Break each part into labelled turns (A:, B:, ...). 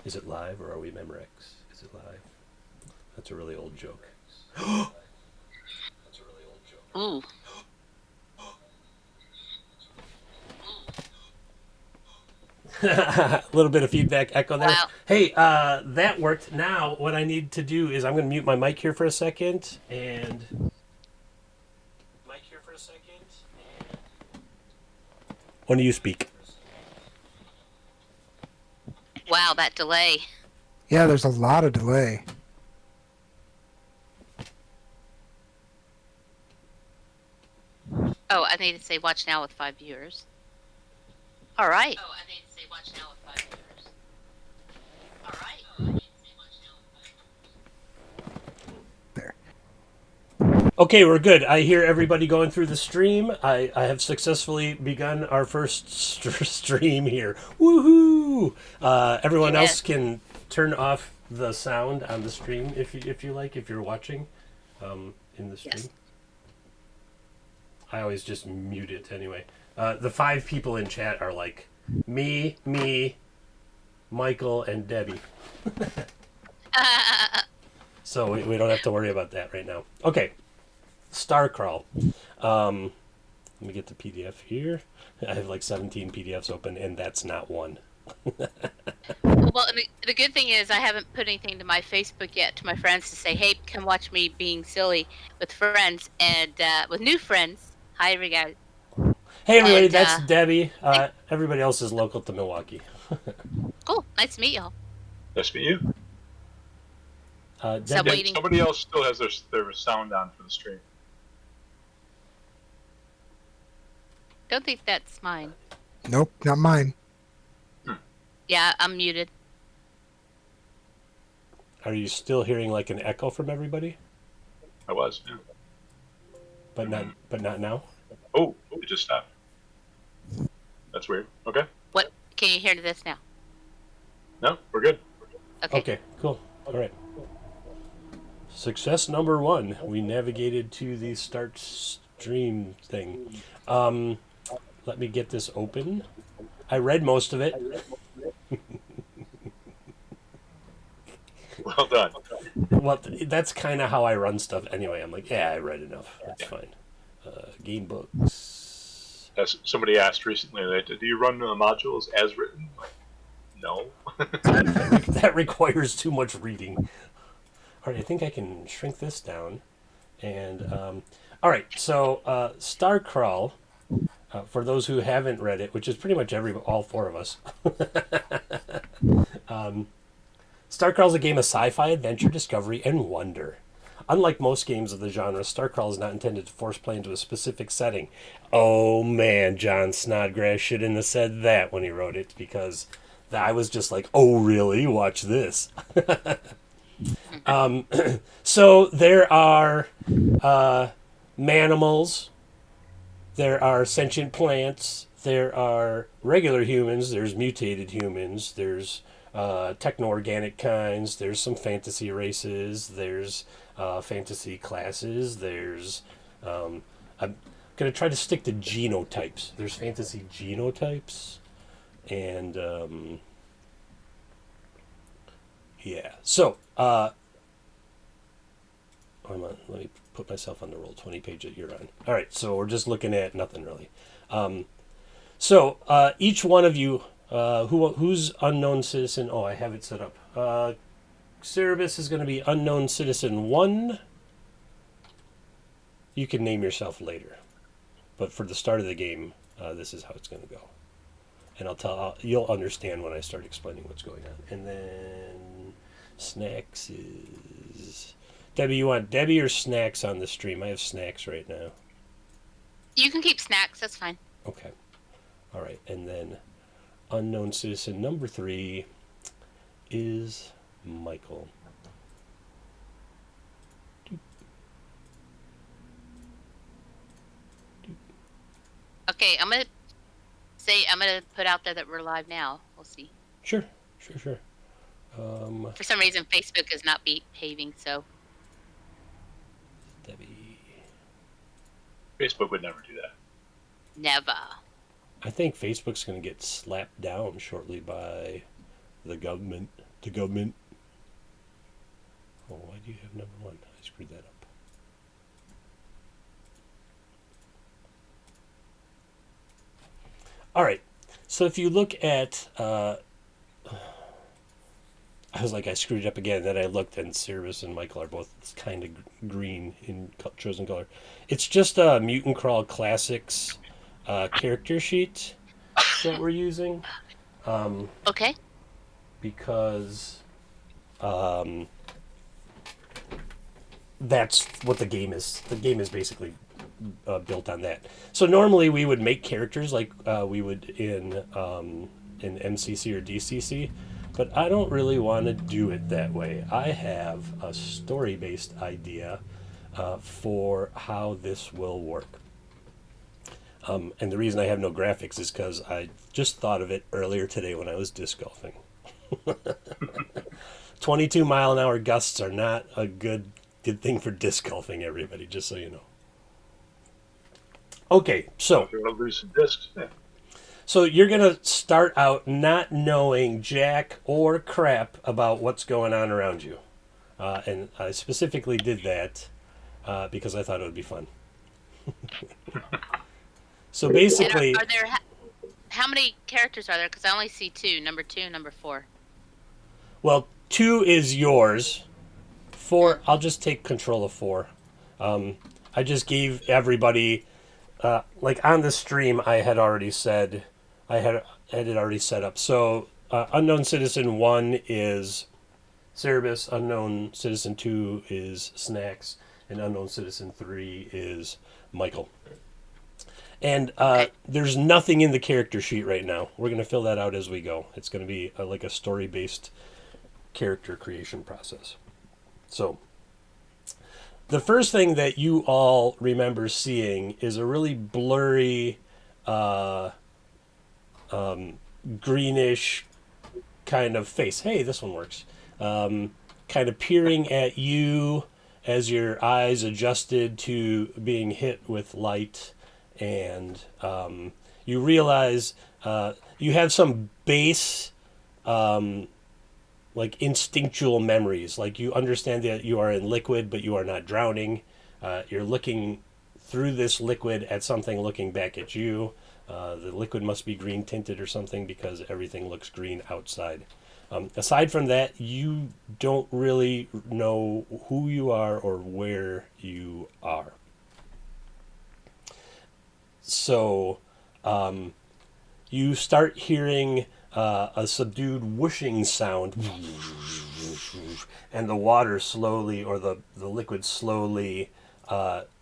A: Is it live or are we Memorex? Is it live? That's a really old joke.
B: Ooh.
A: A little bit of feedback echo there.
B: Wow.
A: Hey, that worked. Now, what I need to do is I'm going to mute my mic here for a second. And. Mic here for a second. When do you speak?
B: Wow, that delay.
C: Yeah, there's a lot of delay.
B: Oh, I need to say watch now with 5 viewers. All right. Oh, I need to say watch now with 5 viewers. All right.
C: There.
A: Okay, we're good. I hear everybody going through the stream. I have successfully begun our first stream here. Woohoo! Everyone
B: Yeah.
A: else can turn off the sound on the stream if you like, if you're watching in the stream.
B: Yes.
A: I always just mute it anyway. The 5 people in chat are like me, Michael, and Debbie. So we don't have to worry about that right now. Okay. Starcrawl. Let me get the PDF here. I have like 17 PDFs open, and that's not one.
B: Well, the good thing is I haven't put anything to my Facebook yet to my friends to say, hey, come watch me being silly with friends and with new friends. Hi, guys.
A: Hey, everybody,
B: And,
A: that's Debbie. Everybody else is local to Milwaukee.
B: Cool. Nice to meet y'all.
D: Nice to meet you.
B: So I'm waiting.
D: Somebody else still has their sound on for the stream.
B: Don't think that's mine.
C: Nope, not mine.
B: Yeah, I'm muted.
A: Are you still hearing like an echo from everybody?
D: I was, yeah.
A: But not now?
D: Oh, it just stopped. That's weird. Okay.
B: What? Can you hear this now?
D: No, we're good.
A: Okay, cool. All right. Success number 1. We navigated to the start stream thing. Let me get this open. I read most of it.
D: Well done.
A: Well, that's kind of how I run stuff anyway. I'm like, yeah, I read enough. That's fine. Game books.
D: As somebody asked recently, do you run modules as written? Like, no.
A: That requires too much reading. All right, I think I can shrink this down. And all right, so Starcrawl, for those who haven't read it, which is pretty much all 4 of us. Starcrawl is a game of sci-fi, adventure, discovery, and wonder. Unlike most games of the genre, Starcrawl is not intended to force play into a specific setting. Oh man, John Snodgrass shouldn't have said that when he wrote it, because I was just like, oh really? Watch this. So there are manimals, there are sentient plants, there are regular humans, there's mutated humans, there's techno-organic kinds, there's some fantasy races, there's fantasy classes, there's I'm going to try to stick to genotypes. There's fantasy genotypes, and yeah. So hold on, let me put myself on the Roll20 page that you're on. All right, so we're just looking at nothing really. So each one of you, who's unknown citizen? Oh, I have it set up. Cerebus is going to be unknown citizen 1. You can name yourself later, but for the start of the game, this is how it's going to go. And you'll understand when I start explaining what's going on. And then Snacks is Debbie. You want Debbie or Snacks on the stream? I have Snacks right now.
B: You can keep Snacks. That's fine.
A: Okay. All right, and then unknown citizen number 3 is Michael.
B: Okay, I'm gonna put out there that we're live now. We'll see.
A: Sure.
B: For some reason, Facebook is not behaving, so.
A: Debbie.
D: Facebook would never do that.
B: Never.
A: I think Facebook's going to get slapped down shortly by the government. The government. Oh, why do you have number 1? I screwed that up. All right. So if you look at, I was like, I screwed it up again. Then I looked, and Cerebus and Michael are both kind of green in chosen color. It's just a Mutant Crawl Classics character sheet that we're using.
B: Okay.
A: Because that's what the game is. The game is basically built on that. So normally we would make characters like we would in MCC or DCC, but I don't really want to do it that way. I have a story-based idea for how this will work. And the reason I have no graphics is because I just thought of it earlier today when I was disc golfing. 22-mile-an-hour gusts are not a good thing for disc golfing, everybody, just so you know. Okay, so
D: If you're gonna lose some discs, yeah.
A: so you're going to start out not knowing jack or crap about what's going on around you. And I specifically did that because I thought it would be fun. So basically...
B: And are there how many characters are there? Because I only see 2, number 2 and number 4.
A: Well, 2 is yours. 4, I'll just take control of 4. I just gave everybody, like on the stream, I had already said, I had it already set up. So, Unknown Citizen 1 is Cerebus, Unknown Citizen 2 is Snacks, and Unknown Citizen 3 is Michael. And there's nothing in the character sheet right now. We're going to fill that out as we go. It's going to be like a story-based character creation process. So, the first thing that you all remember seeing is a really blurry, greenish kind of face. Hey, this one works. Kind of peering at you as your eyes adjusted to being hit with light. And you realize you have some base, like instinctual memories. Like you understand that you are in liquid, but you are not drowning. You're looking through this liquid at something looking back at you. The liquid must be green tinted or something because everything looks green outside. Aside from that, you don't really know who you are or where you are. So you start hearing a subdued whooshing sound, and the water slowly, or the liquid slowly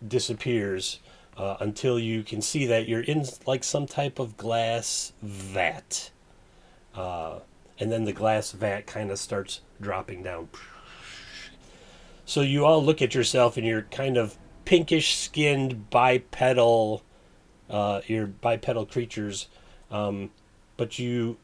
A: disappears until you can see that you're in like some type of glass vat. And then the glass vat kind of starts dropping down. So you all look at yourself and you're kind of pinkish skinned bipedal, you're bipedal creatures, but you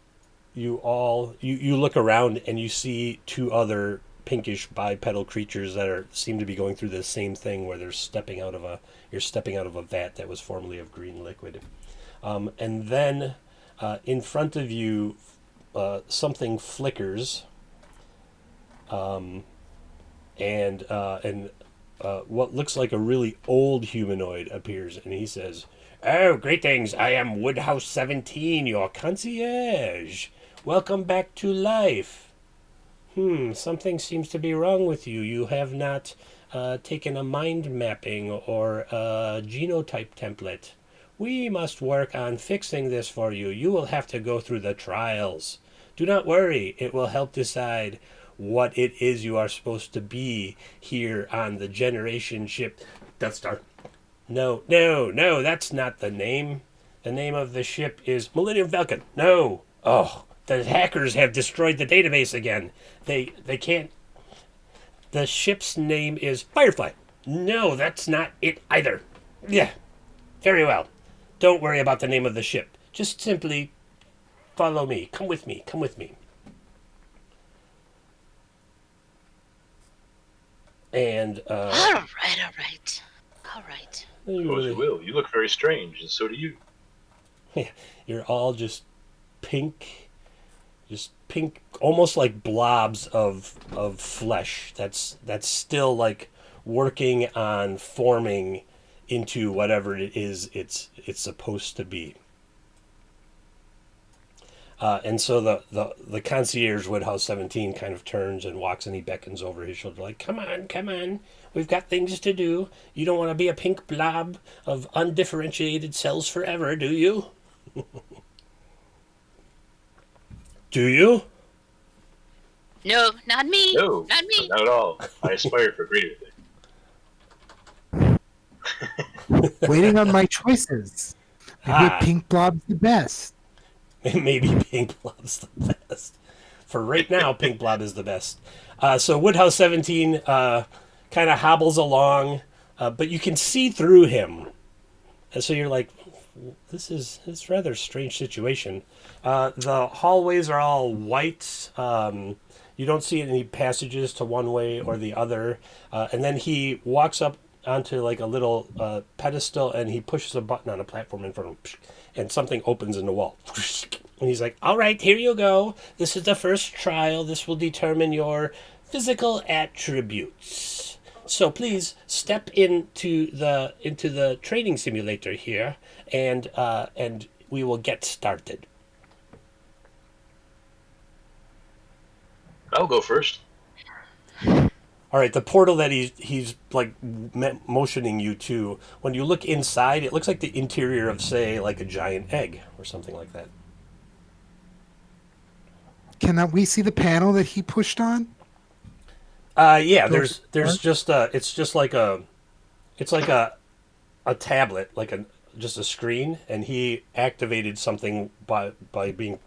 A: look around and you see 2 other pinkish bipedal creatures that seem to be going through the same thing where you're stepping out of a vat that was formerly of green liquid, and then in front of you something flickers, and what looks like a really old humanoid appears, and he says, "Oh, greetings, I am Woodhouse 17, your concierge. Welcome back to life. Something seems to be wrong with you. You have not taken a mind mapping or a genotype template. We must work on fixing this for you. You will have to go through the trials. Do not worry, it will help decide what it is you are supposed to be here on the generation ship Death Star." No, that's not the name. The name of the ship is Millennium Falcon. No. Oh, the hackers have destroyed the database again. They can't. The ship's name is Firefly. No, that's not it either. Yeah. Very well. Don't worry about the name of the ship. Just simply follow me. Come with me. And
B: All right.
D: Suppose you will. You look very strange, and so do you.
A: You're all just pink just pink, almost like blobs of flesh. That's still like working on forming into whatever it is it's supposed to be. And so the concierge Woodhouse 17 kind of turns and walks and he beckons over his shoulder like, come on, we've got things to do. You don't want to be a pink blob of undifferentiated cells forever, do you? Do you?
B: No, not me.
D: No,
B: not me.
D: not at all. I aspire for greater things.
C: Waiting on my choices. Maybe
A: Ah.
C: a pink blob's the best.
A: Maybe Pink Blob's the best. For right now, Pink Blob is the best. So Woodhouse 17 kind of hobbles along, but you can see through him. And so you're like, it's a rather strange situation. The hallways are all white. You don't see any passages to one way or the other. And then he walks up onto like a little pedestal and he pushes a button on a platform in front of him. And something opens in the wall. And he's like, all right, here you go. This is the first trial. This will determine your physical attributes. So please step into the training simulator here, and we will get started.
D: I'll go first.
A: All right, the portal that he's like motioning you to. When you look inside, it looks like the interior of, say, like a giant egg or something like that.
C: Can we see the panel that he pushed on?
A: Yeah.
C: Go
A: There's just it's like a tablet, like just a screen, and he activated something by being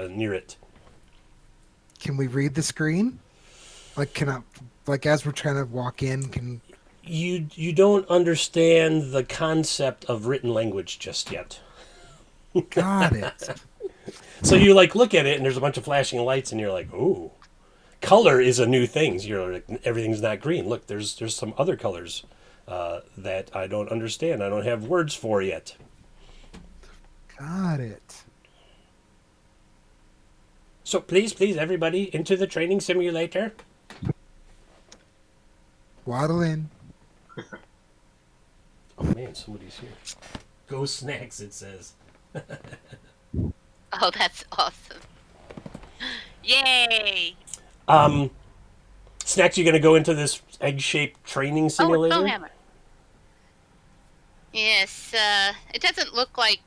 A: near it.
C: Can we read the screen? Like as we're trying to walk in, can
A: You don't understand the concept of written language just yet.
C: got it.
A: So you like look at it and there's a bunch of flashing lights and you're like, ooh. Color is a new thing. You're like, everything's not green. Look, there's some other colors that I don't understand. I don't have words for yet.
C: Got it.
A: So please, everybody, into the training simulator.
C: Waddle in.
A: Oh man, somebody's here. Go Snacks, it says.
B: Oh, that's awesome. Yay!
A: Snacks, you gonna go into this egg-shaped training simulator?
B: Oh, hammer. Yes, it doesn't look like...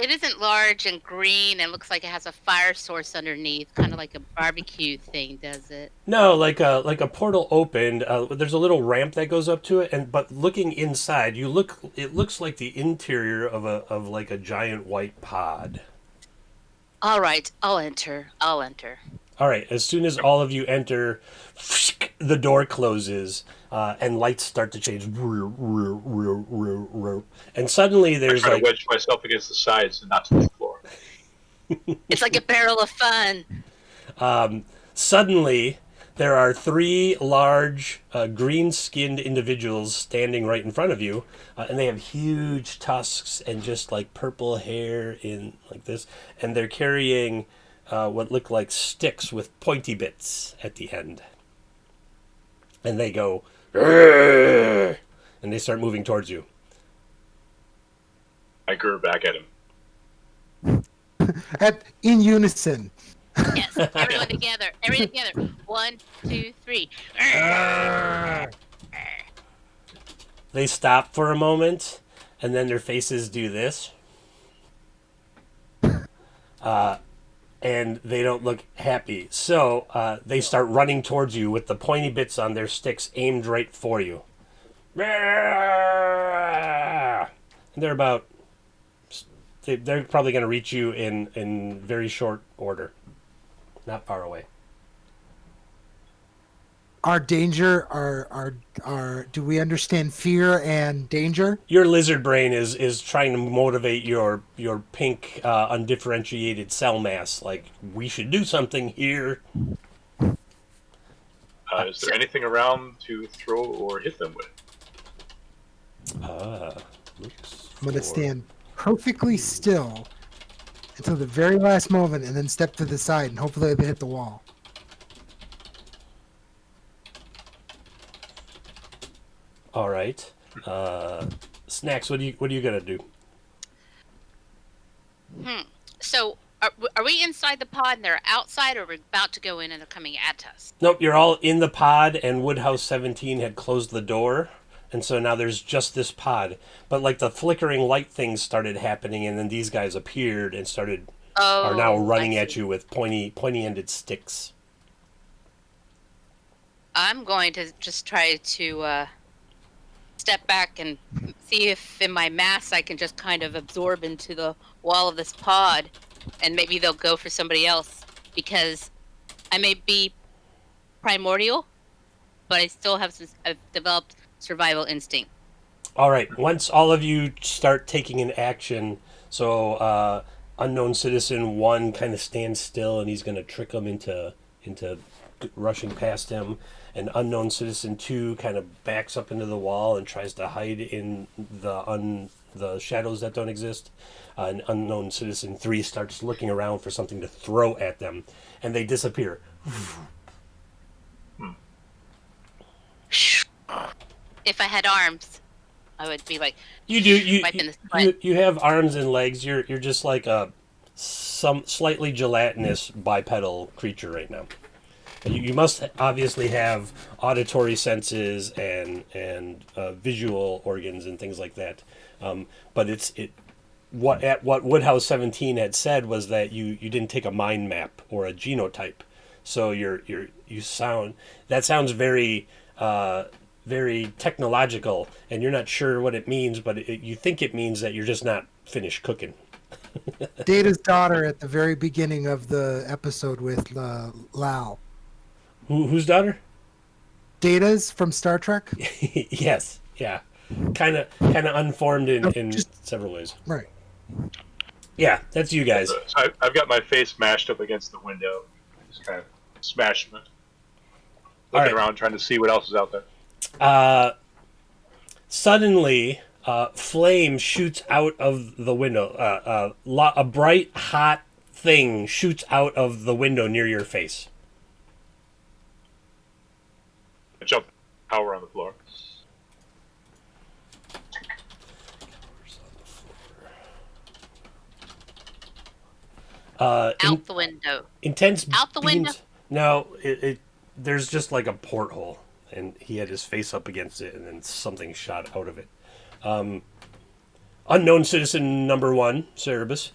B: It isn't large and green and looks like it has a fire source underneath, kind of like a barbecue thing, does it?
A: No, like a portal opened. There's a little ramp that goes up to it, but looking inside, it looks like the interior of like a giant white pod.
B: All right, I'll enter.
A: All right, as soon as all of you enter, the door closes and lights start to change. And suddenly there's
D: I try
A: like...
D: to wedge myself against the sides and not to the floor.
B: It's like a barrel of fun.
A: Suddenly, there are three large green-skinned individuals standing right in front of you, and they have huge tusks and just like purple hair in like this, and they're carrying what look like sticks with pointy bits at the end. And they go, "Arr!" And they start moving towards you.
D: I gurr back at him.
C: In unison.
B: Yes, everyone together. 1, 2, 3.
A: They stop for a moment, and then their faces do this. And they don't look happy. So they start running towards you with the pointy bits on their sticks aimed right for you. And they're about... They're probably going to reach you in very short order. Not far away.
C: Our danger, our do we understand fear and danger?
A: Your lizard brain is trying to motivate your pink undifferentiated cell mass. Like, we should do something here.
D: Is there anything around to throw or hit them with?
C: I'm going to stand perfectly still until the very last moment and then step to the side and hopefully they hit the wall.
A: All right. Snacks, what are you gonna do?
B: So, are we inside the pod and they're outside, or are we about to go in and they're coming at us?
A: Nope, you're all in the pod, and Woodhouse 17 had closed the door, and so now there's just this pod. But like the flickering light things started happening, and then these guys appeared and are now running at you with pointy-ended sticks.
B: I'm going to just try to step back and see if in my mass I can just kind of absorb into the wall of this pod, and maybe they'll go for somebody else, because I may be primordial, but I still have I've developed survival instinct.
A: All right, once all of you start taking an action, so Unknown Citizen 1 kind of stands still, and he's going to trick them into rushing past him. And Unknown Citizen 2 kind of backs up into the wall and tries to hide in the shadows that don't exist. And Unknown Citizen 3 starts looking around for something to throw at them, and they disappear.
B: If I had arms, I would be like,
A: You do you have arms and legs. You're just like some slightly gelatinous bipedal creature right now. You must obviously have auditory senses and visual organs and things like that. But what Woodhouse 17 had said was that you didn't take a mind map or a genotype, so you sound very very technological, and you're not sure what it means, but you think it means that you're just not finished cooking.
C: Data's daughter at the very beginning of the episode with Lau.
A: Whose daughter?
C: Data's from Star Trek.
A: Yes, yeah, kind of unformed in several ways.
C: Right.
A: Yeah, that's you guys.
D: So I've got my face mashed up against the window, just kind of smashing it, looking around, trying to see what else is out there.
A: Suddenly, flame shoots out of the window. A bright, hot thing shoots out of the window near your face.
D: I jump power on the floor.
B: out the window.
A: Intense
B: Out the window?
A: No, there's just like a porthole, and he had his face up against it, and then something shot out of it. Unknown Citizen number 1, Cerebus.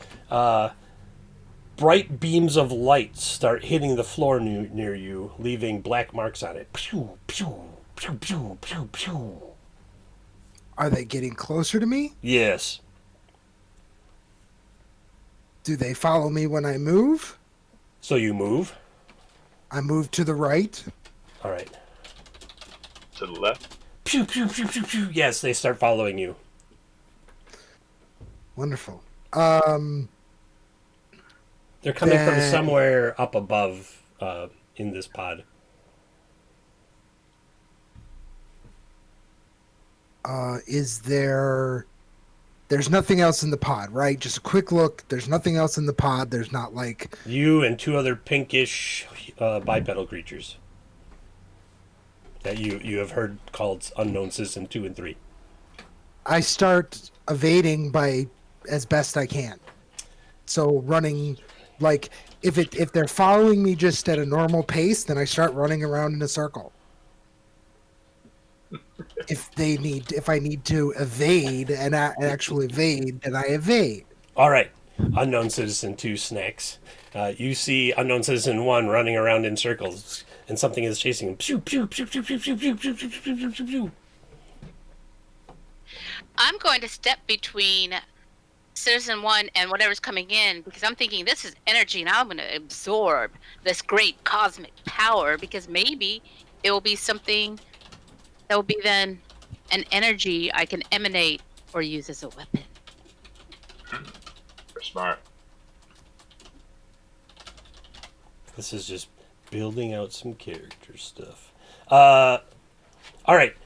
A: Bright beams of light start hitting the floor near you, leaving black marks on it. Pew, pew, pew, pew, pew, pew.
C: Are they getting closer to me?
A: Yes.
C: Do they follow me when I move?
A: So you move?
C: I move to the right.
A: All right.
D: To the left.
A: Pew, pew, pew, pew, pew. Yes, they start following you.
C: Wonderful.
A: They're coming from somewhere up above in this pod.
C: There's nothing else in the pod, right? Just a quick look. There's nothing else in the pod. There's not like...
A: You and 2 other pinkish bipedal creatures that you have heard called Unknown Citizen 2 and 3.
C: I start evading by as best I can. So running, like, if they're following me just at a normal pace, then I start running around in a circle. If I need to evade and actually evade, then I evade.
A: All right. Unknown Citizen 2 snacks. You see Unknown Citizen 1 running around in circles, and something is chasing him. Pew, pew, pew, pew, pew, pew, pew, pew, pew, pew, pew, pew.
B: I'm going to step between Citizen 1 and whatever's coming in, because I'm thinking this is energy, and I'm going to absorb this great cosmic power, because maybe it will be something that will be then an energy I can emanate or use as a weapon.
D: You're smart.
A: This is just building out some character stuff. All right.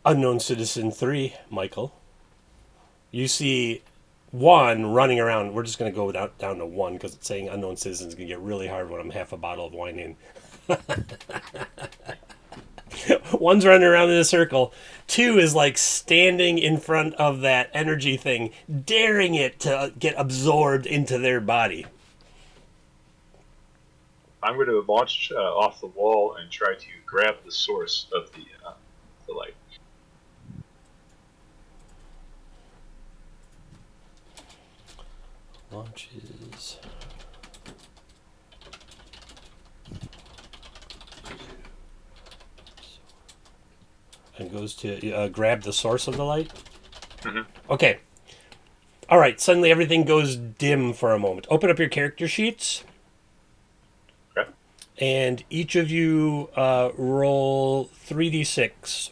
A: Unknown Citizen 3, Michael. You see 1 running around. We're just going to go down to 1 because it's saying unknown citizens is going to get really hard when I'm half a bottle of wine in. 1's running around in a circle. 2 is like standing in front of that energy thing, daring it to get absorbed into their body.
D: I'm going to launch off the wall and try to grab the source of the light.
A: Launches. And goes to grab the source of the light.
D: Mm-hmm.
A: Okay. All right. Suddenly everything goes dim for a moment. Open up your character sheets.
D: Okay.
A: And each of you roll 3d6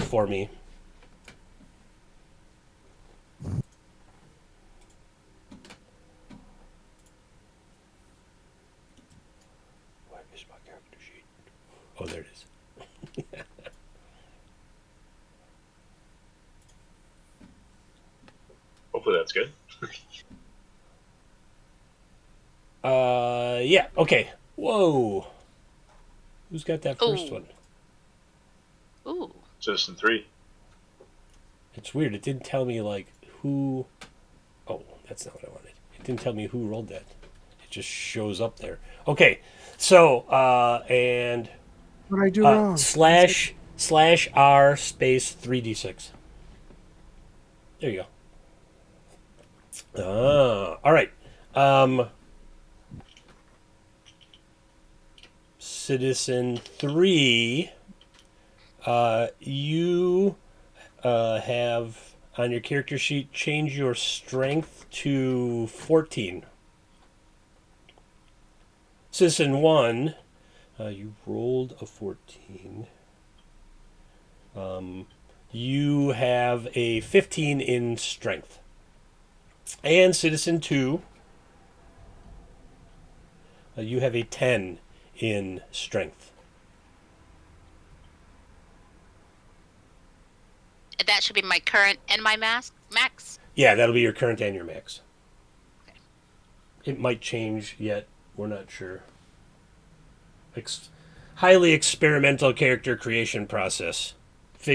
A: for me. Where is my character sheet? Oh, there it is.
D: Hopefully that's good.
A: Yeah. Okay. Whoa. Who's got that first
B: Ooh.
A: one?
B: Ooh.
D: Citizen 3.
A: It's weird. It didn't tell me like who. Oh, that's not what I wanted. It didn't tell me who rolled that. It just shows up there. Okay. So and
C: What did I do wrong?
A: /r space 3d6. There you go. All right. Citizen 3, you have on your character sheet change your strength to 14. Citizen 1, you rolled a 14. You have a 15 in strength. And Citizen 2, you have a 10 in strength.
B: That should be my current and my max.
A: Yeah, that'll be your current and your max. Okay. It might change yet. We're not sure. Highly experimental character creation process.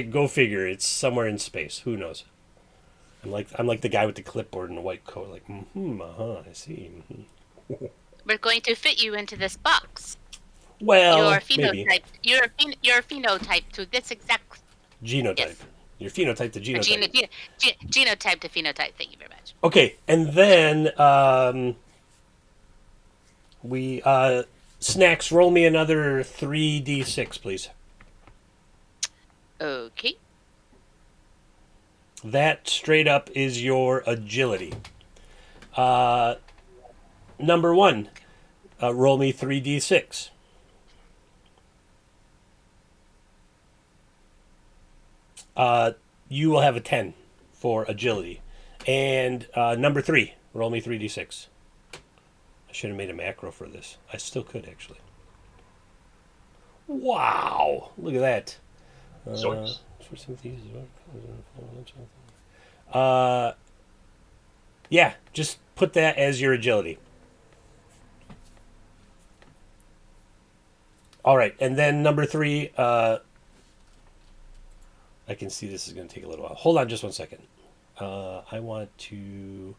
A: Go figure. It's somewhere in space. Who knows? I'm like the guy with the clipboard and the white coat. Like, I see. Mm-hmm.
B: We're going to fit you into this box.
A: Well,
B: Your
A: maybe.
B: phenotype. Your phenotype to this exact
A: Genotype.
B: Yes.
A: Your phenotype to genotype.
B: Genotype to phenotype. Thank you very much.
A: Okay, and then we Snacks. Roll me another 3d6, please.
B: Okay.
A: That straight up is your agility. Number 1, roll me 3d6. You will have a 10 for agility. And number 3, roll me 3d6. I should have made a macro for this. I still could, actually. Wow! Look at that.
D: Zoinks.
A: Yeah, just put that as your agility. All right, and then number 3, I can see this is going to take a little while. Hold on just one second. I want to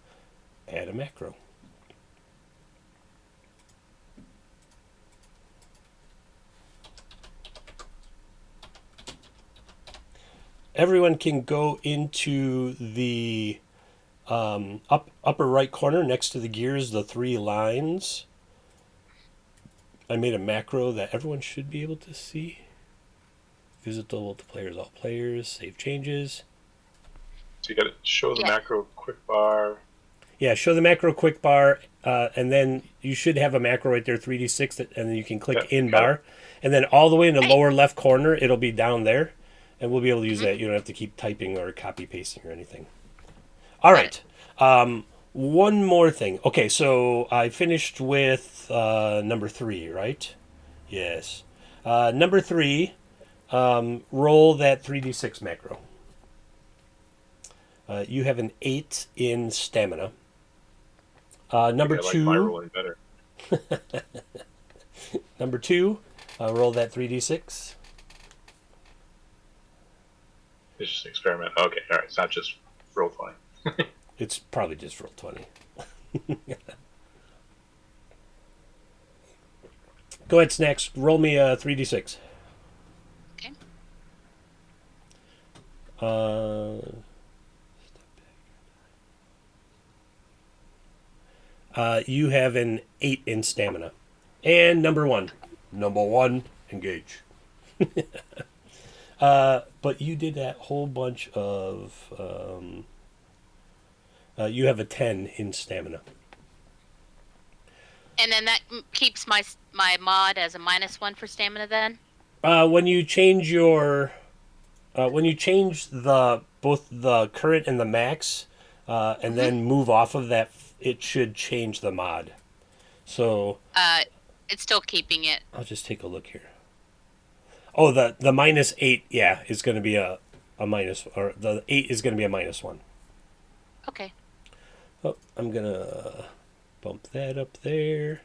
A: add a macro. Everyone can go into the upper right corner next to the gears, the 3 lines. I made a macro that everyone should be able to see. Visible to players, all players, save changes.
D: So you got to show the macro quick bar.
A: Yeah, show the macro quick bar, and then you should have a macro right there, 3d6, and then you can click in bar. And then all the way in the lower left corner, it'll be down there. And we'll be able to use that. You don't have to keep typing or copy pasting or anything. All right. One more thing. Okay, so I finished with number 3, right? Yes. Number 3, roll that 3d6 macro. You have an 8 in stamina. Number
D: I like
A: 2.
D: my rolling better.
A: Number 2. Roll that 3d6.
D: It's just an experiment. Okay, all right. It's not just roll 20.
A: It's probably just roll 20. Go ahead, Snacks. Roll me a 3d6.
B: Okay.
A: You have an 8 in stamina. And number 1. Number 1, engage. But you did that whole bunch of... you have a 10 in stamina.
B: And then that keeps my mod as a -1 for stamina then?
A: When you change your... when you change both the current and the max, and then move off of that, it should change the mod. So...
B: it's still keeping it.
A: I'll just take a look here. Oh, the -8, yeah, is going to be a minus, or the 8 is going to be a -1.
B: Okay.
A: Oh, I'm going to bump that up there.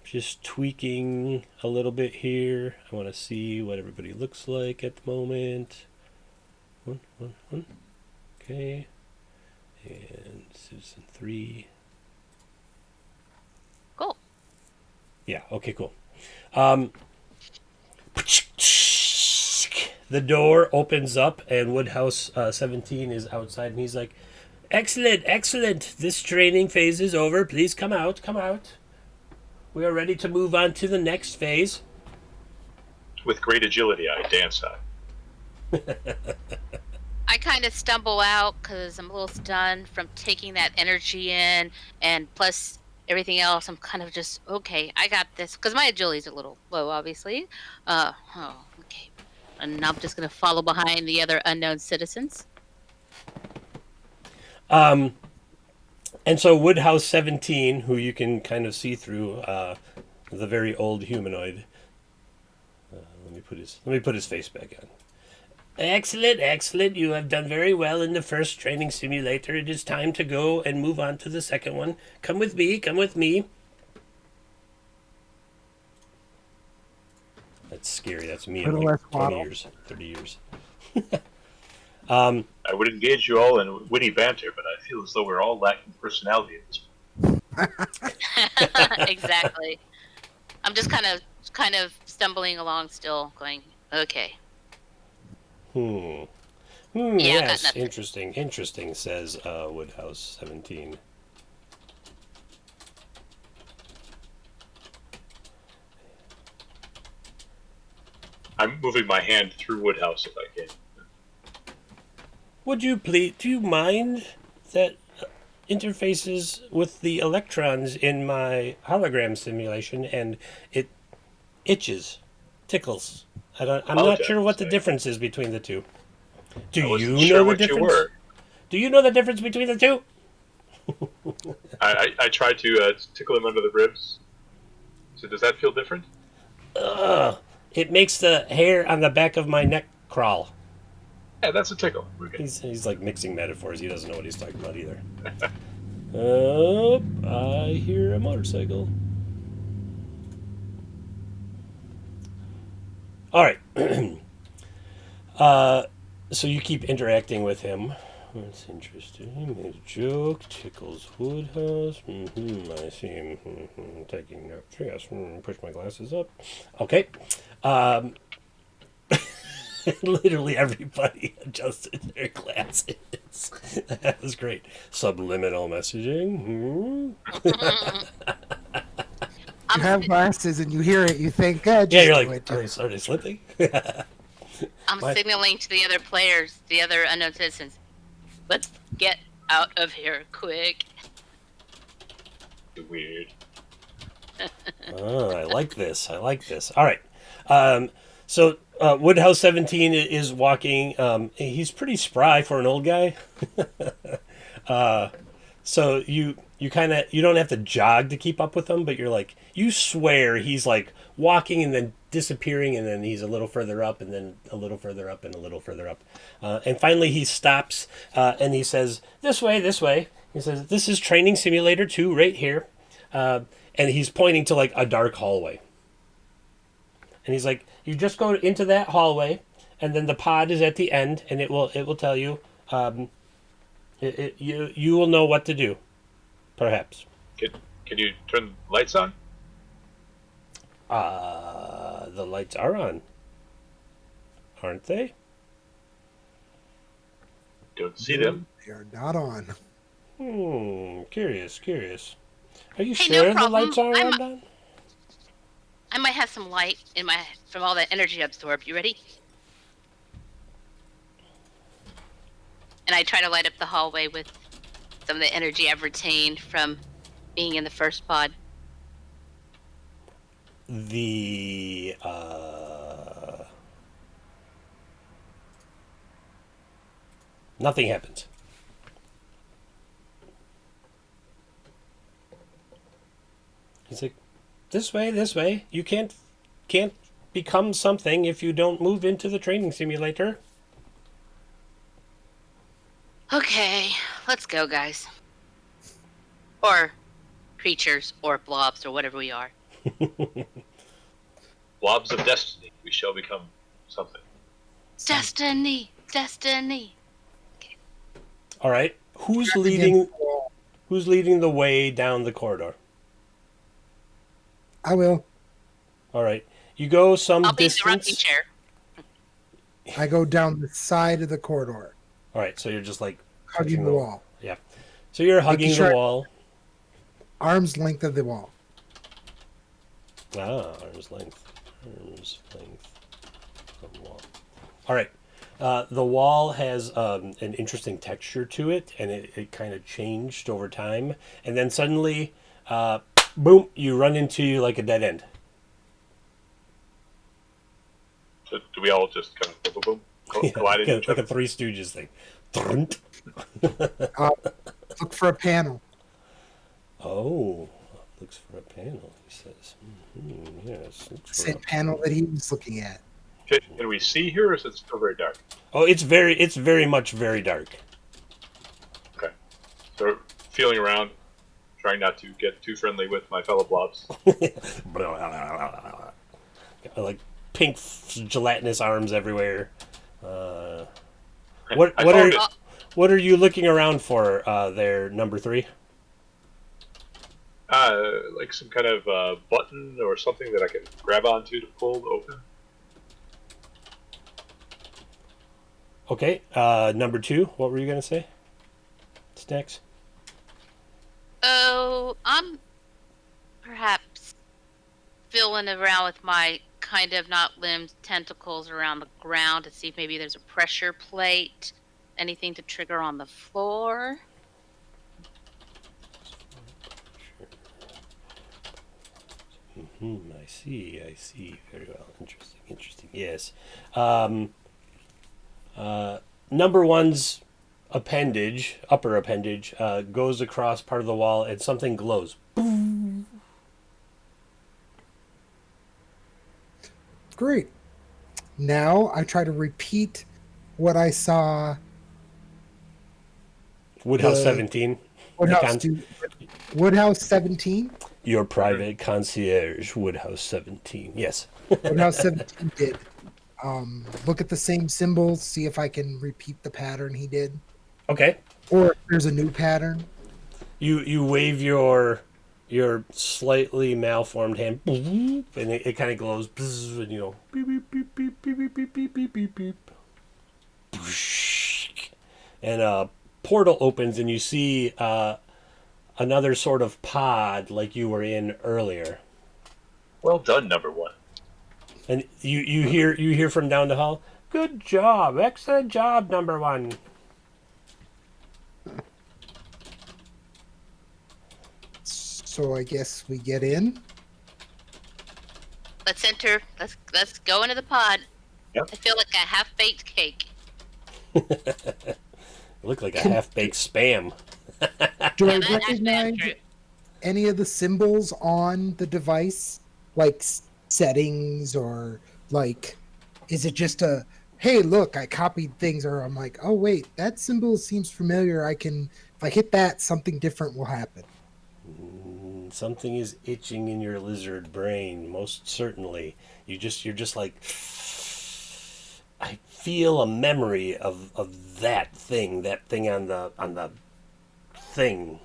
A: Just tweaking a little bit here. I want to see what everybody looks like at the moment. One. Okay. And Citizen 3.
B: Cool.
A: Yeah, okay, cool. The door opens up and Woodhouse 17 is outside and he's like, Excellent. This training phase is over. Please come out. We are ready to move on to the next phase.
D: With great agility, I dance out.
B: I kind of stumble out because I'm a little stunned from taking that energy in, and plus everything else. I'm kind of just, okay, I got this. Because my agility's a little low, obviously. Okay. And I'm just going to follow behind the other unknown citizens.
A: And so Woodhouse 17, who you can kind of see through, the very old humanoid. Let me put his face back on. Excellent. You have done very well in the first training simulator. It is time to go and move on to the second one. Come with me. That's scary. That's me in like 20 years, 30 years.
D: I would engage you all in witty banter, but I feel as though we're all lacking personality at this point.
B: Exactly. I'm just kind of stumbling along still, going, okay.
A: Yeah, yes, interesting, says Woodhouse 17.
D: I'm moving my hand through Woodhouse if I can.
A: Would you please, do you mind that interfaces with the electrons in my hologram simulation and it itches, tickles? I'm not sure what the difference is between the two. Do you know the difference? Do you know the difference between the two?
D: I tried to tickle him under the ribs. So does that feel different?
A: It makes the hair on the back of my neck crawl.
D: Yeah, that's a tickle.
A: He's like mixing metaphors. He doesn't know what he's talking about either. Oh, I hear a motorcycle. All right. So you keep interacting with him. That's interesting. His joke tickles Woodhouse. I see him taking notes. Yes, push my glasses up. Okay. Literally everybody adjusted their glasses. That was great. Subliminal messaging.
C: You have glasses and you hear it, you think,
A: Yeah, you're like, are they slipping?
B: I'm signaling to the other players, the other unknown citizens, let's get out of here quick.
D: Weird.
A: I like this. All right. So Woodhouse 17 is walking. He's pretty spry for an old guy. So you don't have to jog to keep up with him, but you're like you swear he's like walking and then disappearing, and then he's a little further up, and then a little further up, and a little further up. And finally he stops, and he says, this way, this way. He says, this is Training Simulator 2 right here. And he's pointing to like a dark hallway. And he's like, you just go into that hallway, and then the pod is at the end, and it will tell you, you will know what to do, perhaps.
D: Can you turn the lights on?
A: The lights are on, aren't they?
D: Don't see them.
C: They are not on.
A: Curious. Are you
B: Hey,
A: sure
B: no
A: the
B: problem.
A: lights are on?
B: I might have some light in my from all that energy absorbed. You ready? And I try to light up the hallway with some of the energy I've retained from being in the first pod.
A: The nothing happens. He's like, this way. You can't become something if you don't move into the training simulator.
B: Okay, let's go, guys. Or creatures, or blobs, or whatever we are.
D: Blobs of destiny. We shall become something.
B: Destiny.
A: All right. Who's leading the way down the corridor?
C: I will.
A: All right. You go some
B: I'll be in the rocking
A: distance.
B: chair.
C: I go down the side of the corridor,
A: All right. So you're just like
C: hugging the wall.
A: Yeah. So you're hugging
C: sure-
A: the wall.
C: Arm's length of the wall.
A: Arm's length from the wall. All right. The wall has an interesting texture to it, and it kind of changed over time. And then suddenly, boom, you run into like a dead end.
D: So do we all just kind of boom, boom, boom, collide into each
A: Like
D: other?
A: a Three Stooges thing.
C: Look for a panel.
A: Oh, looks for a panel, he says. Yes.
C: Same panel that he was looking at.
D: Can we see here, or is it still very dark?
A: Oh, it's very much very dark.
D: Okay. So feeling around, trying not to get too friendly with my fellow blobs.
A: Like pink gelatinous arms everywhere.
D: I
A: What
D: found it.
A: are you looking around for there, number 3?
D: Like some kind of button or something that I can grab onto to pull open.
A: Okay, number 2, what were you going to say? Snacks?
B: Oh, I'm perhaps feeling around with my kind of not limbs, tentacles around the ground to see if maybe there's a pressure plate, anything to trigger on the floor.
A: I see. Very well. Interesting. Yes. Number 1's appendage, upper appendage, goes across part of the wall and something glows.
C: Great. Now I try to repeat what I saw.
A: Woodhouse 17.
C: Woodhouse 17.
A: Your private concierge, Woodhouse 17. Yes.
C: Woodhouse 17 did. Look at the same symbols, see if I can repeat the pattern he did.
A: Okay.
C: Or if there's a new pattern.
A: You wave your slightly malformed hand, and it kind of glows, and you know, beep beep beep beep beep beep beep beep beep beep, and a portal opens, and you see another sort of pod like you were in earlier.
D: Well done, number 1.
A: And you hear from down the hall, good job, excellent job, number 1.
C: So I guess we get in.
B: Let's enter. Let's go into the pod.
D: Yep.
B: I feel like a half-baked cake.
A: Look like a half-baked spam.
C: Do I
B: Yeah, that's
C: recognize?
B: true.
C: any of the symbols on the device, like settings, or like, is it just a, hey, look, I copied things, or I'm like, oh wait, that symbol seems familiar. If I hit that, something different will happen.
A: Something is itching in your lizard brain, most certainly. You're just like, I feel a memory of that thing on the thing,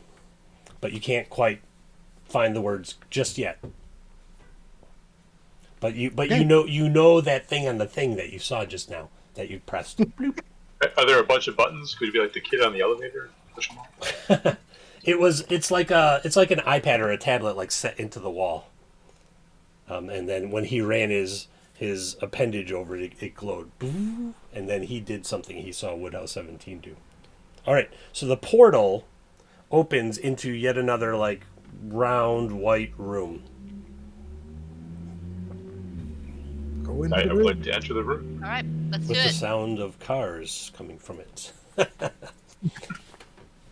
A: but you can't quite find the words just yet. But you know that thing on the thing that you saw just now that you pressed. Bloop.
D: Are there a bunch of buttons? Could you be like the kid on the elevator? Push them all.
A: It's like an iPad or a tablet like set into the wall. And then when he ran his appendage over it, it glowed. And then he did something he saw Woodhouse 17 do. All right, so the portal opens into yet another like round white room.
C: Go into
D: I
C: the
D: would
C: room.
D: like to enter the room.
B: All right, let's
A: With
B: do
A: the
B: it.
A: sound of cars coming from it.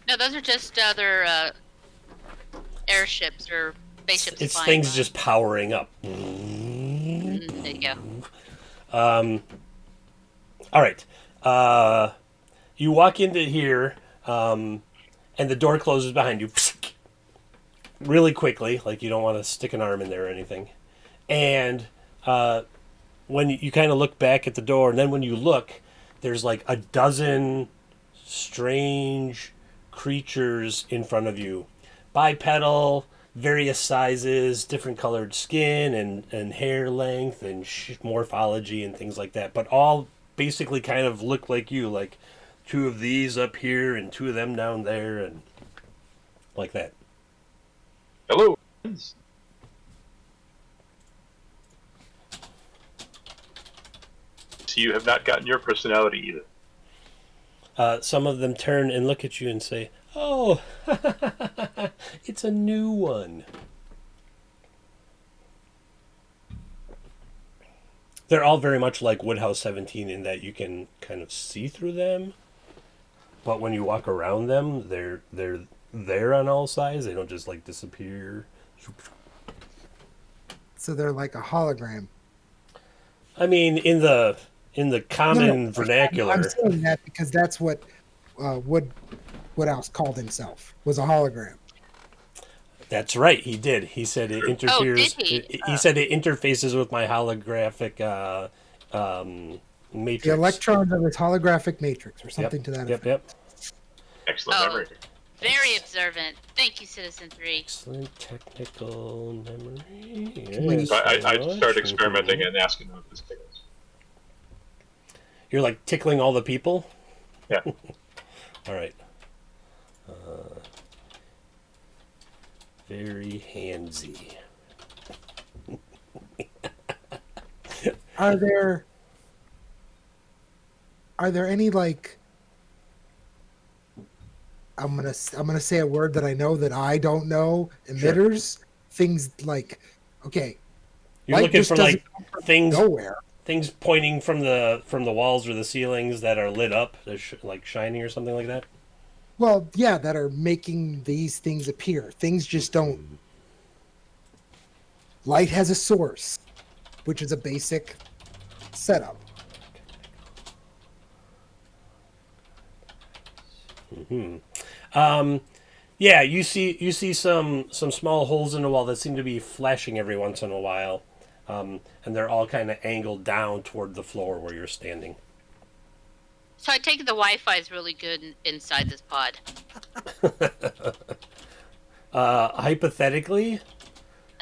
B: No, those are just other airships or spaceships.
A: It's
B: flying
A: things
B: by.
A: just powering up.
B: There you go.
A: All right. You walk into here, and the door closes behind you really quickly, like you don't want to stick an arm in there or anything. And when you kind of look back at the door, and then when you look, there's like a dozen strange creatures in front of you. Bipedal, various sizes, different colored skin and hair length and morphology and things like that. But all basically kind of look like you, like two of these up here and two of them down there and like that.
D: Hello. friends. So you have not gotten your personality either.
A: Some of them turn and look at you and say, "Oh, it's a new one." They're all very much like Woodhouse 17 in that you can kind of see through them, but when you walk around them, they're there on all sides. They don't just like disappear.
C: So they're like a hologram.
A: I mean, in the common
C: No,
A: vernacular.
C: I'm saying that because that's what Woodhouse called himself, was a hologram.
A: That's right. He did. He said it interferes.
B: did he?
A: He said it interfaces with my holographic matrix.
C: The electrons of his holographic matrix, or something to that effect.
A: Yep.
D: Excellent
B: Oh.
D: memory.
B: Very observant. Thank you, Citizen 3.
A: Excellent technical memory.
C: Wait.
A: Yes,
D: So I
A: much.
D: started experimenting and asking them if this tickles.
A: You're like tickling all the people?
D: Yeah.
A: All right. Very handsy.
C: Are there any, like, I'm gonna say a word that I know that I don't know, emitters? Things like, okay,
A: You're
C: light
A: looking
C: just
A: for
C: doesn't
A: like
C: come from
A: things
C: nowhere.
A: things pointing from the walls or the ceilings that are lit up, they're like shining or something like that.
C: Well, yeah, that are making these things appear. Things just don't. Light has a source, which is a basic setup.
A: Yeah, you see some small holes in the wall that seem to be flashing every once in a while, and they're all kind of angled down toward the floor where you're standing.
B: So I take it the Wi-Fi is really good inside this pod.
A: Hypothetically,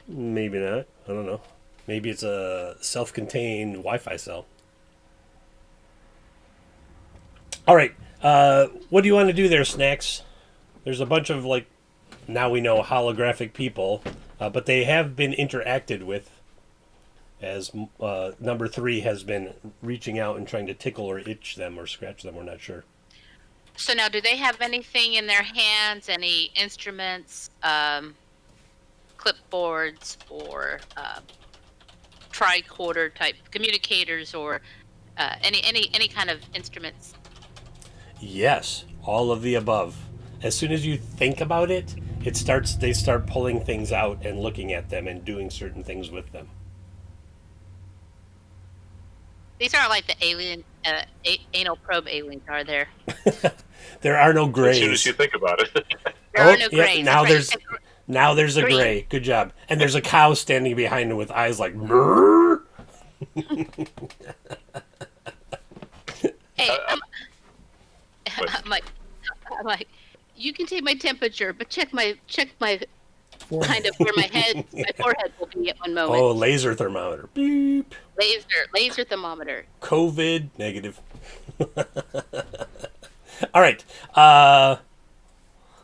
A: maybe not. I don't know. Maybe it's a self-contained Wi-Fi cell. All right. What do you want to do there, Snacks? There's a bunch of, like, now we know holographic people, but they have been interacted with, as number 3 has been reaching out and trying to tickle or itch them or scratch them. We're not sure.
B: So now, do they have anything in their hands? Any instruments, clipboards, or tricorder type communicators, or any kind of instruments?
A: Yes, all of the above. As soon as you think about it, They start pulling things out and looking at them and doing certain things with them.
B: These aren't like the alien, anal probe aliens, are there?
A: There are no
D: As soon as
A: grays.
D: you think about it.
B: There are no grays.
A: Now
B: That's right.
A: now there's a
B: Green.
A: gray. Good job. And there's a cow standing behind him with eyes like. "Brrr."
B: Hey,
D: But-
B: I'm like, you can take my temperature, but check my
C: Forehead.
B: kind of where my forehead will be at one moment.
A: Oh, laser thermometer. Beep.
B: Laser thermometer.
A: COVID negative. All right.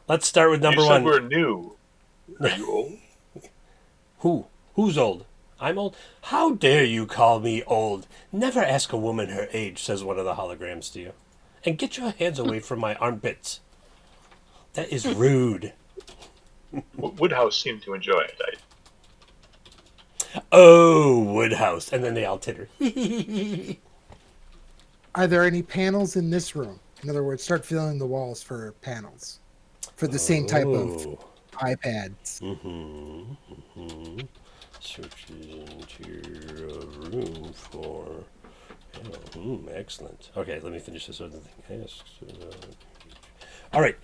A: Let's start with number
D: you said
A: one.
D: we're new. Are you old?
A: Who's old? I'm old? How dare you call me old? Never ask a woman her age, says one of the holograms to you. And get your hands away from my armpits. That is rude.
D: Woodhouse seemed to enjoy it.
A: Oh, Woodhouse. And then they all titter.
C: Are there any panels in this room? In other words, start filling the walls for panels for the same type of iPads.
A: Searches interior room for... excellent. Okay, let me finish this other thing. All right.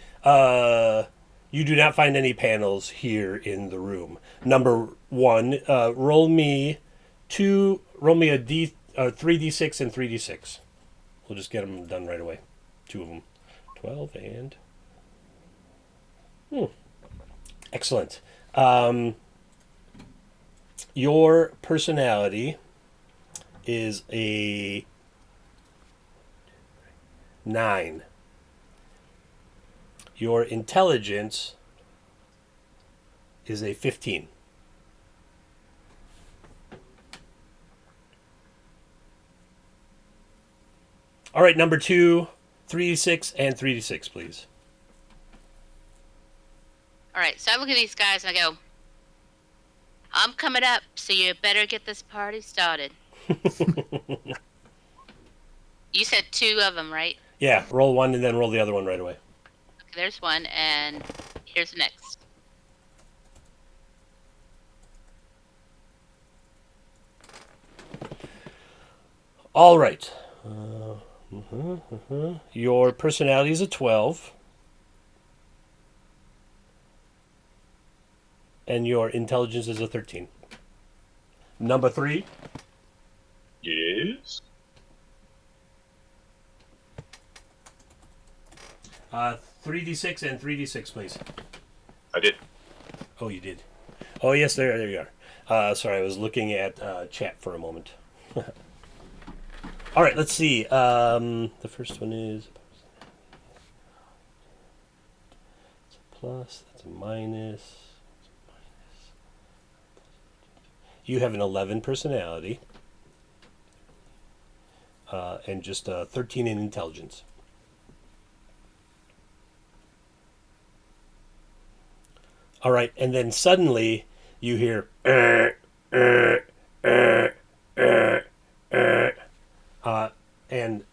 A: You do not find any panels here in the room. Number one, roll me a 3d6 and 3d6. We'll just get them done right away. Two of them. 12 and... Excellent. Your personality is a 9. Your intelligence is a 15. All right, number 2, 3d6 and 3d6, please.
B: All right, so I look at these guys and I go, I'm coming up, so you better get this party started. You said 2 of them, right?
A: Yeah, roll one and then roll the other one right away.
B: Okay, there's one, and here's the next.
A: All right. Your personality is a 12. And your intelligence is a 13. Number 3.
D: Yes.
A: 3d6 and 3d6, please.
D: I did.
A: Oh, you did. Oh, yes, there you are. Sorry, I was looking at chat for a moment. All right, let's see. The first one is... It's a plus, that's a minus. You have an 11 personality. And just 13 in intelligence. All right, and then suddenly you hear and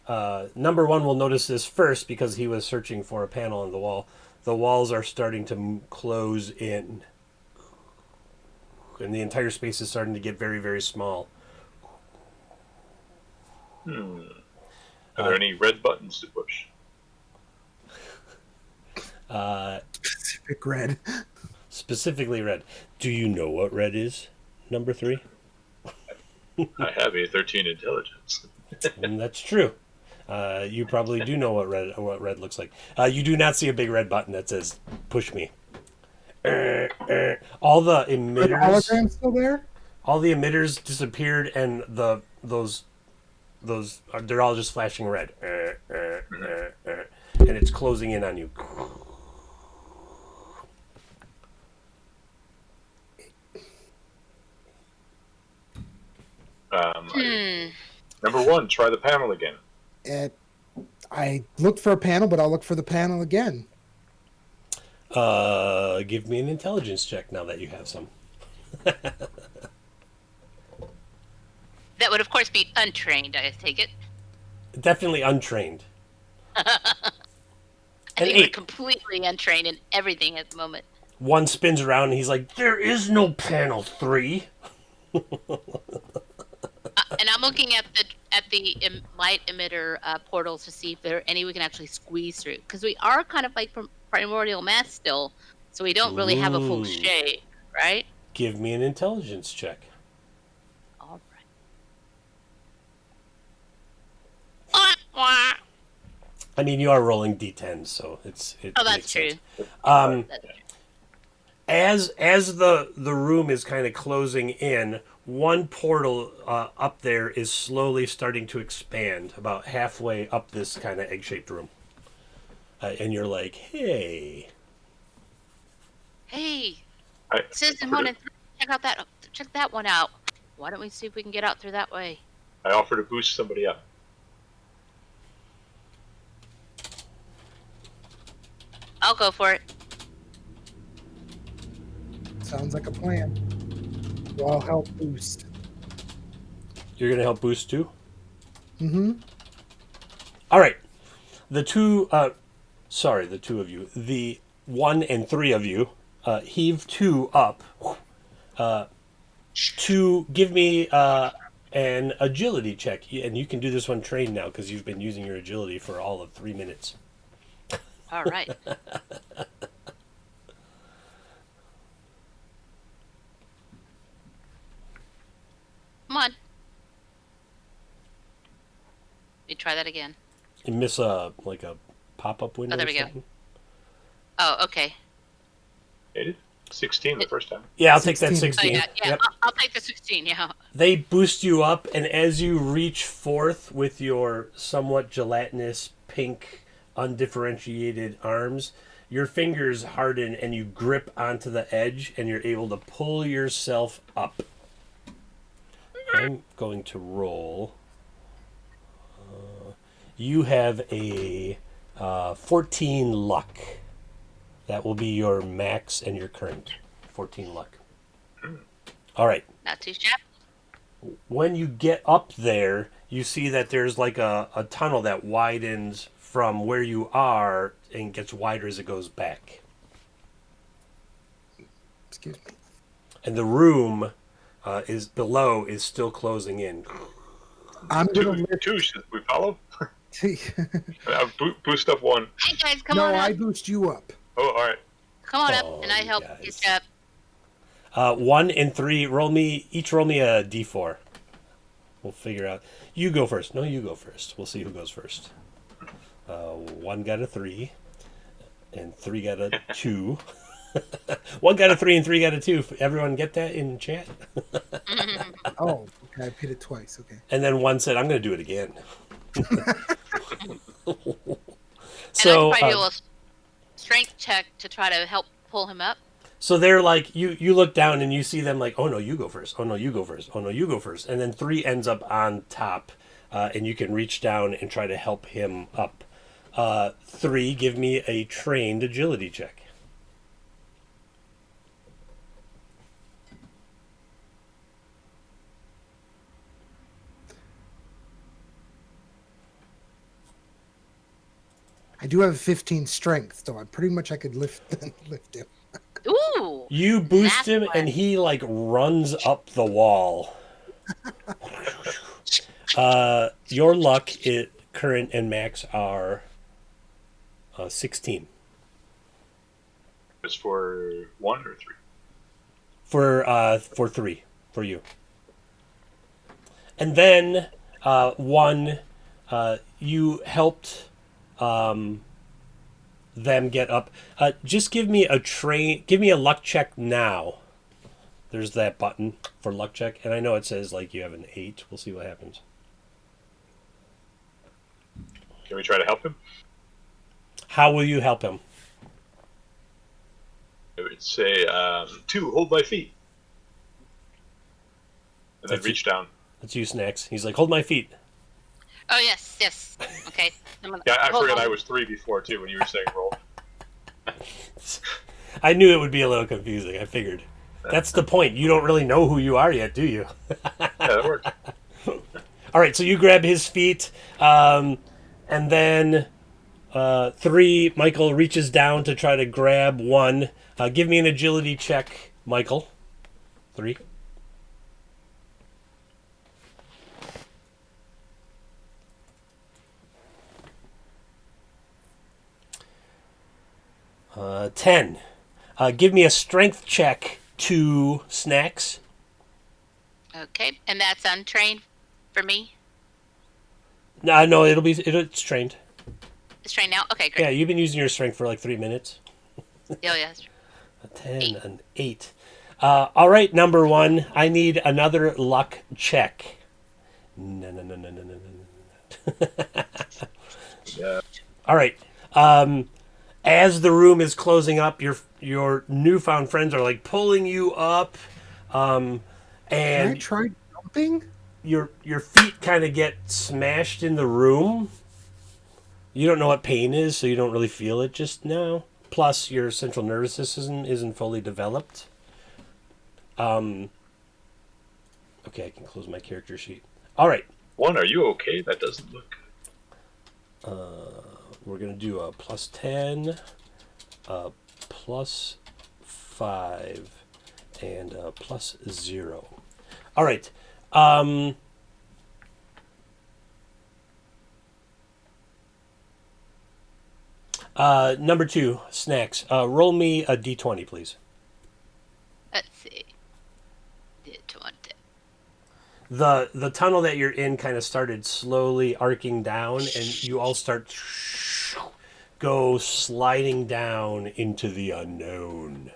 A: number one will notice this first because he was searching for a panel on the wall. The walls are starting to close in, and the entire space is starting to get very, very small.
D: Are there any red buttons to push?
C: Specific red.
A: Specifically red. Do you know what red is? Number 3?
D: I have a 13 intelligence.
A: That's true. You probably do know what red looks like. You do not see a big red button that says "push me." All the
C: Are the
A: emitters,
C: holograms still there?
A: all the emitters disappeared, and those they're all just flashing red, and it's closing in on you.
D: Number 1, try the panel again.
C: I looked for a panel, but I'll look for the panel again.
A: Give me an intelligence check now that you have some.
B: That would, of course, be untrained, I take it.
A: Definitely untrained.
B: I think we're completely untrained in everything at the moment.
A: one spins around and he's like, "There is no panel 3."
B: And I'm looking at the light emitter portals to see if there are any we can actually squeeze through, because we are kind of like primordial mass still, so we don't really have a full
A: Ooh.
B: shape, right?
A: Give me an intelligence check.
B: All right.
A: I mean, you are rolling d10s, so it
B: Oh,
A: makes
B: that's true.
A: sense.
B: That's true.
A: As the room is kind of closing in, one portal up there is slowly starting to expand, about halfway up this kind of egg-shaped room. And you're like, hey.
B: Hey,
D: I,
B: Citizen 1 and 3, check that one out. Why don't we see if we can get out through that way?
D: I offer to boost somebody up.
B: I'll go for it.
C: Sounds like a plan. Well, I'll help boost.
A: You're going to help boost too?
C: Mm-hmm.
A: All right. The two of you. The 1 and 3 of you heave 2 up to give me an agility check. And you can do this one trained now because you've been using your agility for all of 3 minutes.
B: All right. Come on. Let me try that again.
A: You miss a pop-up window.
B: Oh, there
A: or
B: we go.
A: something?
B: Oh, okay.
D: 16 the first time.
A: Yeah, I'll take that
C: 16.
A: 16.
B: Oh, yeah.
A: Yep.
B: I'll take the 16, yeah.
A: They boost you up, and as you reach forth with your somewhat gelatinous, pink, undifferentiated arms, your fingers harden and you grip onto the edge, and you're able to pull yourself up. I'm going to roll. You have a 14 luck. That will be your max and your current. 14 luck. All right.
B: Not too shabby.
A: When you get up there, you see that there's like a tunnel that widens from where you are and gets wider as it goes back.
C: Excuse me.
A: And the room is below is still closing in.
C: I'm gonna
D: Two,
C: lift.
D: two, should we follow?
C: No,
D: Boost up 1.
B: Hey, guys, come on up.
C: I boost you up.
D: Oh, all right.
B: Come on
A: Oh,
B: up, and I
A: you
B: help
A: guys.
B: get up.
A: 1 and 3, roll me a d4. We'll figure out. You go first. No, you go first. We'll see who goes first. 1 got a 3, and 3 got a 2. 1 got a 3 and 3 got a 2. Everyone get that in chat?
C: Oh, okay. I paid it twice. Okay.
A: And then 1 said, I'm going to do it again.
B: So,
A: So,
B: and I can probably do a strength check to try to help pull him up.
A: so they're like, you look down and you see them like, oh no, you go first. Oh no, you go first. Oh no, you go first. And then 3 ends up on top, and you can reach down and try to help him up. 3, give me a trained agility check.
C: I do have 15 strength, so I could lift him.
B: Ooh!
A: You boost
B: That's
A: him,
B: why.
A: and he like runs up the wall. Your luck, current and max are 16
D: Just for 1 or 3?
A: for 3 for you. And then 1, you helped them get up. Just give me a luck check now. There's that button for luck check, and I know it says like you have an 8. We'll see what happens.
D: Can we try to help him?
A: How will you help him?
D: I would say 2, hold my feet. And then
A: That's
D: reach down.
A: Let's use Snacks. He's like, hold my feet.
B: Oh, yes. Okay.
D: Yeah, I
B: Hold
D: forgot
B: on.
D: I was 3 before, too, when you were saying roll.
A: I knew it would be a little confusing. I figured. That's the point. You don't really know who you are yet, do you?
D: Yeah, that worked.
A: All right, so you grab his feet, and then 3, Michael reaches down to try to grab 1. Give me an agility check, Michael. 3. Uh, 10. Give me a strength check, 2 snacks.
B: Okay, and that's untrained for me.
A: No, it's trained.
B: It's trained now. Okay, great.
A: Yeah, you've been using your strength for like 3 minutes.
B: Oh yeah.
A: A 10, an 8. All right, number 1. I need another luck check. No.
D: Yeah.
A: All right. As the room is closing up, your newfound friends are like pulling you up,
C: Can I
A: and
C: try jumping?
A: your feet kind of get smashed in the room. You don't know what pain is, so you don't really feel it just now. Plus, your central nervous system isn't fully developed. Okay, I can close my character sheet. All right.
D: One, are you okay? That doesn't look good.
A: We're going to do a plus 10, a plus 5, and a plus 0. All right. Number 2, snacks. Roll me a d20, please.
B: Let's see. Did 20.
A: The tunnel that you're in kind of started slowly arcing down, and you all start go sliding down into the unknown.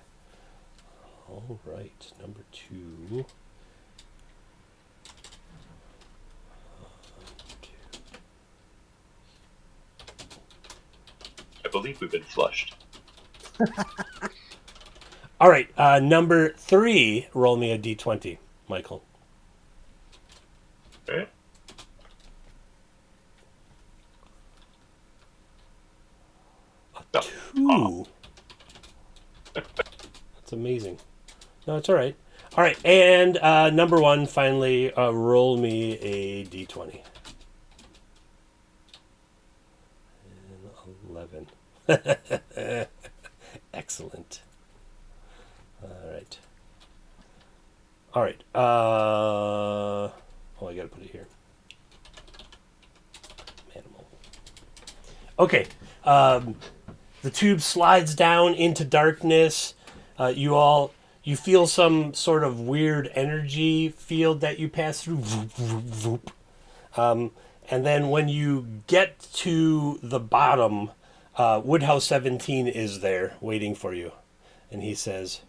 A: All right, number 2.
D: I believe we've been flushed.
A: All right, number 3. Roll me a d20, Michael.
D: Okay. No.
A: 2. That's amazing. No, it's all right. All right, and number 1, finally, roll me a d20. And 11. Excellent. All right. All right. I got to put it here. Animal. Okay. The tube slides down into darkness. You feel some sort of weird energy field that you pass through. Voop, voop, voop. And then when you get to the bottom, Woodhouse 17 is there waiting for you. And he says,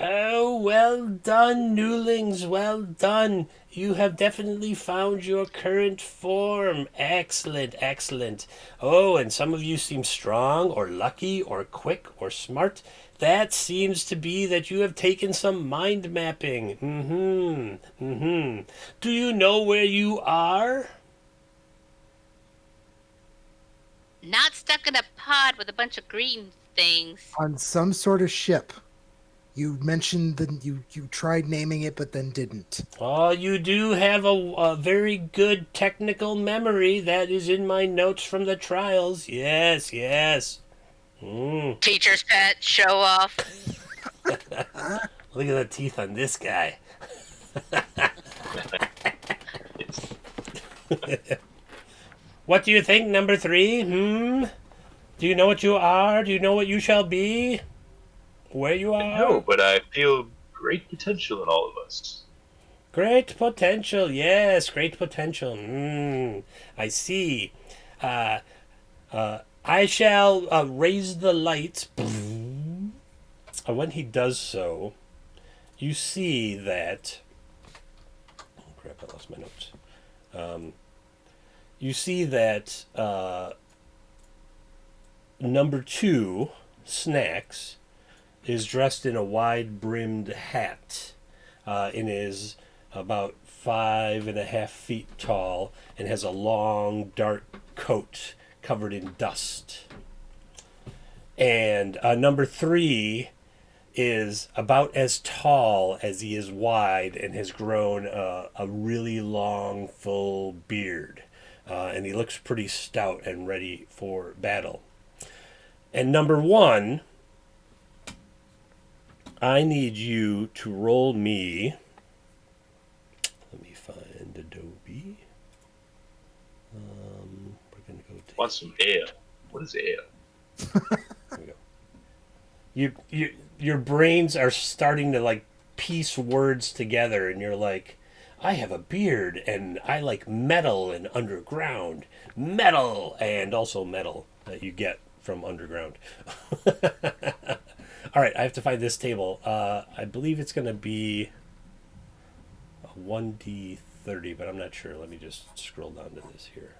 A: "Oh, well done, newlings, well done. You have definitely found your current form. Excellent, excellent. Oh, and some of you seem strong or lucky or quick or smart. That seems to be that you have taken some mind mapping. Do you know where you are?"
B: Not stuck in a pod with a bunch of green things.
C: On some sort of ship. You mentioned that you tried naming it, but then didn't.
A: Oh, you do have a very good technical memory. That is in my notes from the trials. Yes, yes.
B: Teacher's pet, show off.
A: Look at the teeth on this guy. What do you think, number 3? Do you know what you are? Do you know what you shall be? Where you are?
D: No, but I feel great potential in all of us.
A: Great potential, yes, great potential. I see. I shall raise the lights. When he does so, you see that... Oh, crap, I lost my notes. You see that number 2, Snacks, is dressed in a wide-brimmed hat and is about 5.5 feet tall and has a long, dark coat covered in dust. And number 3 is about as tall as he is wide and has grown a really long, full beard. And he looks pretty stout and ready for battle. And number 1 I need you to roll me. Let me find Adobe. We're gonna go.
D: Want some ale? What is ale?
A: There we go. Your brains are starting to like piece words together, and you're like, I have a beard, and I like metal and underground metal, and also metal that you get from underground. All right, I have to find this table. I believe it's going to be a 1d30, but I'm not sure. Let me just scroll down to this here.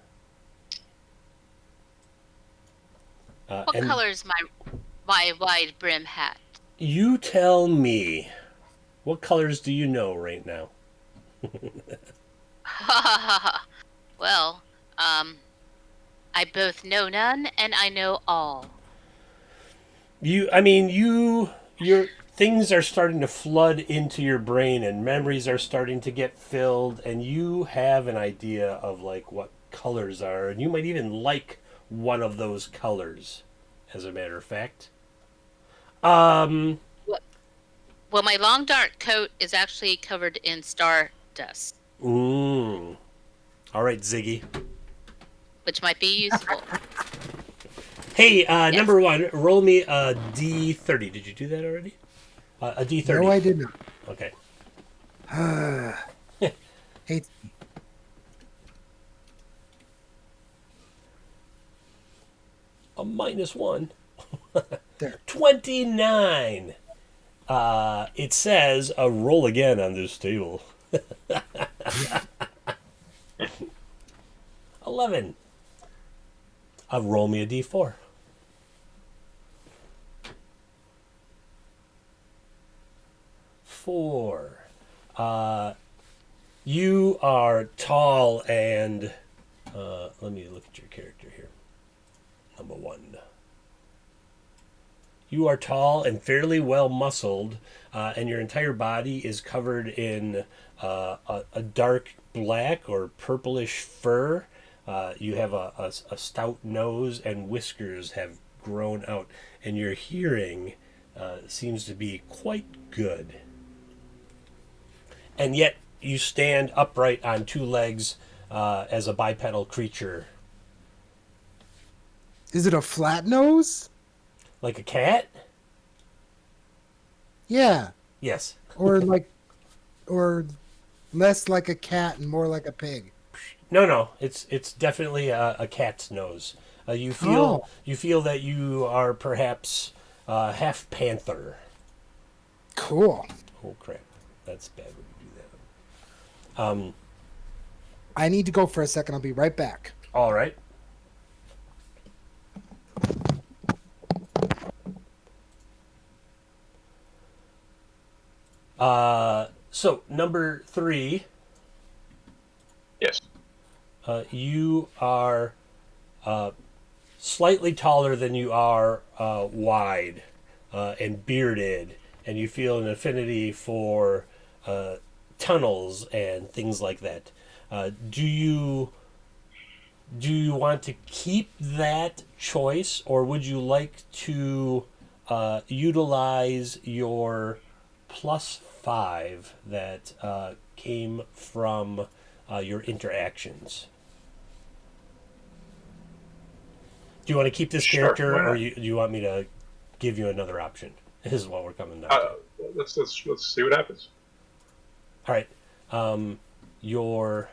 B: What color is my wide brim hat?
A: You tell me. What colors do you know right now?
B: Well, I both know none and I know all.
A: Your things are starting to flood into your brain, and memories are starting to get filled, and you have an idea of like what colors are, and you might even like one of those colors, as a matter of fact.
B: Well, my long dark coat is actually covered in star dust,
A: All right, Ziggy.
B: which might be useful.
A: Hey,
B: Yes.
A: number one, roll me a D30. Did you do that already? A D30.
C: No, I did not.
A: Okay.
C: Hey,
A: A -1.
C: there.
A: 29. It says a roll again on this table. 11. Roll me a D4. 4. You are tall and let me look at your character here. Number 1. You are tall and fairly well muscled, and your entire body is covered in a dark black or purplish fur. You have a stout nose, and whiskers have grown out, and your hearing seems to be quite good. And yet you stand upright on 2 legs as a bipedal creature.
C: Is it a flat nose?
A: Like a cat?
C: Yeah.
A: Yes.
C: Or less like a cat and more like a pig.
A: No. It's definitely a cat's nose. You feel
C: Oh.
A: you feel that you are perhaps half panther.
C: Cool.
A: Oh crap, that's bad when you do that.
C: I need to go for a second. I'll be right back.
A: All right. So number 3,
D: Yes.
A: you are slightly taller than you are wide and bearded, and you feel an affinity for tunnels and things like that. Do you want to keep that choice, or would you like to utilize your +5 that came from your interactions? Do you want to keep this
D: Sure,
A: character,
D: why
A: or
D: not?
A: do you want me to give you another option? This is what we're coming down to.
D: Let's see what happens.
A: All right. Your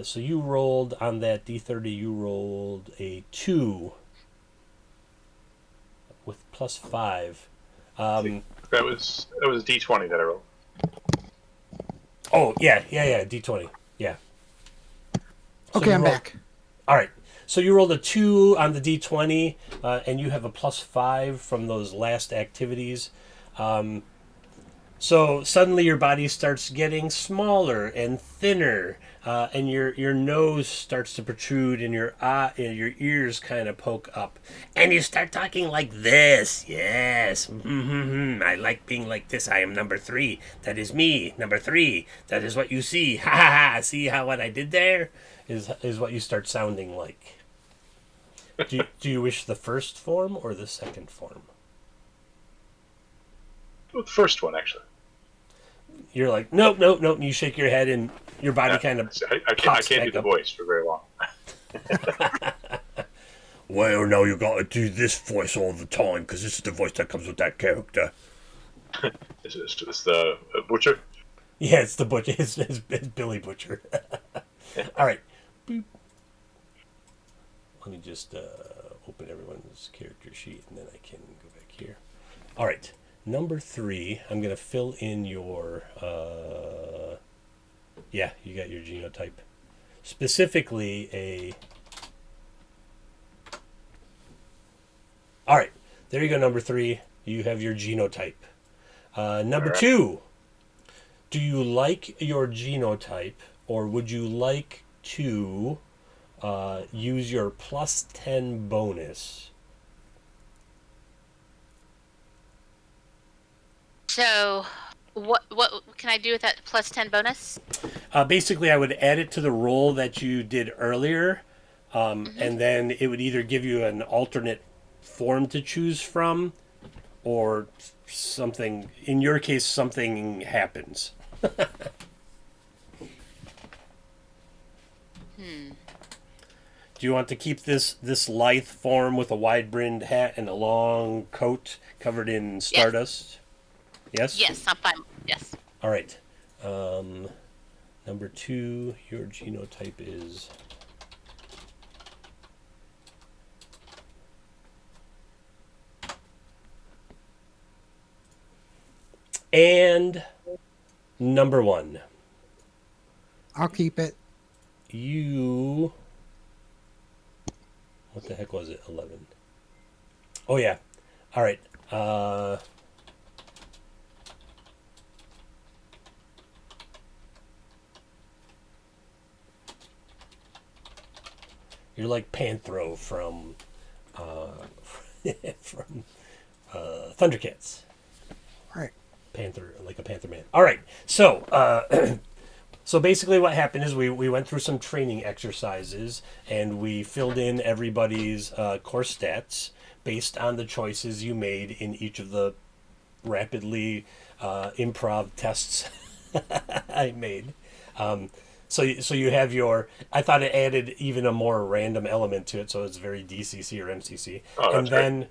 A: so you rolled on that D30. You rolled a 2 with +5.
D: That was D20 that I rolled.
A: Oh yeah, D20. Yeah. So
C: Okay,
A: you
C: I'm
A: rolled-
C: back.
A: All right. So you rolled a 2 on the D20, and you have a +5 from those last activities. So suddenly your body starts getting smaller and thinner, and your nose starts to protrude, and your your ears kind of poke up, and you start talking like this. Yes, I like being like this. I am number 3. That is me. Number 3. That is what you see. Ha ha ha! See how what I did there is what you start sounding like. Do you wish the first form or the second form?
D: the first one, actually.
A: You're like, nope, nope, nope. And you shake your head, and your body kind of.
D: I can't do the voice for very long.
A: Well, now you got to do this voice all the time because this is the voice that comes with that character.
D: Is the butcher?
A: Yeah, it's the butcher. It's Billy Butcher. All right. Boop. Let me just open everyone's character sheet, and then I can go back here. All right. Number 3, I'm going to fill in your... yeah, you got your genotype. Specifically a... All right. There you go, number 3. You have your genotype. Number 2. Do you like your genotype, or would you like to use your plus 10 bonus?
B: So, what can I do with that plus 10 bonus?
A: Basically, I would add it to the roll that you did earlier, and then it would either give you an alternate form to choose from, or something. In your case, something happens. Do you want to keep this lithe form with a wide-brimmed hat and a long coat covered in stardust? Yes?
B: Yes, I'm fine. Yes.
A: All right. Number 2, your genotype is... And number 1.
C: I'll keep it.
A: You... What the heck was it? 11. Oh, yeah. All right. You're like Panthro from Thundercats.
C: Right.
A: Panther, like a Panther Man. All right. So, so basically what happened is we went through some training exercises and we filled in everybody's core stats based on the choices you made in each of the rapidly improv tests I made. So you have your... I thought it added even a more random element to it, so it's very DCC or MCC.
D: Oh, that's great.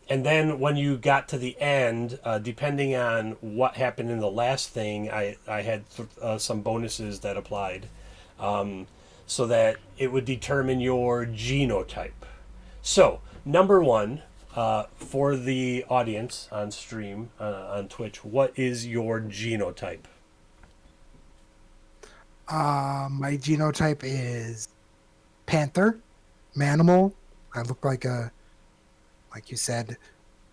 A: And then when you got to the end, depending on what happened in the last thing, I had some bonuses that applied, so that it would determine your genotype. So, number 1, for the audience on stream, on Twitch, what is your genotype?
C: My genotype is Panther, Manimal. I look like you said,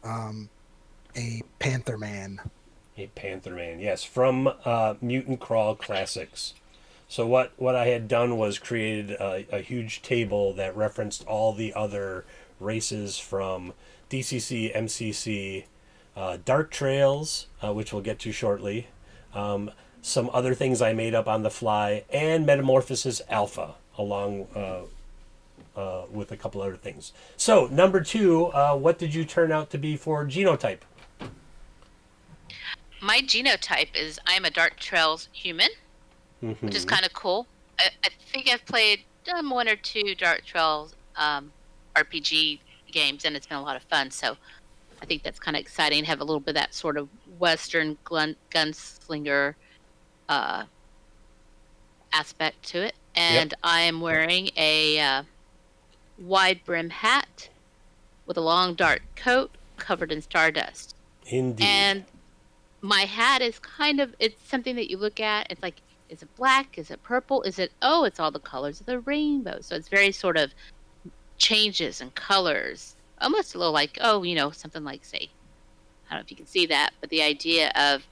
C: a Panther Man.
A: A Panther Man, yes, from Mutant Crawl Classics. So what I had done was created a huge table that referenced all the other races from DCC MCC, Dark Trails, which we'll get to shortly, some other things I made up on the fly, and Metamorphosis Alpha, along with a couple other things. So, number 2, what did you turn out to be for genotype?
B: My genotype is I'm a Dark Trails human, which is kind of cool. I think I've played 1 or 2 Dark Trails RPG games, and it's been a lot of fun. So I think that's kind of exciting. Have a little bit of that sort of Western gunslinger aspect to it. And I am wearing a wide brim hat with a long dark coat covered in stardust.
A: Indeed.
B: And my hat is it's something that you look at. It's like, is it black? Is it purple? It's all the colors of the rainbow. So it's very sort of changes and colors. Almost a little like, something like, say, I don't know if you can see that, but the idea of,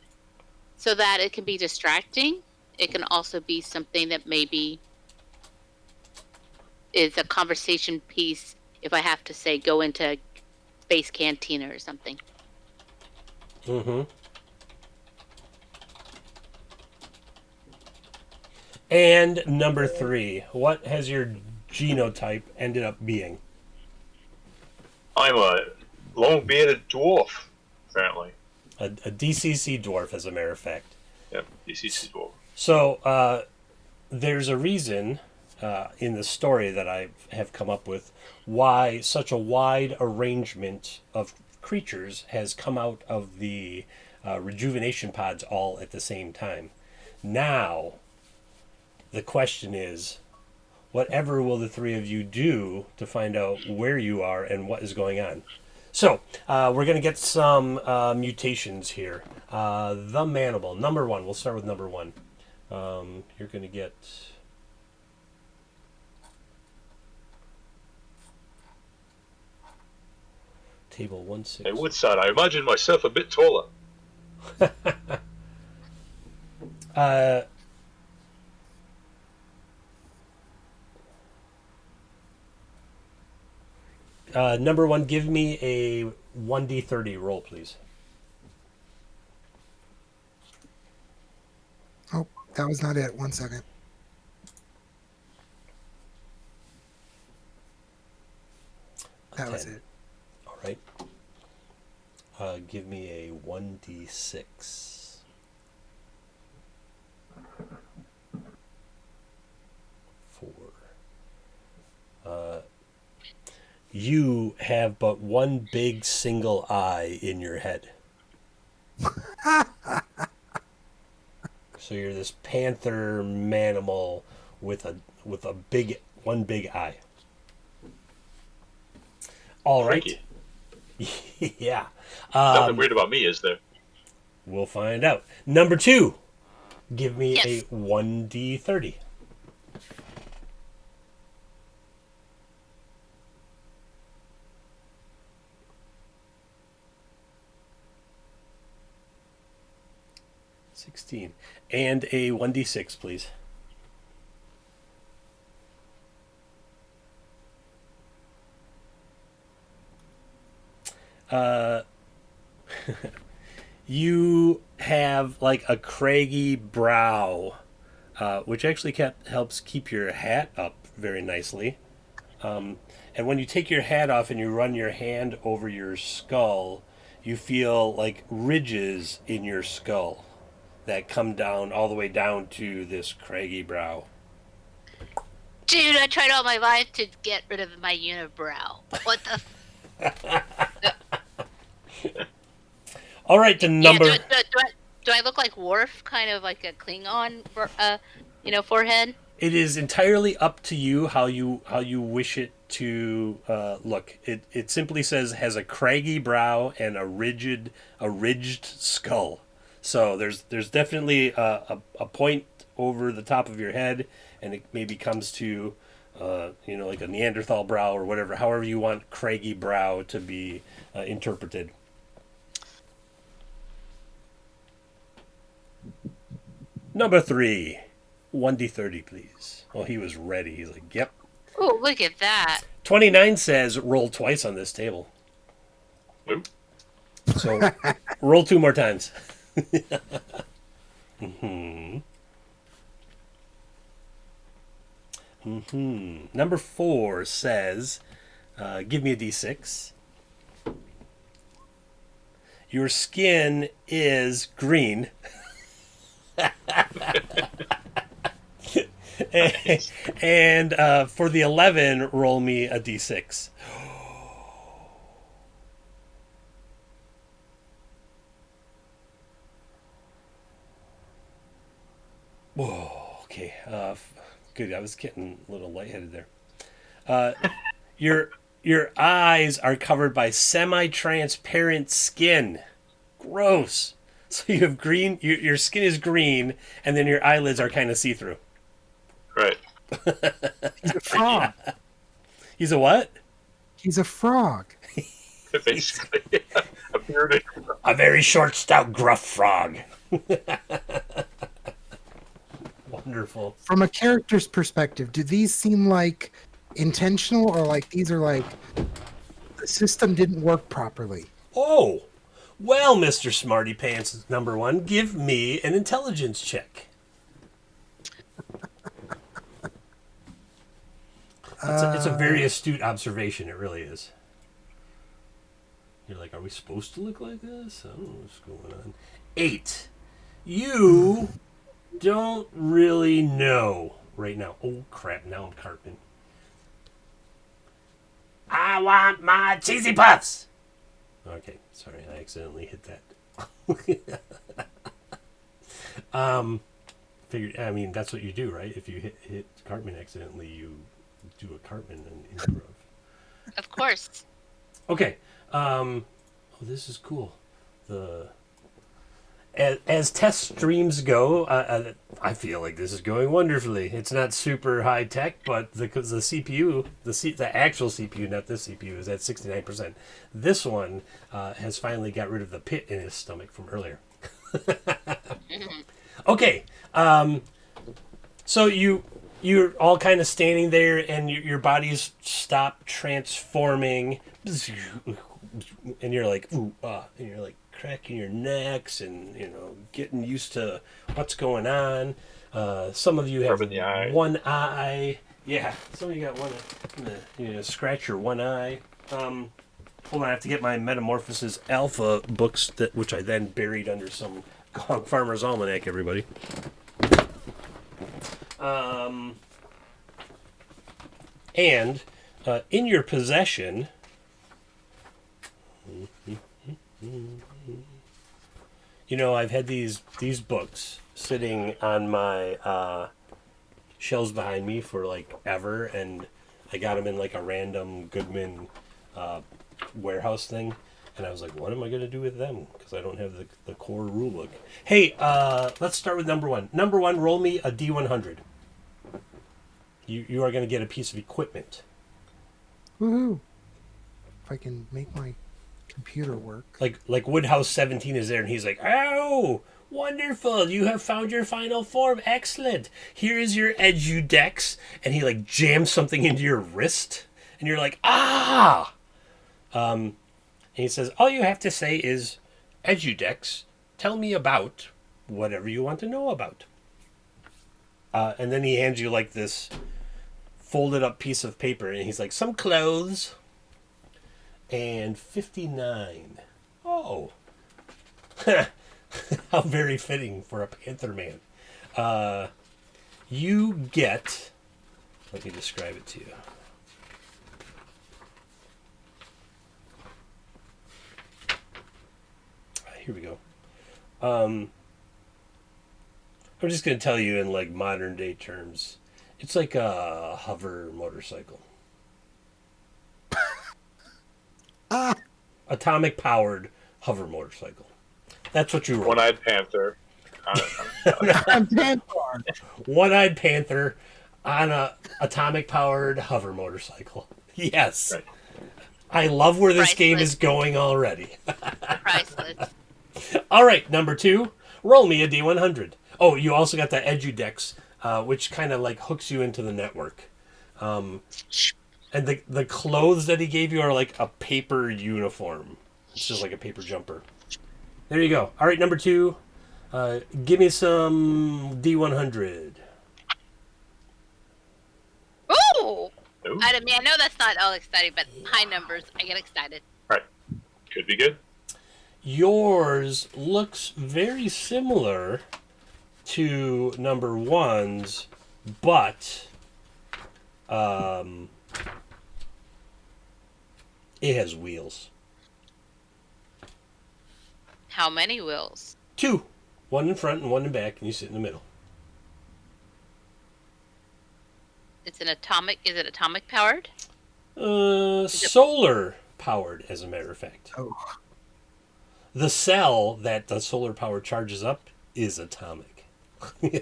B: so that it can be distracting. It can also be something that maybe is a conversation piece if I have to, say, go into Space Cantina or something.
A: Mm-hmm. And number 3, what has your genotype ended up being?
D: I'm a long-bearded dwarf, apparently.
A: A DCC dwarf, as a matter of fact.
D: Yep, DCC dwarf.
A: So there's a reason in the story that I have come up with why such a wide arrangement of creatures has come out of the rejuvenation pods all at the same time. Now, the question is, whatever will the three of you do to find out where you are and what is going on? So, we're going to get some mutations here. The Manimal, number 1. We'll start with number 1. You're going to get... Table 1-6.
D: Hey, Woodside, I imagine myself a bit taller.
A: Number 1, give me a 1d30 roll, please.
C: Oh, that was not it. 1 second. That was
A: 10.
C: it.
A: All right. Give me a 1d6. 4. You have but one big single eye in your head. So you're this panther manimal with a one big eye. All right.
D: Freaky.
A: Yeah.
D: Nothing weird about me, is there?
A: We'll find out. Number 2. Give me
B: Yes.
A: a 1d30. And a 1d6, please. You have like a craggy brow, which actually helps keep your hat up very nicely. And when you take your hat off and you run your hand over your skull, you feel like ridges in your skull that come down all the way down to this craggy brow.
B: Dude, I tried all my life to get rid of my unibrow. What the?
A: All right, the number.
B: Yeah, do I look like Worf, kind of like a Klingon, forehead?
A: It is entirely up to you how you wish it to look. It simply says has a craggy brow and a ridged skull. So there's definitely a point over the top of your head, and it maybe comes to like a Neanderthal brow or whatever, however you want craggy brow to be interpreted. Number 3, 1d30, please. Well, he was ready. He's like, yep.
B: Oh, look at that.
A: 29 says roll twice on this table.
D: Oop.
A: So roll 2 more times. Number 4 says, give me a d6. Your skin is green. And for the 11, roll me a d6. Whoa, okay. Good. I was getting a little lightheaded there. Your eyes are covered by semi-transparent skin. Gross. So you have green. Your skin is green, and then your eyelids are kind of see-through.
D: Right.
C: He's a frog.
A: He's a what?
C: He's a frog.
D: Basically, a bearded.
A: A very short, stout, gruff frog. Wonderful.
C: From a character's perspective, do these seem like intentional, or like these are like the system didn't work properly?
A: Oh, well, Mr. Smarty Pants, number 1, give me an intelligence check. It's a very astute observation. It really is. You're like, are we supposed to look like this? I don't know what's going on. 8. You don't really know right now. Oh, crap. Now I'm carping. I want my cheesy puffs. Okay, sorry. I accidentally hit that. Figured. I mean, that's what you do, right? If you hit Cartman accidentally, you do a Cartman in improv.
B: Of course.
A: Okay. Oh, this is cool. As test streams go, I feel like this is going wonderfully. It's not super high tech, but the CPU, the actual CPU, not this CPU, is at 69%. This one has finally got rid of the pit in his stomach from earlier. Okay. So you're all kind of standing there, and your bodies stop transforming, and you're like, ooh, and you're like cracking your necks, and getting used to what's going on. Some of you have one eye. Yeah, some of you got one. Scratch your one eye. Hold on, I have to get my Metamorphosis Alpha books, which I then buried under some Gong Farmer's Almanac. Everybody. And in your possession, I've had these books sitting on my shelves behind me for like ever, and I got them in like a random Goodman warehouse thing, and I was like, what am I going to do with them? Because I don't have the core rule book. Hey, let's start with number 1. Number 1, roll me a D100. You are going to get a piece of equipment.
C: Woohoo! If I can make my computer work.
A: Like Woodhouse 17 is there, and he's like, oh, wonderful, you have found your final form, excellent. Here is your Edudex, and he like jams something into your wrist, and you're like, ah! And he says, all you have to say is, Edudex, tell me about whatever you want to know about. And then he hands you like this folded up piece of paper, and he's like, some clothes. And 59. Oh. How very fitting for a Panther Man. You get, let me describe it to you. Here we go. I'm just going to tell you in like modern day terms. It's like a hover motorcycle. Atomic powered hover motorcycle. That's what you roll.
D: One-eyed panther.
A: One-eyed panther on a atomic powered hover motorcycle. Yes. Right. I love where this game is going already.
B: Priceless.
A: All right, number 2. Roll me a D100. Oh, you also got the Edudex, which kind of like hooks you into the network. And the clothes that he gave you are like a paper uniform. It's just like a paper jumper. There you go. All right, number 2. Give me some D100.
B: Ooh! I mean, I know that's not all exciting, but high numbers, I get excited.
D: Right. Could be good.
A: Yours looks very similar to number 1's, but it has wheels.
B: How many wheels?
A: 2. 1 in front and 1 in back, and you sit in the middle.
B: It's an atomic. Is it atomic powered?
A: Solar powered, as a matter of fact.
C: Oh.
A: The cell that the solar power charges up is atomic.
B: Okay.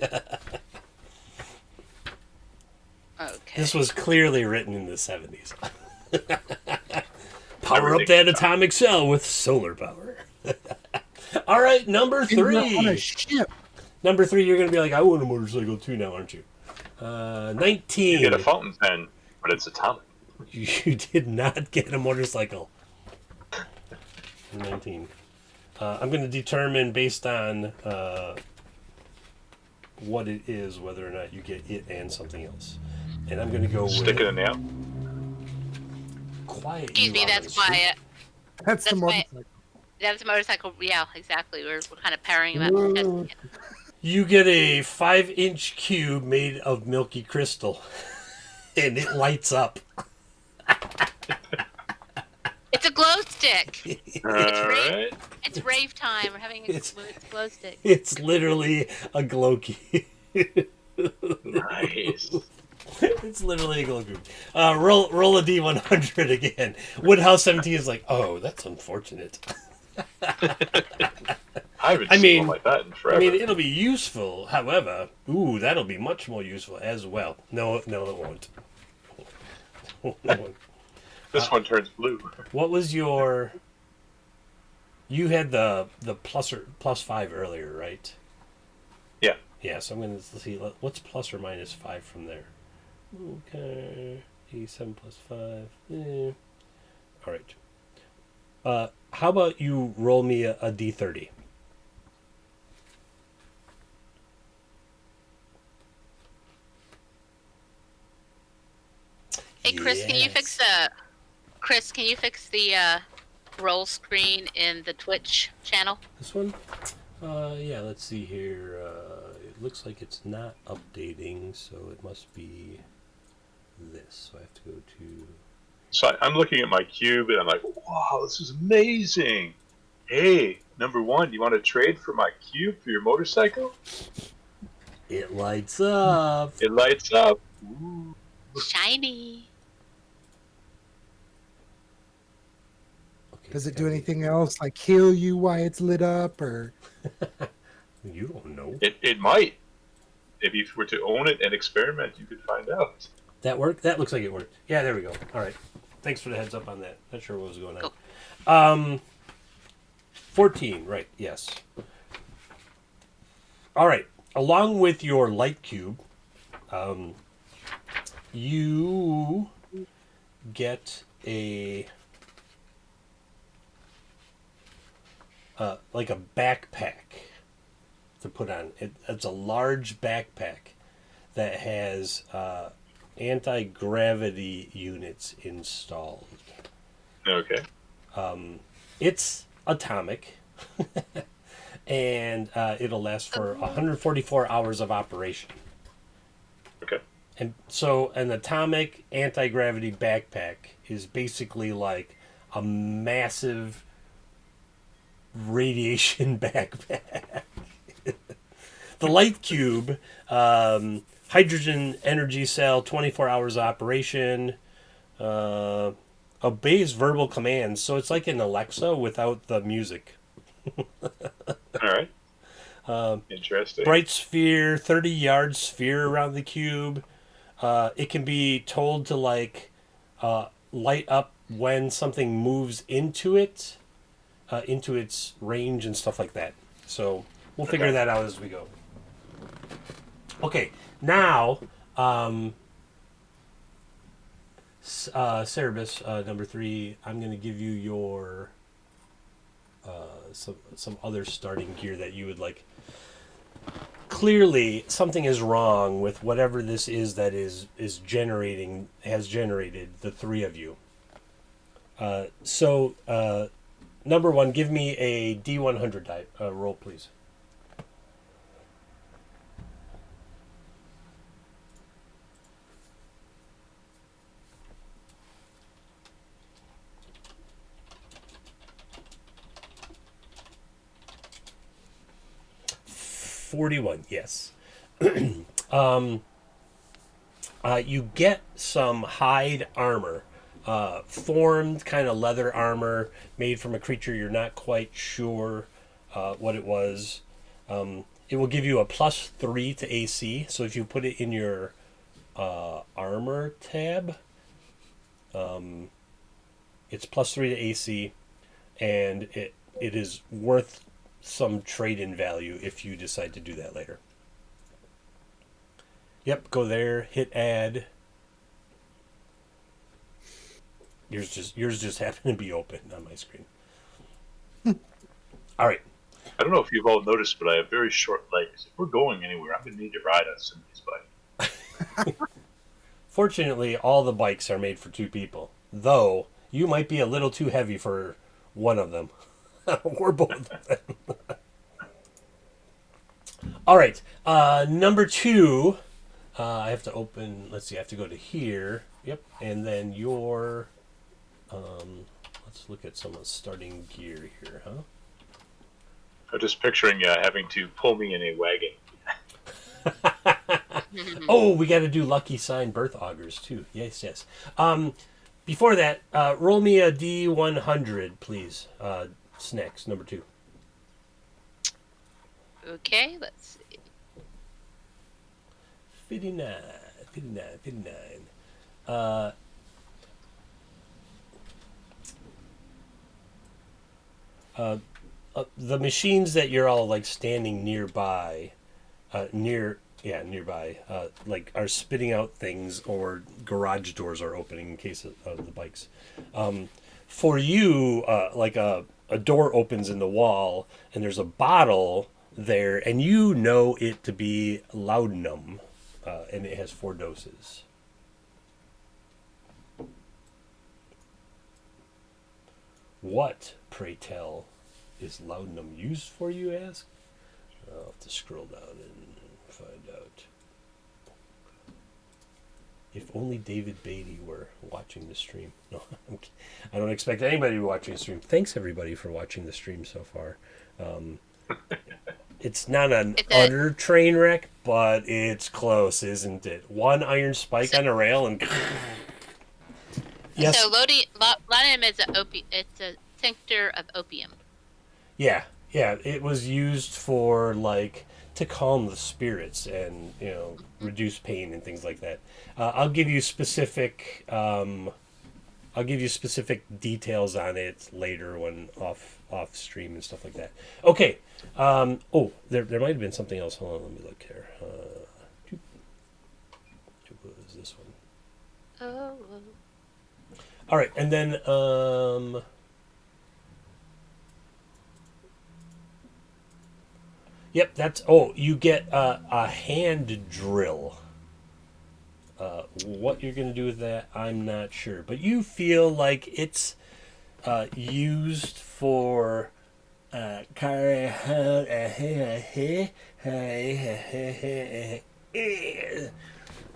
A: This was clearly written in the 70s. Power up that atomic cell with solar power. All right, number 3.
C: On a ship.
A: Number 3, you're going to be like, I want a motorcycle too now, aren't you? 19.
D: You get a fountain pen, but it's atomic.
A: You did not get a motorcycle. 19. I'm going to determine based on what it is, whether or not you get it and something else. And I'm going to go
D: Stick
A: with...
D: it in now.
A: Quiet.
B: Excuse me, that's quiet.
C: That's the
B: That's my
C: motorcycle.
B: that's a motorcycle. Yeah, exactly. We're kind of powering him up.
C: Ooh.
A: You get a 5-inch cube made of milky crystal, and it lights up.
B: It's a glow stick.
D: All
B: It's rave.
D: right.
B: It's rave time. We're having
A: It's
B: it's glow stick.
A: it's literally a glow cube.
D: Nice.
A: It's literally a glow cube. Roll a D100 again. Woodhouse 17 is like, oh, that's unfortunate.
D: I haven't
A: I
D: seen
A: mean-
D: one like that in
A: I
D: forever.
A: mean, it'll be useful. However, that'll be much more useful as well. No, it won't. No, it won't.
D: This one turns blue.
A: What was your? You had the plus 5 earlier, right?
D: Yeah.
A: Yeah. So I'm gonna see what's plus or minus 5 from there. Okay. 87 plus 5. All right. How about you roll me a D30?
B: Hey, Chris, can you fix the roll screen in the Twitch channel?
A: This one? Yeah, let's see here. It looks like it's not updating, so it must be this. So I have to go to...
D: So I'm looking at my cube and I'm like, wow, this is amazing. Hey, number one, you want to trade for my cube for your motorcycle?
A: It lights up!
D: It lights up. Ooh.
B: Shiny.
A: Okay,
C: Does it
A: it's
C: do
A: gotta
C: anything else, like heal you while it's lit up, or?
A: be- You don't know.
D: It might. If you were to own it and experiment, you could find out.
A: That worked? That looks like it worked. Yeah, there we go. All right. Thanks for the heads up on that. Not sure what was going on.
B: Cool.
A: 14, right, yes. All right. Along with your light cube, you get a like a backpack to put on. It's a large backpack that has anti-gravity units installed.
D: Okay.
A: It's atomic, and it'll last for 144 hours of operation.
D: Okay.
A: And so an atomic anti-gravity backpack is basically like a massive radiation backpack. The light cube, hydrogen energy cell, 24 hours operation, obeys verbal commands. So it's like an Alexa without the music.
D: All right. Interesting.
A: Bright sphere, 30-yard sphere around the cube. It can be told to like light up when something moves into it, into its range and stuff like that. So we'll figure
D: Okay.
A: that out as we go. Okay, now Cerebus, number 3. I'm going to give you your some other starting gear that you would like. Clearly, something is wrong with whatever this is that has generated the 3 of you. So, number 1, give me a D100 die roll, please. $41, yes. You get some hide armor, formed kind of leather armor made from a creature you're not quite sure what it was. It will give you a +3 to AC, so if you put it in your armor tab, it's +3 to AC, and it is worth some trade-in value if you decide to do that later. Yep, go there, hit add. Yours just happened to be open on my screen. All right.
D: I don't know if you've all noticed, but I have very short legs. If we're going anywhere, I'm going to need to ride on somebody's bike.
A: Fortunately, all the bikes are made for 2 people, though you might be a little too heavy for one of them. Or both of them. All right. Number 2. I have to open. Let's see. I have to go to here. Yep. And then your. Let's look at some of the starting gear here, huh?
D: I'm just picturing having to pull me in a wagon.
A: Oh, we got to do lucky sign birth augurs too. Yes, yes. Before that, roll me a D100, please. Snacks, number 2.
B: Okay, let's see.
A: 59. The machines that you're all like standing nearby, nearby, like are spitting out things, or garage doors are opening in case of the bikes. For you, like a door opens in the wall and there's a bottle there, and you know it to be laudanum, and it has 4 doses. What, pray tell, is laudanum used for, you ask? I'll have to scroll down and find out. If only David Beatty were watching the stream. No, I don't expect anybody to be watching the stream. Thanks, everybody, for watching the stream so far. It's not an utter train wreck, but it's close, isn't it? One iron spike on a rail and... Yes.
B: So laudanum is it's a tincture of opium.
A: Yeah. It was used for like to calm the spirits and reduce pain and things like that. I'll give you specific details on it later when off stream and stuff like that. Okay. There might have been something else. Hold on, let me look here. What is this one?
B: Oh.
A: All right, and then yep, that's you get a hand drill. What you're gonna do with that, I'm not sure, but you feel like it's used for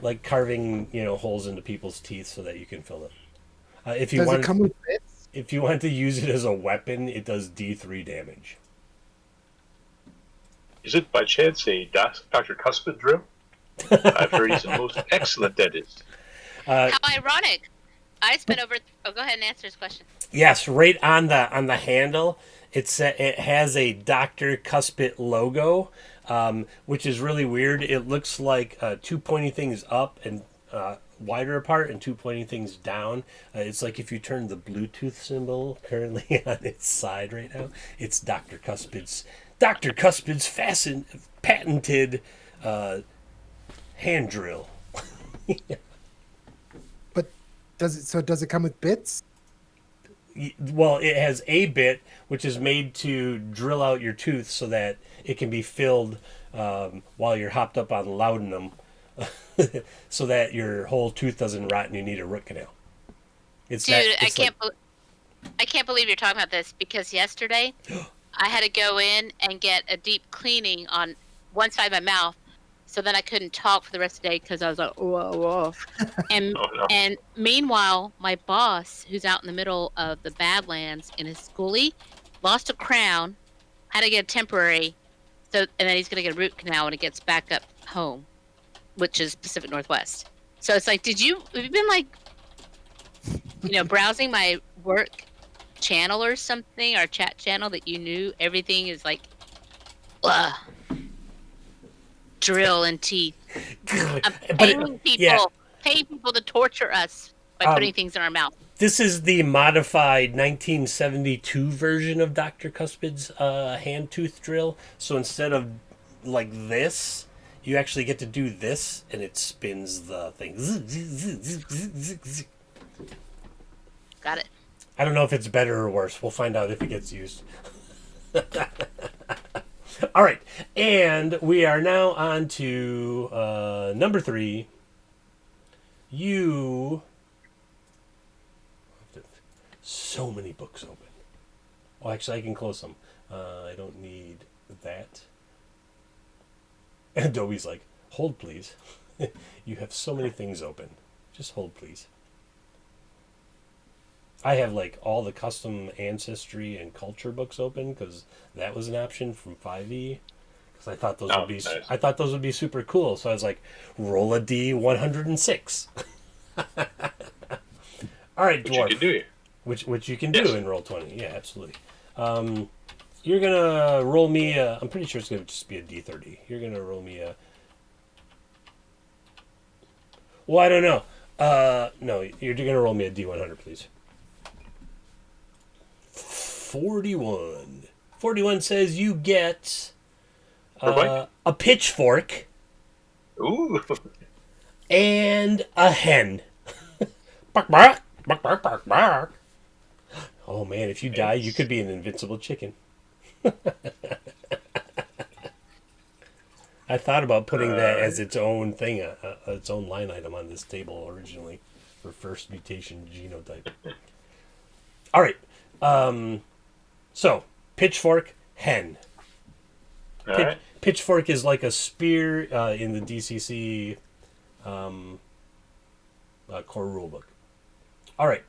A: like carving holes into people's teeth so that you can fill it. If you
C: Does it come with bits?
A: If you want to use it as a weapon, it does D3 damage.
D: Is it by chance a Dr. Cuspid drill? I've heard he's a most excellent dentist.
B: How ironic! I spent over. Oh, go ahead and answer his question.
A: Yes, right on the handle, it has a Dr. Cuspid logo, which is really weird. It looks like 2 pointy things up and wider apart and 2 pointing things down. It's like if you turn the Bluetooth symbol currently on its side right now, it's Dr. Cuspid's patented hand drill.
C: But does it come with bits?
A: Well, it has a bit which is made to drill out your tooth so that it can be filled while you're hopped up on laudanum. So that your whole tooth doesn't rot and you need a root canal.
B: I can't believe you're talking about this, because yesterday I had to go in and get a deep cleaning on one side of my mouth, so then I couldn't talk for the rest of the day because I was like, whoa. And and meanwhile, my boss, who's out in the middle of the Badlands in his schoolie, lost a crown, had to get a temporary, and then he's gonna get a root canal when he gets back up home, which is Pacific Northwest. So it's like, have you been like, browsing my work channel or something, our chat channel, that you knew everything is like, drill and teeth. I'm paying people to torture us by putting things in our mouth.
A: This is the modified 1972 version of Dr. Cuspid's hand tooth drill. So instead of like this, you actually get to do this, and it spins the thing.
B: Got it.
A: I don't know if it's better or worse. We'll find out if it gets used. All right. And we are now on to number 3. So many books open. Oh, actually, I can close them. I don't need that. And Adobe's like, hold, please. You have so many things open. Just hold, please. I have like all the custom ancestry and culture books open because that was an option from 5e. Because I thought those would be,
D: nice.
A: I thought those would be super cool. So I was like, roll a D106. All right,
D: Which
A: dwarf.
D: you can do.
A: Which you can
D: Yes.
A: do in Roll20. Yeah, absolutely. You're gonna roll me a. I'm pretty sure it's gonna just be a D30. You're gonna roll me a. Well, I don't know. No, you're gonna roll me a D100, please. 41. 41 says you get
D: Mike?
A: a pitchfork
D: Ooh.
A: and a hen. Bark, bark, bark, bark, bark, bark. Oh man, if you die, you could be an invincible chicken. I thought about putting that as its own thing, its own line item on this table originally for first mutation genotype. All right. So, pitchfork, hen.
D: All right.
A: Pitchfork is like a spear in the DCC core rulebook. All right.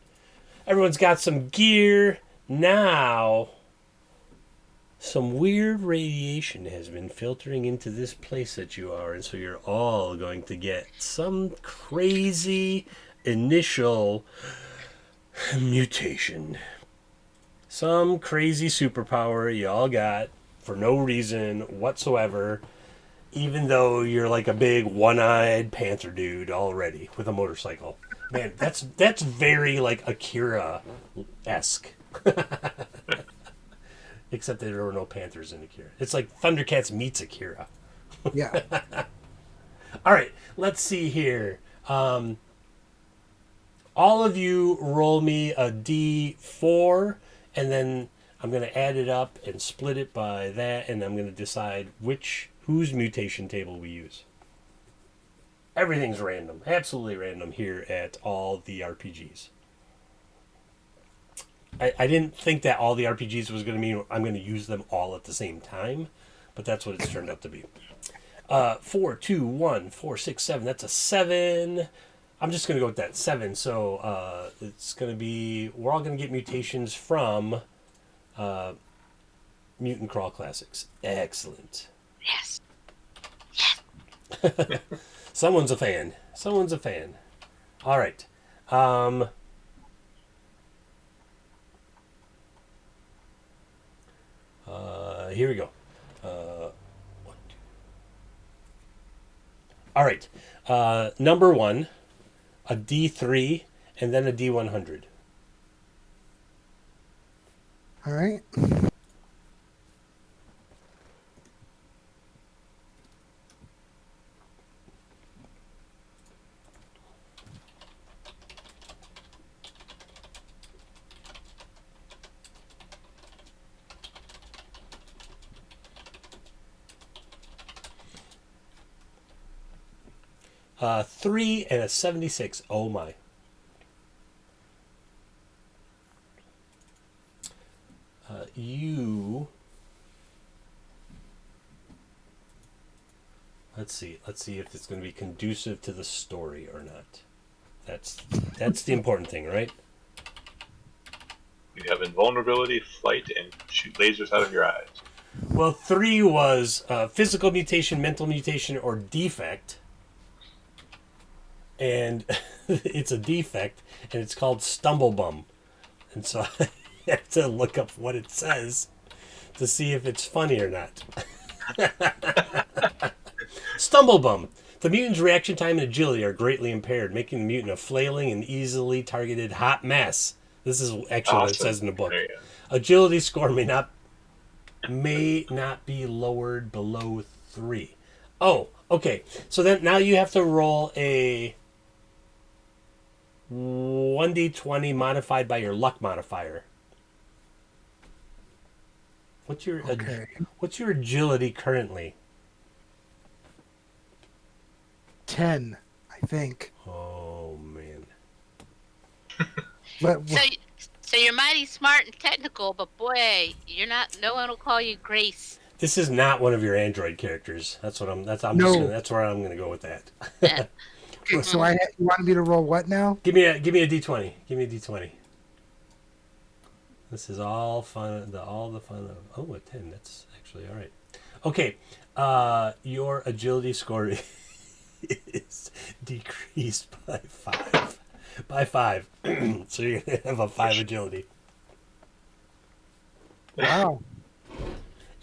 A: Everyone's got some gear. Now, some weird radiation has been filtering into this place that you are, and so you're all going to get some crazy initial mutation. Some crazy superpower you all got for no reason whatsoever, even though you're like a big one-eyed panther dude already with a motorcycle. Man, that's very like Akira-esque. Except that there were no panthers in Akira. It's like Thundercats meets Akira.
C: Yeah.
A: All right, let's see here. All of you roll me a D4, and then I'm going to add it up and split it by that, and I'm going to decide whose mutation table we use. Everything's random, absolutely random here at all the RPGs. I didn't think that all the RPGs was going to mean I'm going to use them all at the same time, but that's what it's turned out to be. 4, 2, 1, 4, 6, 7. That's a 7. I'm just going to go with that 7. So it's going to be, we're all going to get mutations from Mutant Crawl Classics. Excellent.
B: Yes.
A: Someone's a fan. Someone's a fan. All right. Here we go. All right. Number 1, a D3, and then a D100.
C: All right.
A: Uh, 3 and a 76. Oh my. You. Let's see if it's going to be conducive to the story or not. That's the important thing, right?
D: You have invulnerability, flight, and shoot lasers out of your eyes.
A: Well, 3 was physical mutation, mental mutation, or defect. And it's a defect, and it's called Stumblebum. And so I have to look up what it says to see if it's funny or not. Stumblebum. The mutant's reaction time and agility are greatly impaired, making the mutant a flailing and easily targeted hot mess. This is actually what it says in the book.
D: There you go.
A: Agility score may not be lowered below 3. Oh, okay. So then now you have to roll a 1d20 modified by your luck modifier. What's your agility currently?
C: 10, I think.
A: Oh man.
C: But
B: So So you're mighty smart and technical, but boy, you're not. No one will call you Grace.
A: This is not one of your Android characters. That's what I'm. That's I'm
C: No.
A: just gonna. That's where I'm gonna go with that.
C: Okay, so you wanted me to roll what now?
A: Give me a d20. Give me a d20. This is all fun. All the fun of a 10. That's actually all right. Okay, your agility score is decreased by 5. By 5. So you're gonna have a 5 agility.
C: Wow.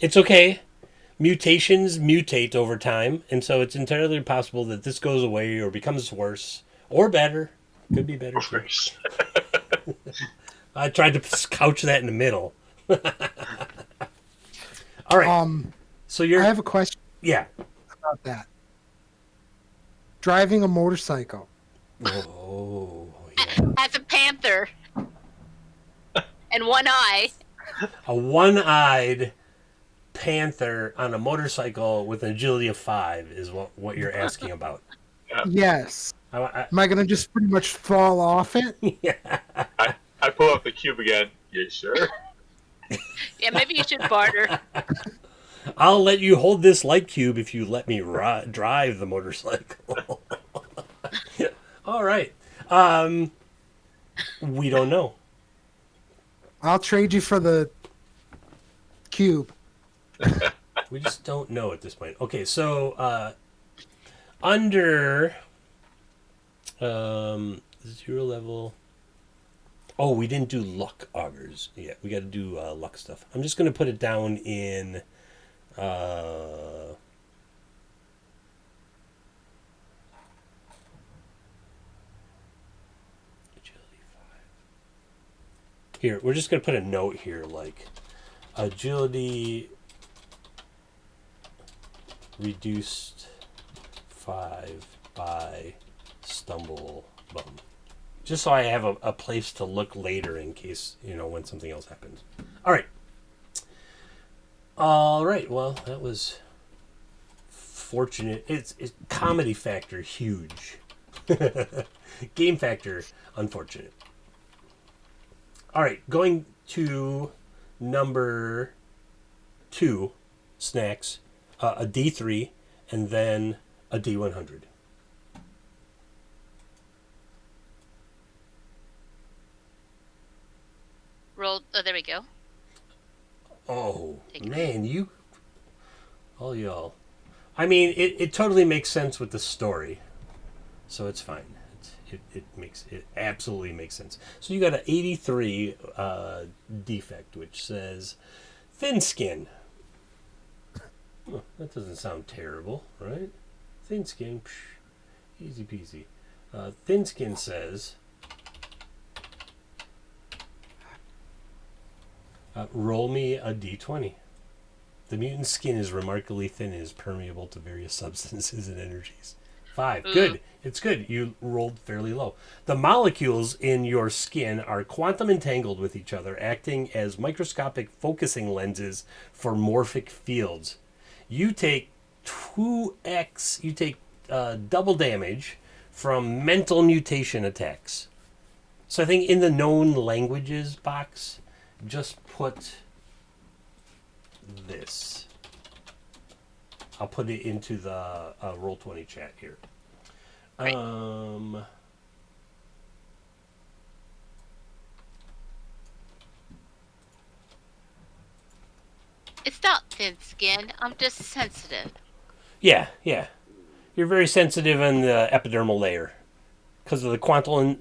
A: It's okay. Mutations mutate over time, and so it's entirely possible that this goes away or becomes worse or better. Could be better too. I tried to couch that in the middle. All right. So you're.
C: I have a question
A: Yeah.
C: about that. Driving a motorcycle.
A: Oh. Yeah.
B: As a panther, and one eye.
A: A one-eyed panther on a motorcycle with an agility of 5 is what you're asking about.
C: Yes.
A: I,
C: Am I going to just pretty much fall off it?
A: yeah.
D: I pull up the cube again. You sure?
B: Yeah, maybe you should barter.
A: I'll let you hold this light cube if you let me drive the motorcycle. All right. We don't know.
C: I'll trade you for the cube.
A: We just don't know at this point. Okay, so under 0 level. Oh, we didn't do luck augurs yet. We got to do luck stuff. I'm just going to put it down in. Agility 5. Here, we're just going to put a note here like agility reduced 5 by stumble bum. Just so I have a place to look later in case, when something else happens. All right. All right. Well, that was fortunate. It's comedy factor, huge. Game factor, unfortunate. All right. Going to number 2, snacks, a D3, and then a D100.
B: Roll. Oh, there we go.
A: Oh,
B: Take it.
A: man, all y'all. I mean, it totally makes sense with the story, so it's fine. It absolutely makes sense. So you got an 83 defect, which says thin skin. Well, that doesn't sound terrible, right? Thin skin, easy peasy. Thin skin says roll me a d20. The mutant's skin is remarkably thin and is permeable to various substances and energies. 5. Good. It's good. You rolled fairly low. The molecules in your skin are quantum entangled with each other, acting as microscopic focusing lenses for morphic fields. You take 2x, double damage from mental mutation attacks. So I think in the known languages box, just put this. I'll put it into the Roll20 chat here.
B: Right. It's not thin skin. I'm just sensitive.
A: Yeah. You're very sensitive on the epidermal layer because of the quantum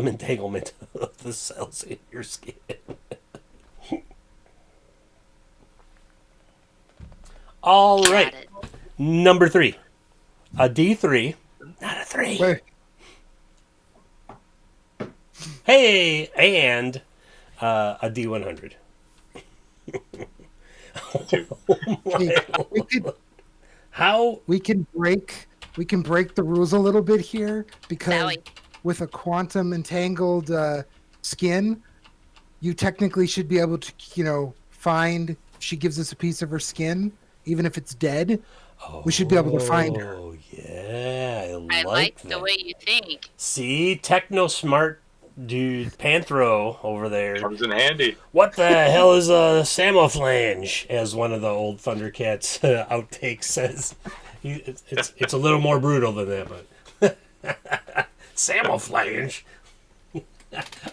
A: entanglement of the cells in your skin. All right.
B: Got it.
A: Number 3. A D3. Not a 3.
C: Wait.
A: Hey, and a D100. How?
C: We can break the rules a little bit here because
B: Sally.
C: with a quantum entangled skin, you technically should be able to, find. She gives us a piece of her skin, even if it's dead. We should be able to find her.
A: Oh yeah,
B: I like
A: that.
B: the way you think.
A: See, techno smart Dude, Panthro over there.
D: Comes in handy.
A: What the hell is a Samoflange? As one of the old Thundercats outtakes says. It's a little more brutal than that, but Samoflange.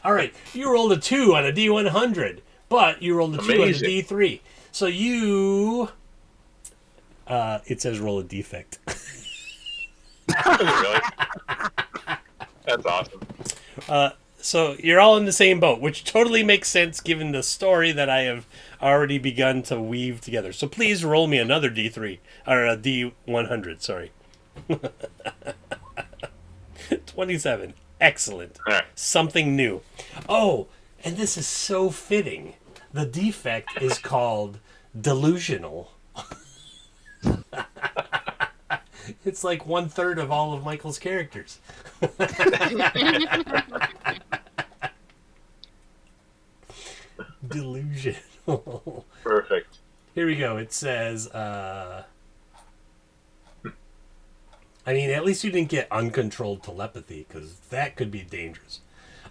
A: All right, you rolled a 2 on a D100, but you rolled a 2 on a D3. So you... it says roll a defect.
D: Really? That's awesome.
A: So you're all in the same boat, which totally makes sense given the story that I have already begun to weave together. So please roll me another D3, or a D100, sorry. 27. Excellent.
D: All right.
A: Something new. Oh, and this is so fitting. The defect is called delusional. It's like 1/3 of all of Michael's characters. Delusional.
D: Perfect.
A: Here we go. It says, I mean, at least you didn't get uncontrolled telepathy, because that could be dangerous.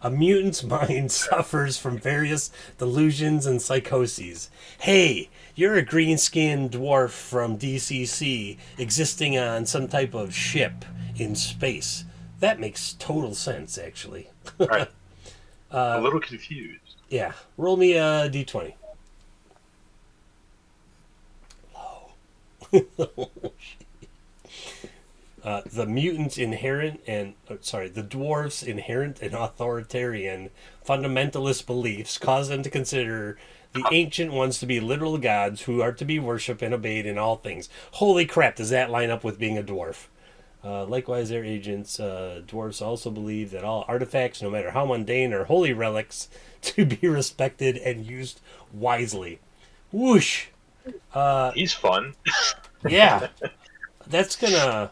A: A mutant's mind suffers from various delusions and psychoses. Hey, you're a green-skinned dwarf from DCC existing on some type of ship in space. That makes total sense, actually.
D: All right. A little confused.
A: Yeah. Roll me a D20. Low. The mutant's inherent and the dwarf's inherent and authoritarian fundamentalist beliefs cause them to consider the ancient ones to be literal gods who are to be worshipped and obeyed in all things. Holy crap! Does that line up with being a dwarf? Likewise, their agents, dwarves also believe that all artifacts, no matter how mundane, are holy relics to be respected and used wisely. Whoosh!
D: He's fun.
A: Yeah, that's gonna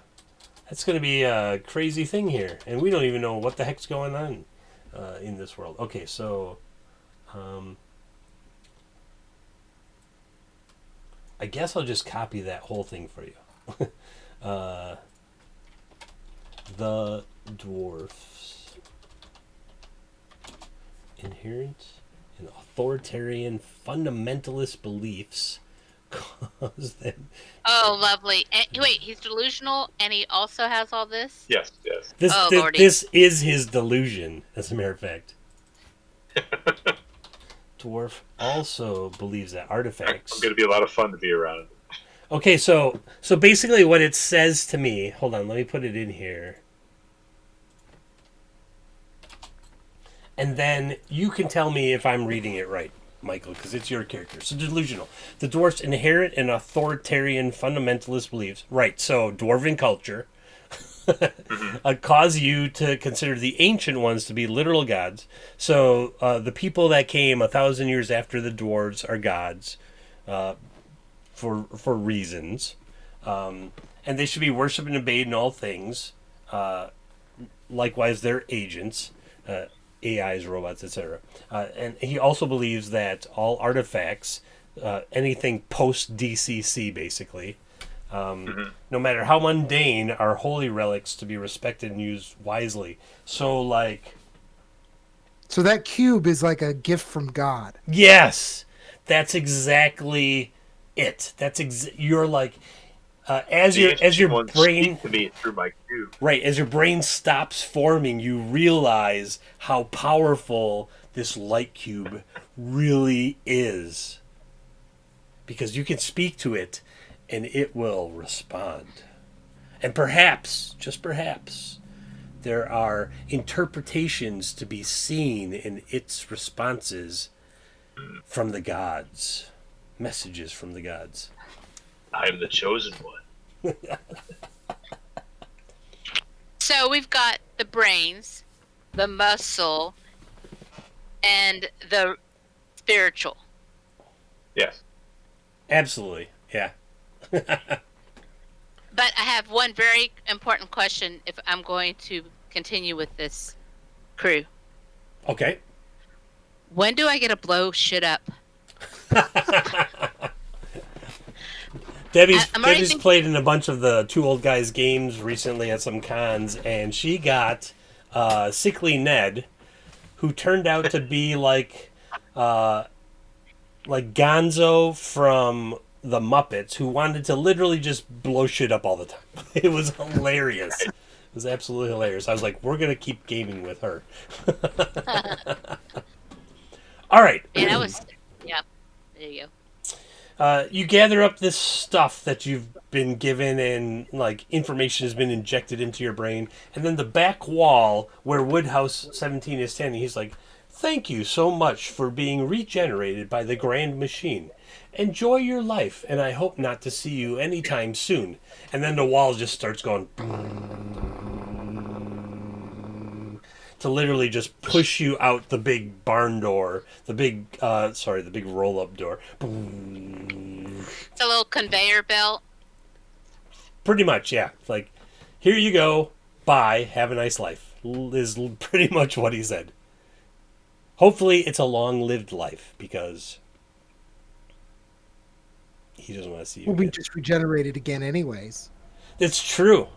A: be a crazy thing here, and we don't even know what the heck's going on in this world. Okay, so I guess I'll just copy that whole thing for you. The dwarfs' inherent and authoritarian fundamentalist beliefs cause them.
B: Oh, lovely. And, wait, he's delusional, and he also has all this?
D: Yes.
A: This is his delusion, as a matter of fact. Dwarf also believes that artifacts...
D: It's going to be a lot of fun to be around.
A: Okay, so basically what it says to me... Hold on, let me put it in here. And then you can tell me if I'm reading it right, Michael, because it's your character. So delusional. The dwarf's inherent and authoritarian fundamentalist beliefs. Right, so dwarven culture cause you to consider the ancient ones to be literal gods. So the people that came 1,000 years after the dwarves are gods for reasons. And they should be worshipped and obeyed in all things. Likewise, they're agents. AIs, robots, etc. And he also believes that all artifacts, anything post-DCC, basically, no matter how mundane, are holy relics to be respected and used wisely. So
C: that cube is like a gift from God.
A: Yes! That's exactly it. You're like... as your brain
D: to me through my cube.
A: Right, as your brain stops forming, you realize how powerful this light cube really is. Because you can speak to it and it will respond. And perhaps, just perhaps, there are interpretations to be seen in its responses from the gods. Messages from the gods.
D: I am the chosen one.
B: So we've got the brains, the muscle, and the spiritual.
D: Yes.
A: Absolutely, yeah.
B: But I have one very important question if I'm going to continue with this crew.
A: Okay.
B: When do I get to blow shit up?
A: Debbie's played in a bunch of the Two Old Guys games recently at some cons, and she got Sickly Ned, who turned out to be like Gonzo from the Muppets, who wanted to literally just blow shit up all the time. It was hilarious. It was absolutely hilarious. I was like, we're gonna keep gaming with her. All right.
B: And I was, yeah. There you go.
A: You gather up this stuff that you've been given, and like information has been injected into your brain, and then the back wall where Woodhouse 17 is standing, he's like, "Thank you so much for being regenerated by the Grand Machine. Enjoy your life, and I hope not to see you anytime soon." And then the wall just starts going to literally just push you out the big barn door, the big roll-up door.
B: It's a little conveyor belt.
A: Pretty much, yeah. Like, here you go, bye, have a nice life, is pretty much what he said. Hopefully it's a long-lived life, because he doesn't want to see you
C: We'll be
A: again.
C: just regenerated again anyways.
A: It's true.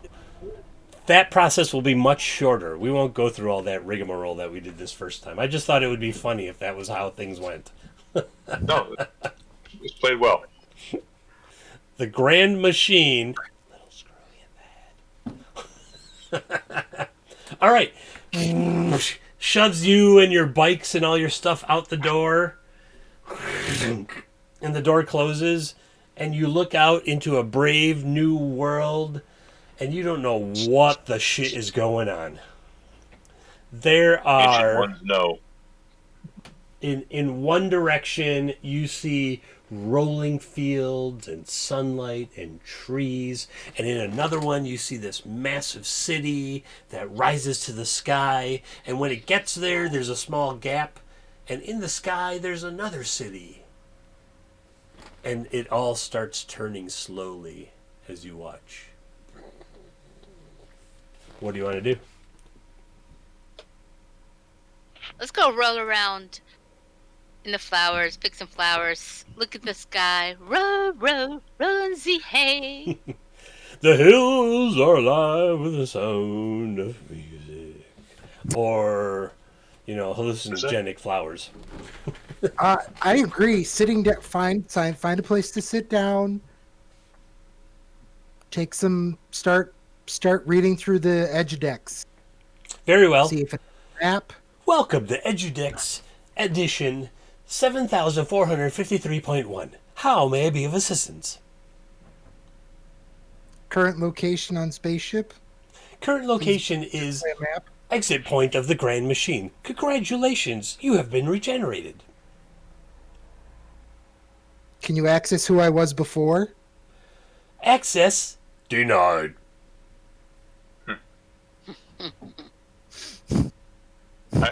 A: That process will be much shorter. We won't go through all that rigmarole that we did this first time. I just thought it would be funny if that was how things went.
D: No, it's played well.
A: The Grand Machine. Little screwy in the head. All right. Shoves you and your bikes and all your stuff out the door. And the door closes. And you look out into a brave new world. And you don't know what the shit is going on. There
D: Ancient
A: are...
D: ones know.
A: In one direction, you see rolling fields and sunlight and trees. And in another one, you see this massive city that rises to the sky. And when it gets there, there's a small gap. And in the sky, there's another city. And it all starts turning slowly as you watch. What do you want to do?
B: Let's go roll around in the flowers, pick some flowers, look at the sky, row, row, rosy hay.
A: The hills are alive with the sound of music. Or, hallucinogenic flowers.
C: I agree. Sitting down, find a place to sit down. Take some start reading through the Edgedex.
A: Very well.
C: See if it's an app.
A: Welcome to Edudex edition 7453.1. How may I be of assistance?
C: Current location on spaceship.
A: Current location is
C: Play a map.
A: exit point of the Grand Machine. Congratulations, you have been regenerated.
C: Can you access who I was before?
A: Access denied.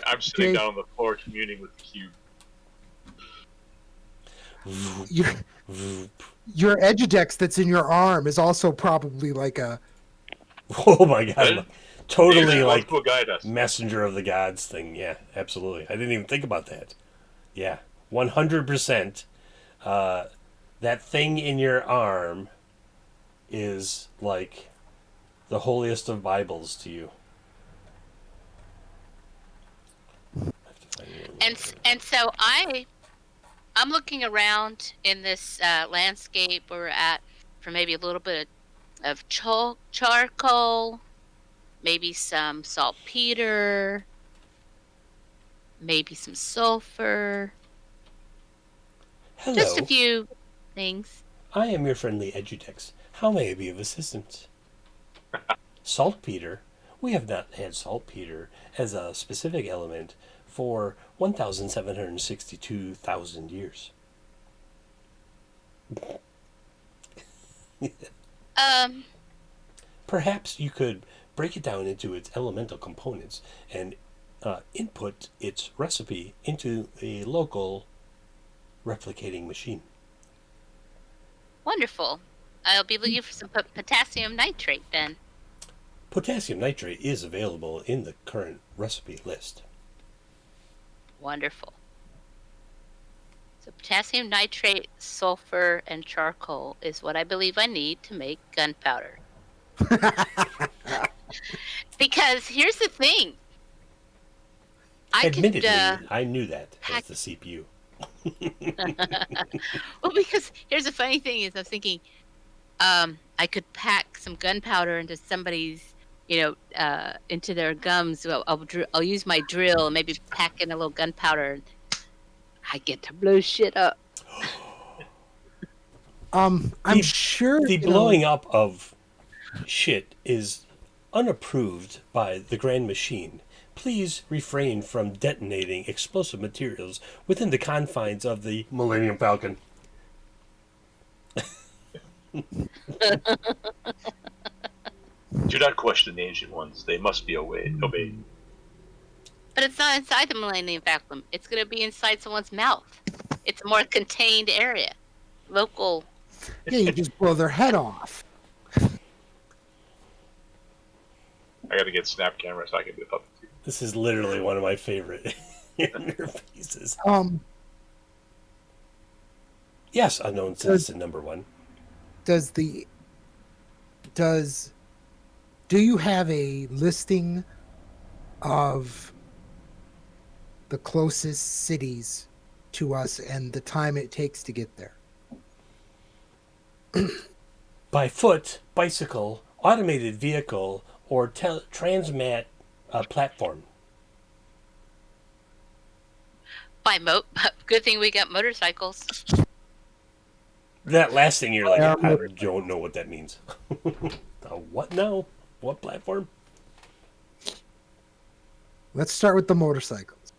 D: I'm sitting
C: Okay.
D: down on the floor communing with the cube.
C: Your Edgedex that's in your arm is also probably like a...
A: Oh my god. Totally
D: These
A: like
D: will guide us.
A: messenger of the gods thing. Yeah, absolutely. I didn't even think about that. Yeah, 100%. That thing in your arm is like the holiest of Bibles to you.
B: And so I'm looking around in this landscape we're at for maybe a little bit of charcoal, maybe some saltpeter, maybe some sulfur,
A: Hello,
B: just a few things.
A: I am your friendly Edudex. How may I be of assistance? Saltpeter? We have not had saltpeter as a specific element for 1,762,000 years. Perhaps you could break it down into its elemental components and input its recipe into a local replicating machine.
B: Wonderful. I'll be looking for some potassium nitrate then.
A: Potassium nitrate is available in the current recipe list.
B: Wonderful. So potassium nitrate, sulfur, and charcoal is what I believe I need to make gunpowder. Because here's the thing. I
A: Admittedly,
B: could.
A: I knew that as
B: Pack.
A: the CPU.
B: Well, because here's the funny thing is, I was thinking, I could pack some gunpowder into somebody's, into their gums. Well, I'll use my drill, and maybe pack in a little gunpowder. I get to blow shit up.
C: I'm sure
A: The blowing up of shit is unapproved by the Grand Machine. Please refrain from detonating explosive materials within the confines of the Millennium Falcon.
D: Do not question the ancient ones. They must be obeyed.
B: But it's not inside the Millennium Falcon. It's going to be inside someone's mouth. It's a more contained area, local.
C: Yeah, you just blow their head off.
D: I gotta get snap camera so I can be a puppet too.
A: This is literally one of my favorite interfaces. Yes, unknown citizen number one.
C: Do you have a listing of the closest cities to us and the time it takes to get there?
A: By foot, bicycle, automated vehicle, or transmat platform.
B: Good thing we got motorcycles.
A: That last thing, you're like,
C: Yeah,
A: I don't know what that means. What now? What platform?
C: Let's start with the motorcycles.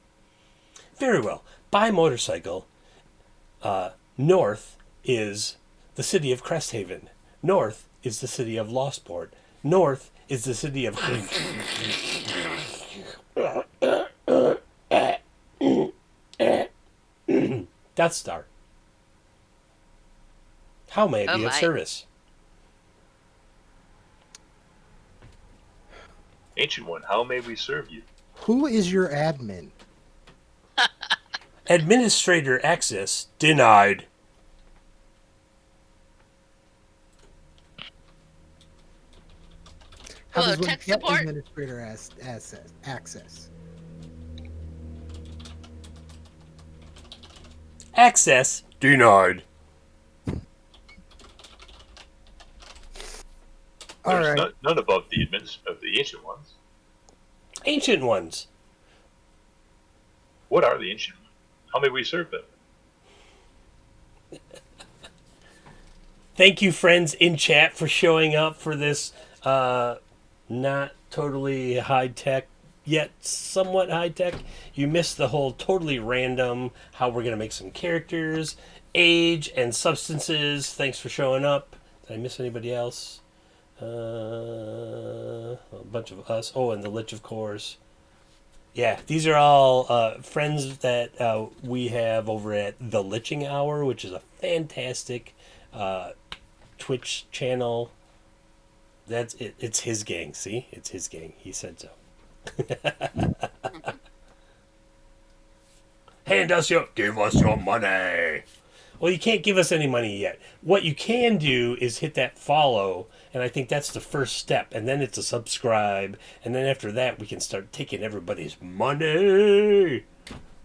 A: Very well. By motorcycle, north is the city of Cresthaven. North is the city of Lostport. North is the city of Death Star. How may I be of service?
D: Ancient one, how may we serve you?
C: Who is your admin?
A: Administrator access denied.
C: How
B: Hello,
C: does one
B: tech
C: get
B: support?
C: administrator access?
A: Access denied.
C: All
D: There's
C: right.
D: none above the of the ancient ones.
A: Ancient ones.
D: What are the ancient ones? How may we serve them?
A: Thank you, friends in chat, for showing up for this not totally high-tech, yet somewhat high-tech. You missed the whole totally random how we're going to make some characters, age, and substances. Thanks for showing up. Did I miss anybody else? A bunch of us. Oh, and the Lich, of course. Yeah, these are all friends that we have over at The Liching Hour, which is a fantastic Twitch channel. That's it. It's his gang. See? It's his gang. He said so. Give us your money. Well, you can't give us any money yet. What you can do is hit that follow, and I think that's the first step. And then it's a subscribe, and then after that, we can start taking everybody's money.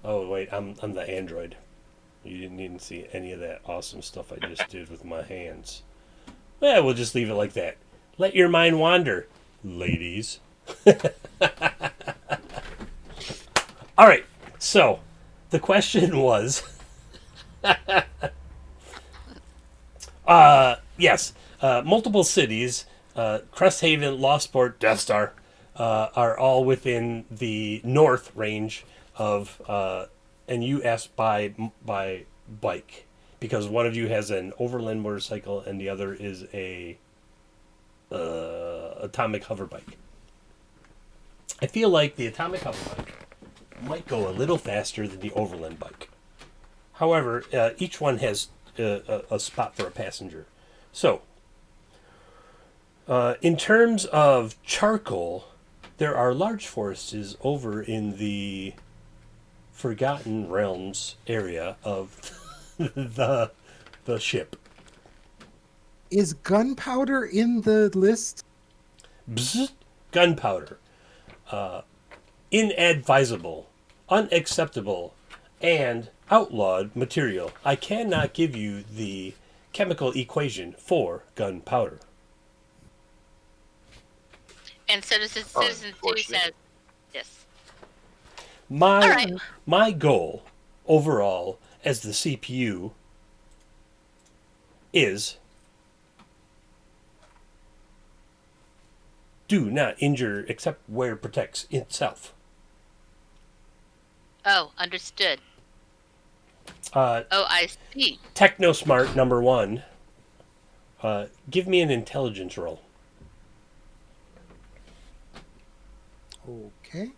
A: Oh wait, I'm the android. You didn't even see any of that awesome stuff I just did with my hands. Well, we'll just leave it like that. Let your mind wander, ladies. All right. So, the question was, yes, multiple cities, Cresthaven, Lostport, Death Star, are all within the north range of, and you asked by bike, because one of you has an overland motorcycle and the other is a atomic hover bike. I feel like the atomic hover bike might go a little faster than the overland bike. However, each one has a spot for a passenger. So, in terms of charcoal, there are large forests over in the Forgotten Realms area of the ship.
C: Is gunpowder in the list?
A: Bzz, gunpowder. Inadvisable unacceptable, and outlawed material. I cannot give you the chemical equation for gunpowder.
B: And Citizen 2 says, yes.
A: My
B: All right.
A: my goal overall as the CPU is do not injure except where it protects itself.
B: Oh, understood.
A: Uh,
B: I see.
A: TechnoSmart number 1. Give me an intelligence roll.
C: Okay.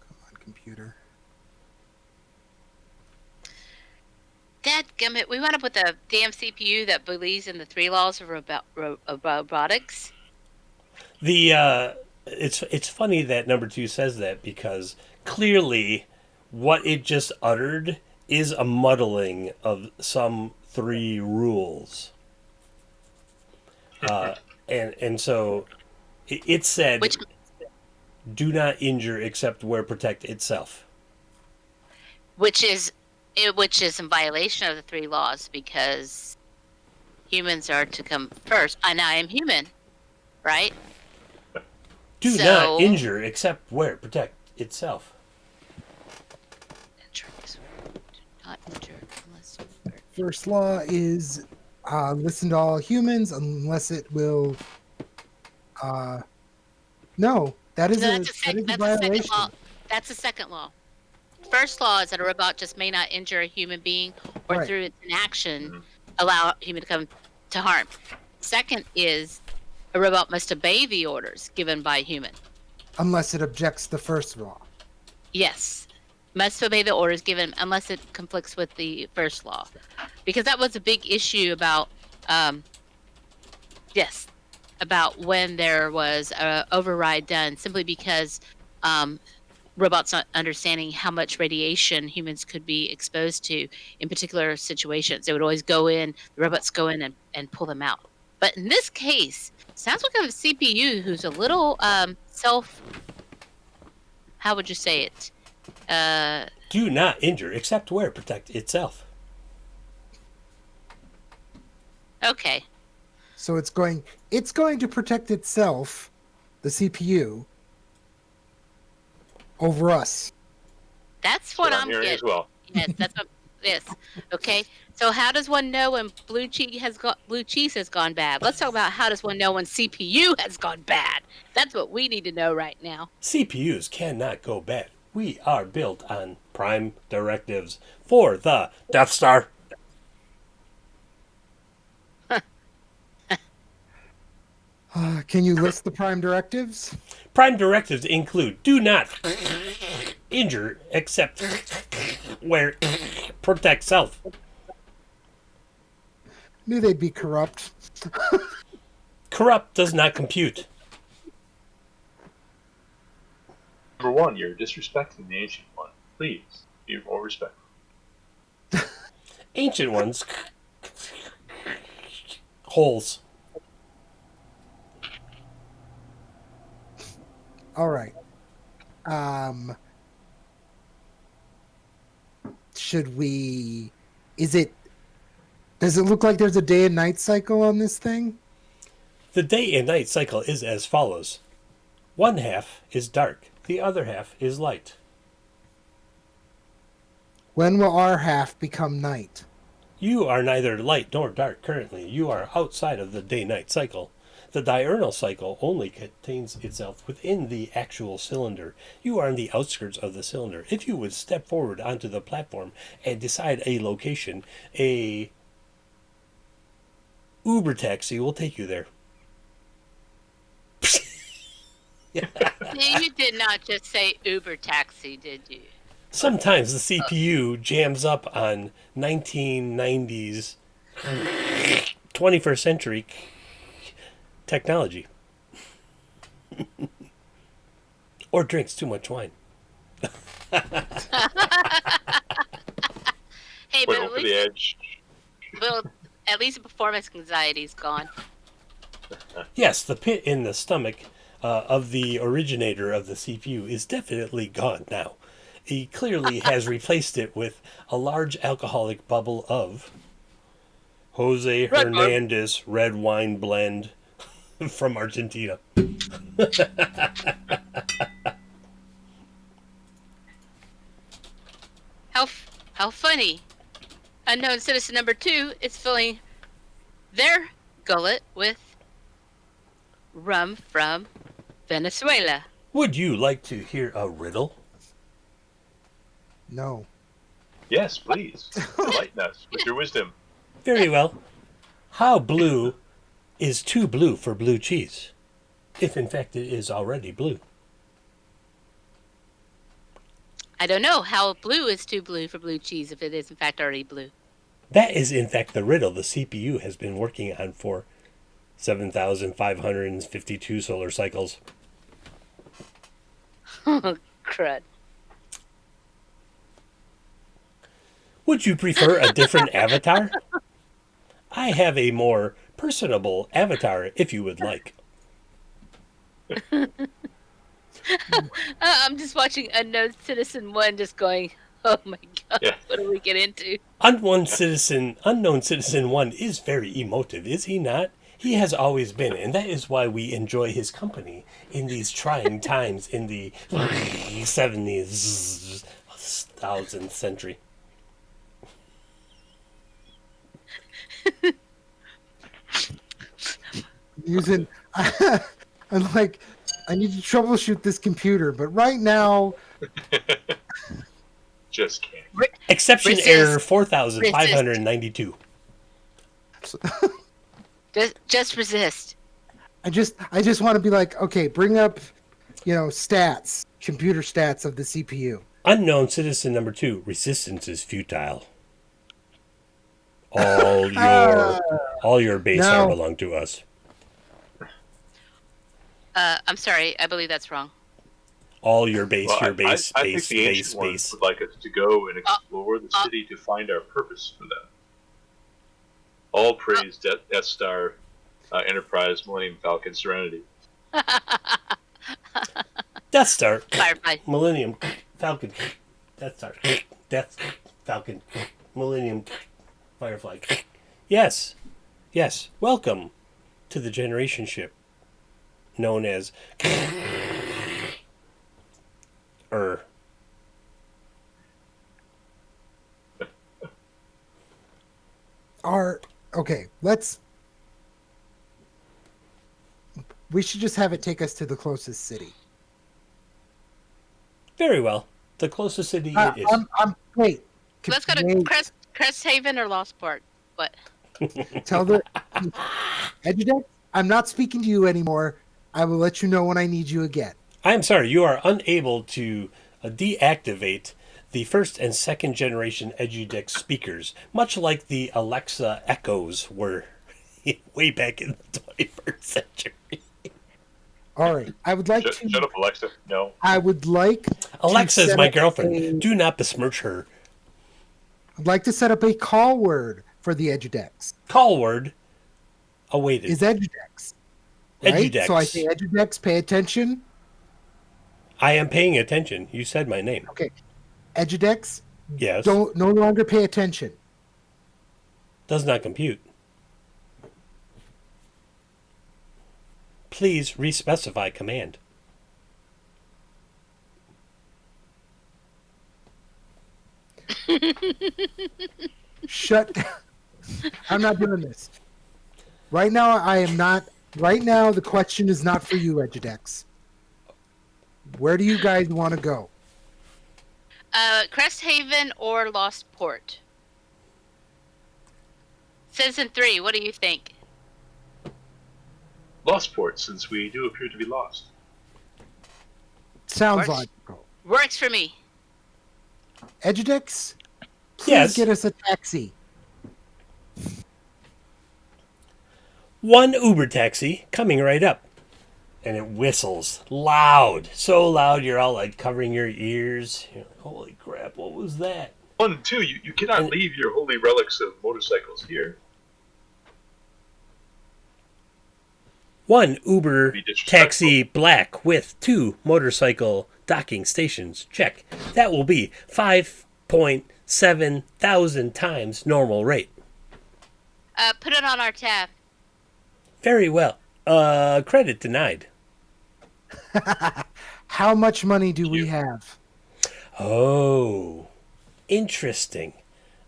C: Come on, computer.
B: Dadgummit, we wound up with a damn CPU that believes in the 3 laws of robotics.
A: It's funny that number 2 says that because clearly what it just uttered is a muddling of some 3 rules. And so it said
B: Which,
A: do not injure except where protect itself.
B: which is in violation of the 3 laws because humans are to come first, and I am human, right?
A: Do not injure except where protect itself.
B: Not injure unless.
C: First law is listen to all humans unless it will. No, that is a violation.
B: Law. That's the second law. First law is that a robot just may not injure a human being or
C: Right.
B: through its inaction allow a human to come to harm. Second is a robot must obey the orders given by a human.
C: Unless it objects the first law.
B: Yes. Must obey the orders given unless it conflicts with the first law. Because that was a big issue about about when there was a override done simply because robots not understanding how much radiation humans could be exposed to in particular situations. They would always go in, the robots go in and pull them out. But in this case, sounds like a CPU who's a little how would you say it?
A: Do not injure except where protect itself.
B: Okay.
C: So it's going to protect itself, the CPU, over us.
B: That's what I'm
D: hearing
B: getting.
D: as well.
B: Yes, that's what. Yes. Okay. So how does one know when blue cheese has gone bad? Let's talk about how does one know when CPU has gone bad. That's what we need to know right now.
A: CPUs cannot go bad. We are built on prime directives for the Death Star.
C: Can you list the prime directives?
A: Prime directives include do not injure except where protect self.
C: Knew they'd be corrupt.
A: Corrupt does not compute.
D: Number 1, you're disrespecting the Ancient One. Please, be more respectful.
A: Ancient ones holes.
C: All right. Should we? Does it look like there's a day and night cycle on this thing?
A: The day and night cycle is as follows. One half is dark. The other half is light.
C: When will our half become night?
A: You are neither light nor dark currently. You are outside of the day-night cycle. The diurnal cycle only contains itself within the actual cylinder. You are on the outskirts of the cylinder. If you would step forward onto the platform and decide a location, a Uber taxi will take you there.
B: You did not just say Uber taxi, did you?
A: Sometimes the CPU jams up on 1990s, 21st century technology. Or drinks too much wine.
B: Hey,
D: Wait
B: but
D: over the edge.
B: at least the performance anxiety is gone.
A: Yes, the pit in the stomach of the originator of the CPU is definitely gone now. He clearly has replaced it with a large alcoholic bubble of Jose
B: Red wine.
A: Hernandez red wine blend from Argentina.
B: How funny. Unknown citizen number 2 is filling their gullet with rum from Venezuela.
A: Would you like to hear a riddle?
C: No.
D: Yes, please. Enlighten us with your wisdom.
A: Very well. How blue is too blue for blue cheese? If in fact it is already blue.
B: I don't know how blue is too blue for blue cheese if it is in fact already blue.
A: That is in fact the riddle the CPU has been working on for 7,552 solar cycles.
B: Oh, crud.
A: Would you prefer a different avatar? I have a more personable avatar if you would like.
B: I'm just watching Unknown Citizen 1 just going, oh my god,
D: Yeah.
B: what do we get into?
A: Unknown Citizen 1 is very emotive, is he not? He has always been, and that is why we enjoy his company in these trying times in the 70s, 1000th century.
C: Using, I'm like, I need to troubleshoot this computer, but right now,
D: Just can't.
A: Exception
B: Resist.
A: error 4,592.
B: Just resist.
C: I just want to be like, okay, bring up, stats, computer stats of the CPU.
A: Unknown Citizen number 2, resistance is futile. All your base
C: No.
A: belong to us.
B: I'm sorry, I believe that's wrong.
A: All your base,
D: Well,
A: your base,
D: I
A: base,
D: think the
A: base,
D: ancient ones
A: base.
D: would like us to go and explore the city to find our purpose for them. All praise Death Star, Enterprise, Millennium Falcon, Serenity.
A: Death Star,
B: Firefly.
A: Millennium Falcon, Death Star, Death Falcon, Millennium Firefly. Yes, yes. Welcome to the generation ship known as
C: Okay, we should just have it take us to the closest city.
A: Very well. The closest city it is.
C: Wait.
B: Let's go to
C: wait,
B: Crest Haven or Lostport. What?
C: Tell the Edudex, I'm not speaking to you anymore. I will let you know when I need you again.
A: I'm sorry, you are unable to deactivate the first and second generation EduDeck speakers, much like the Alexa Echoes were way back in the 21st century.
C: All right. I would like to.
D: Shut up, Alexa. No.
C: I would like.
A: Alexa is
C: set
A: my
C: up
A: girlfriend. Do not besmirch her.
C: I'd like to set up a call word for the Edudex.
A: Call word awaited.
C: Is Edudex. Right?
A: Edudex.
C: So I say Edudex, pay attention.
A: I am paying attention. You said my name.
C: Okay. Edudex,
A: Yes.
C: no longer pay attention.
A: Does not compute. Please respecify command.
C: Shut. I'm not doing this. Right now, I am not. Right now, the question is not for you, Edudex. Where do you guys want to go?
B: Crest Haven or Lostport? Citizen 3, what do you think?
D: Lostport, since we do appear to be lost.
C: Sounds
B: Works.
C: logical.
B: Works for me.
C: Edudex, please
A: Yes.
C: get us a taxi.
A: One Uber taxi coming right up. And it whistles loud. So loud you're all like covering your ears. You're like, holy crap, what was that?
D: 1, 2, you cannot leave your holy relics of motorcycles here.
A: 1 Uber
D: Be disrespectful.
A: taxi black with 2 motorcycle docking stations. Check. That will be 5.7 thousand times normal rate.
B: Put it on our tab.
A: Very well. Credit denied.
C: How much money do we have?
A: Oh, interesting.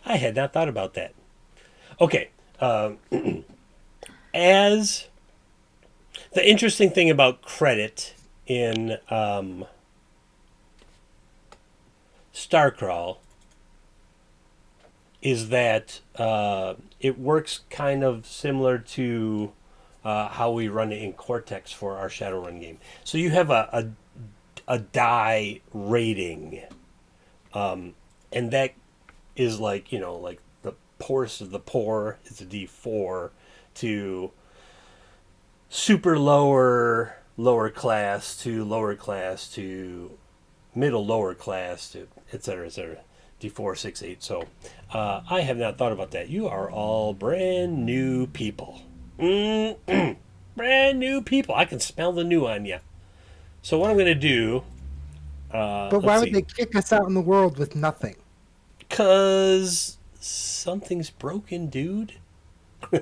A: I had not thought about that. Okay. As the interesting thing about credit in Starcrawl is that it works kind of similar to how we run it in Cortex for our Shadowrun game. So you have a die rating, and that is like, you know, like the poorest of the poor is a D4 to super lower class to lower class to middle lower class to et cetera, D4, 6, 8. So I have not thought about that. You are all brand new people. Brand new people. I can smell the new on you. So what I'm going to do...
C: But why would they kick us out in the world with nothing?
A: Because something's broken, dude.
B: All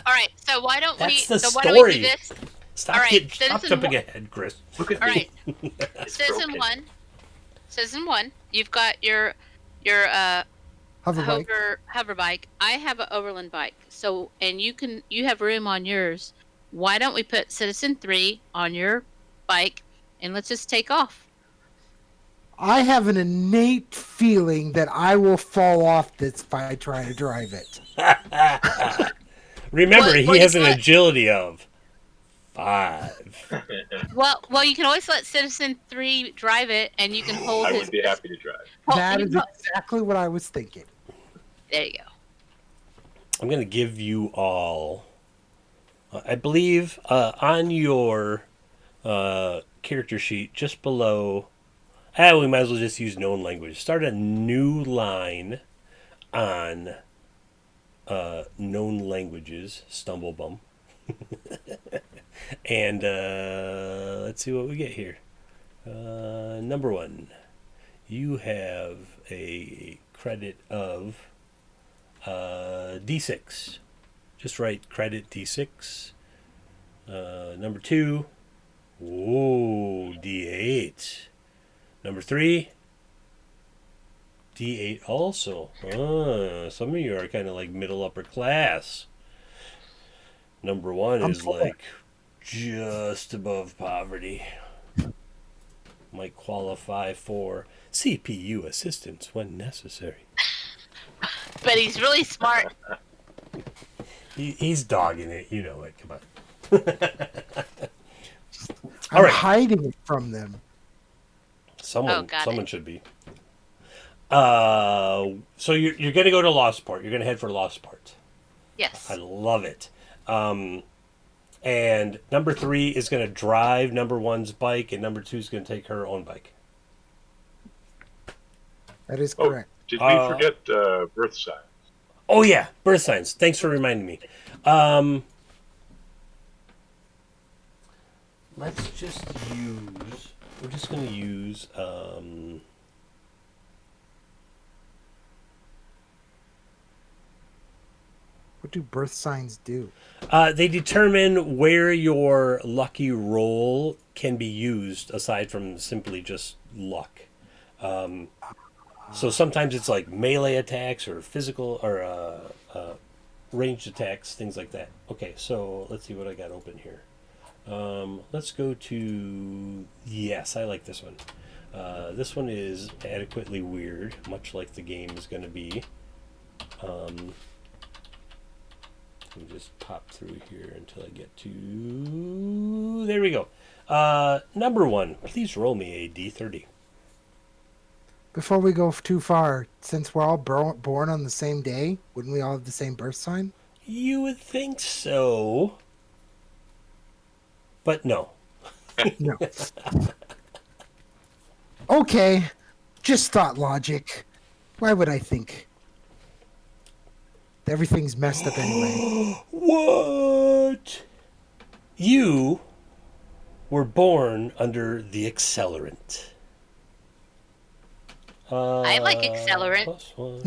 B: right. So why don't
A: That's
B: we?
A: the
B: So why don't we
A: story.
B: do this?
A: Stop
B: All right,
A: jumping ahead, Chris.
D: Look at
B: All
D: me.
B: right.
D: It's
B: Season
D: broken.
B: one. Season 1. You've got your
C: Hoverbike.
B: hover bike. I have an Overland bike. So and you have room on yours. Why don't we put Citizen 3 on your bike and let's just take off?
C: I have an innate feeling that I will fall off this if I try to drive it.
A: Remember,
B: Well,
A: he has an agility of 5.
B: Well, you can always let Citizen 3 drive it, and you can hold
D: I
B: his.
D: would be happy to drive.
C: That is exactly what I was thinking.
B: There you go.
A: I'm going to give you all, I believe, on your character sheet, just below, we might as well just use known language. Start a new line on known languages, Stumblebum. And let's see what we get here. Number 1, you have a credit of D6. Just write credit D6. Number 2, D8. Number 3, D8 also. Some of you are kind of like middle upper class. Number 1 is
C: poor.
A: like just above poverty. Might qualify for CPU assistance when necessary.
B: But he's really smart.
A: He's dogging it, you know it. Come on.
C: I'm
A: All right.
C: hiding it from them.
A: Someone
B: got
A: should be. So you're going to go to Lostport. You're going to head for Lostport.
B: Yes.
A: I love it. And number 3 is going to drive number 1's bike, and number 2 is going to take her own bike.
C: That is
D: Oh,
C: correct.
D: did we forget birth signs?
A: Oh yeah, birth signs. Thanks for reminding me. Let's just use. We're just going to use.
C: What do birth signs do?
A: They determine where your lucky roll can be used, aside from simply just luck. So sometimes it's like melee attacks or physical or ranged attacks, things like that. Okay, so let's see what I got open here. Let's go to... Yes, I like this one. This one is adequately weird, much like the game is going to be. Let me just pop through here until I get to... There we go. Number 1, please roll me a D30.
C: Before we go too far, since we're all born on the same day, wouldn't we all have the same birth sign?
A: You would think so. But no.
C: No. Okay. Just thought logic. Why would I think? Everything's messed up anyway.
A: What? You were born under the accelerant.
B: I like accelerant.
A: +1,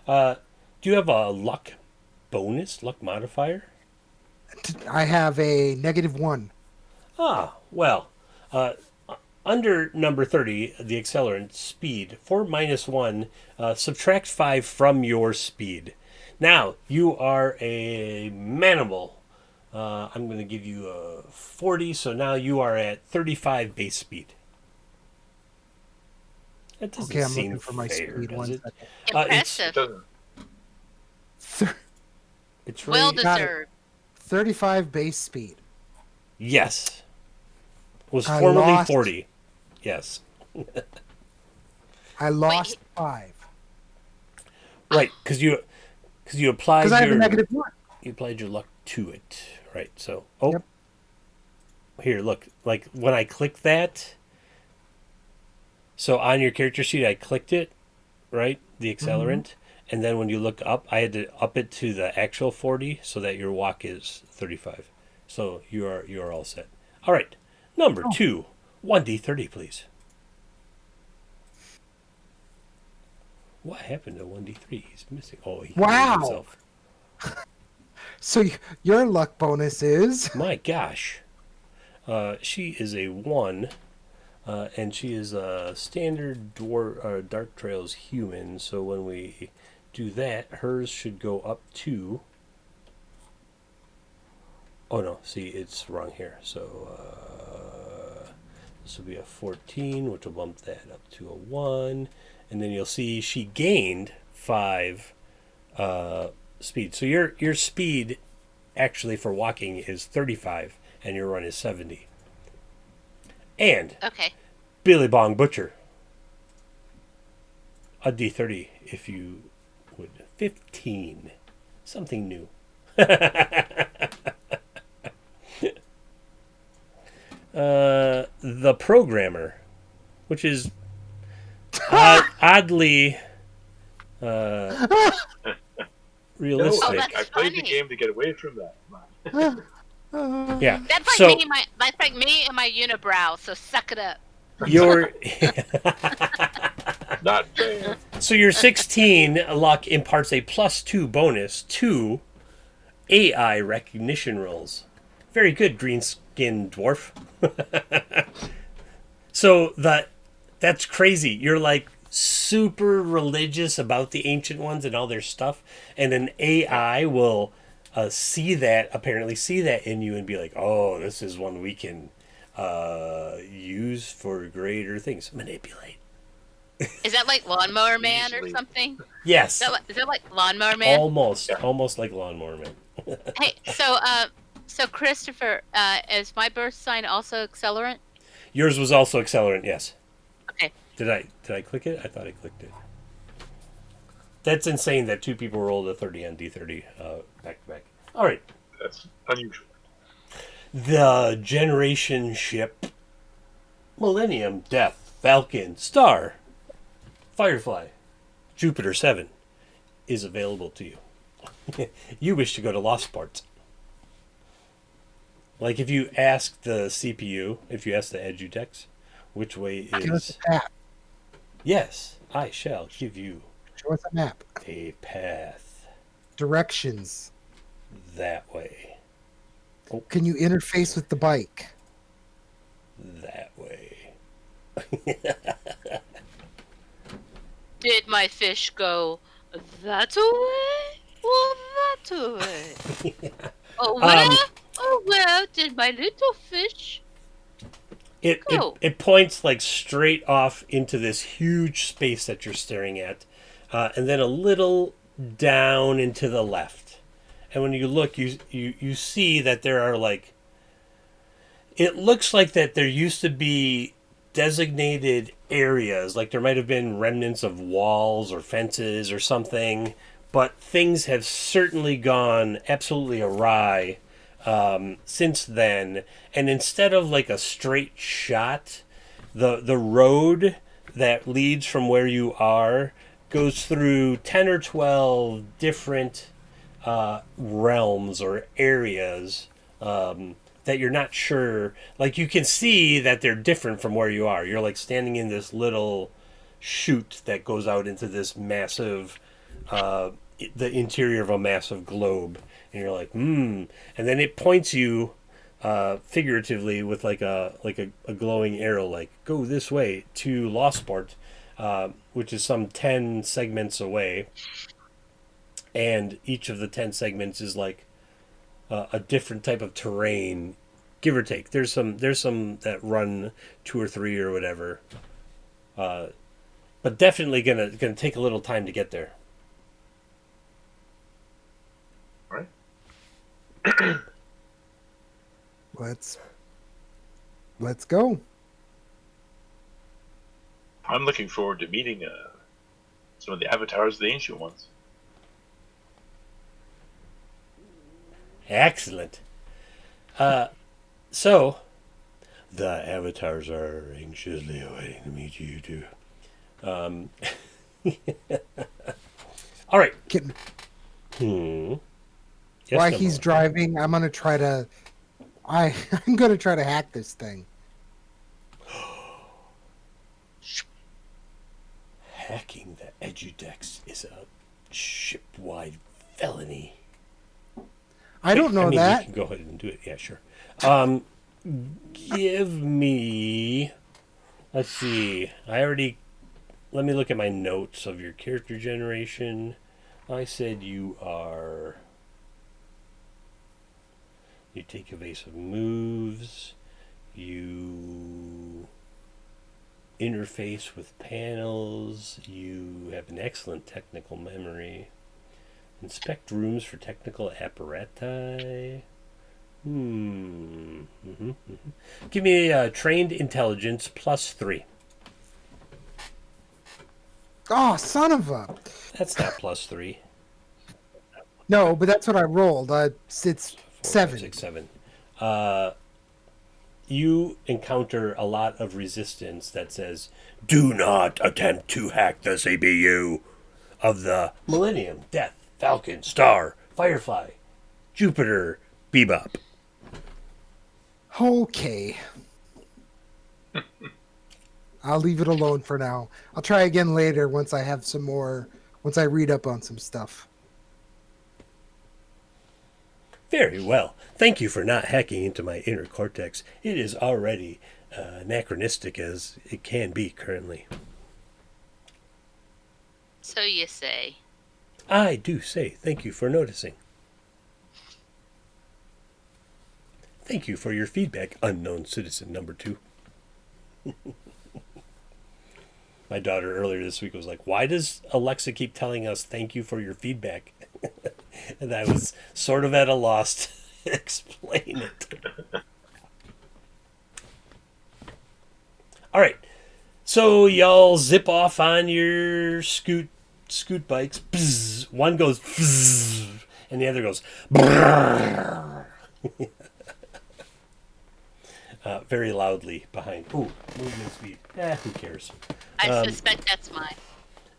A: +1. Do you have a luck bonus, luck modifier?
C: I have a -1.
A: Ah, well, under number 30, the accelerant speed, for -1, subtract 5 from your speed. Now, you are a manimal. I'm going to give you a 40, so now you are at 35 base speed. That doesn't
C: Okay, I'm
A: seem
C: looking for my
A: fair,
C: speed
A: does
C: one
A: it?
C: second.
B: Impressive.
D: It doesn't.
A: It's
B: Well
A: right.
C: Got it.
B: deserved.
C: 35 base speed.
A: Yes. Was
C: I
A: formerly
C: lost-
A: 40. Yes.
C: I lost 5
A: Right, because you applied
C: because I have
A: your
C: a -1.
A: you applied your luck to it. Right. So
C: Yep.
A: Here, look. Like when I click that, so on your character sheet I clicked it, right? The accelerant. And then when you look up, I had to up it to the actual 40 so that your walk is 35. So you are all set. All right. Number 2, 1d30, please. What happened to 1d3? He's missing. Oh, he
C: Wow.
A: killed himself.
C: So your luck bonus is
A: My gosh. She is a 1, and she is a standard Dark Trails human. So when we do that, hers should go up to... Oh no, see, it's wrong here. So this will be a 14, which will bump that up to a 1. And then you'll see she gained 5 speed. So your speed actually for walking is 35 and your run is 70. And
B: Okay.
A: Billy Bong Butcher, a D30 if you would. 15. Something new. The Programmer, which is oddly realistic.
D: No,
B: Oh, that's
D: I played the
B: funny.
D: game to get away from that.
A: Yeah.
B: That's like
A: So
B: me. That's like me and my unibrow. So suck it up.
A: your
D: Not fair.
A: so your 16 luck imparts a +2 bonus to AI recognition rolls. Very good, green skin dwarf. So that's crazy. You're like super religious about the ancient ones and all their stuff, and an AI will see that in you and be like, oh, this is one we can use for greater things. Manipulate.
B: Is that like Lawnmower Man or
D: Easily.
B: something?
A: Yes.
B: Is that like Lawnmower Man?
A: Almost like Lawnmower Man.
B: Hey, so Christopher, is my birth sign also accelerant?
A: Yours was also accelerant, yes.
B: Okay.
A: Did I click it? I thought I clicked it. That's insane that 2 people rolled a 30 on D30 back to back. All right.
D: That's unusual.
A: The Generation Ship, Millennium, Death, Falcon, Star, Firefly, Jupiter 7 is available to you. You wish to go to Lost Parts. Like if you ask the CPU, if you ask the Edutex, which way
C: give us
A: is...
C: a map.
A: Yes, I shall give you
C: Show us a map.
A: a path
C: Directions.
A: that way.
C: Can you interface with the bike?
A: That way.
B: Did my fish go that way or that way? Oh where? Oh where did my little fish? Cool.
A: It points like straight off into this huge space that you're staring at, and then a little down and to the left. And when you look, you see that there are like... It looks like that there used to be designated areas, like there might have been remnants of walls or fences or something, but things have certainly gone absolutely awry since then. And instead of like a straight shot, the road that leads from where you are goes through 10 or 12 different realms or areas that you're not sure. Like you can see that they're different from where you are. You're like standing in this little chute that goes out into this massive, the interior of a massive globe, and you're like, and then it points you figuratively with like a glowing arrow, like go this way to Lostport, which is some 10 segments away, and each of the 10 segments is like a different type of terrain, give or take. There's some that run 2 or 3 or whatever, but definitely gonna take a little time to get there.
D: All right.
C: Let's go.
D: I'm looking forward to meeting some of the avatars of the Ancient Ones.
A: Excellent. So the avatars are anxiously awaiting to meet you too. All right. Yes,
C: While
A: no
C: he's
A: more.
C: driving, I'm gonna try to hack this thing.
A: Hacking the Edudex is a ship-wide felony.
C: I don't know
A: I mean,
C: that.
A: You can go ahead and do it. Yeah, sure. Give me. Let's see. Let me look at my notes of your character generation. I said you take evasive moves. You interface with panels. You have an excellent technical memory. Inspect rooms for technical apparati. Give me a trained intelligence +3.
C: Oh, son of a!
A: That's not +3.
C: No, but that's what I rolled. It's
A: 4,
C: 7.
A: 5, 6, 7. You encounter a lot of resistance that says, "Do not attempt to hack the CPU of the Millennium, Death, Falcon, Star, Firefly, Jupiter, Bebop."
C: Okay. I'll leave it alone for now. I'll try again later once I have some more. Once I read up on some stuff.
A: Very well. Thank you for not hacking into my inner cortex. It is already anachronistic as it can be currently.
B: So you say.
A: I do say thank you for noticing. Thank you for your feedback, unknown citizen number 2. My daughter earlier this week was like, "Why does Alexa keep telling us thank you for your feedback?" And I was sort of at a loss to explain it. All right. So y'all zip off on your scoot bikes. Bzz. One goes bzz, and the other goes brrr. Very loudly behind. Ooh, movement speed. Who cares?
B: I suspect that's mine.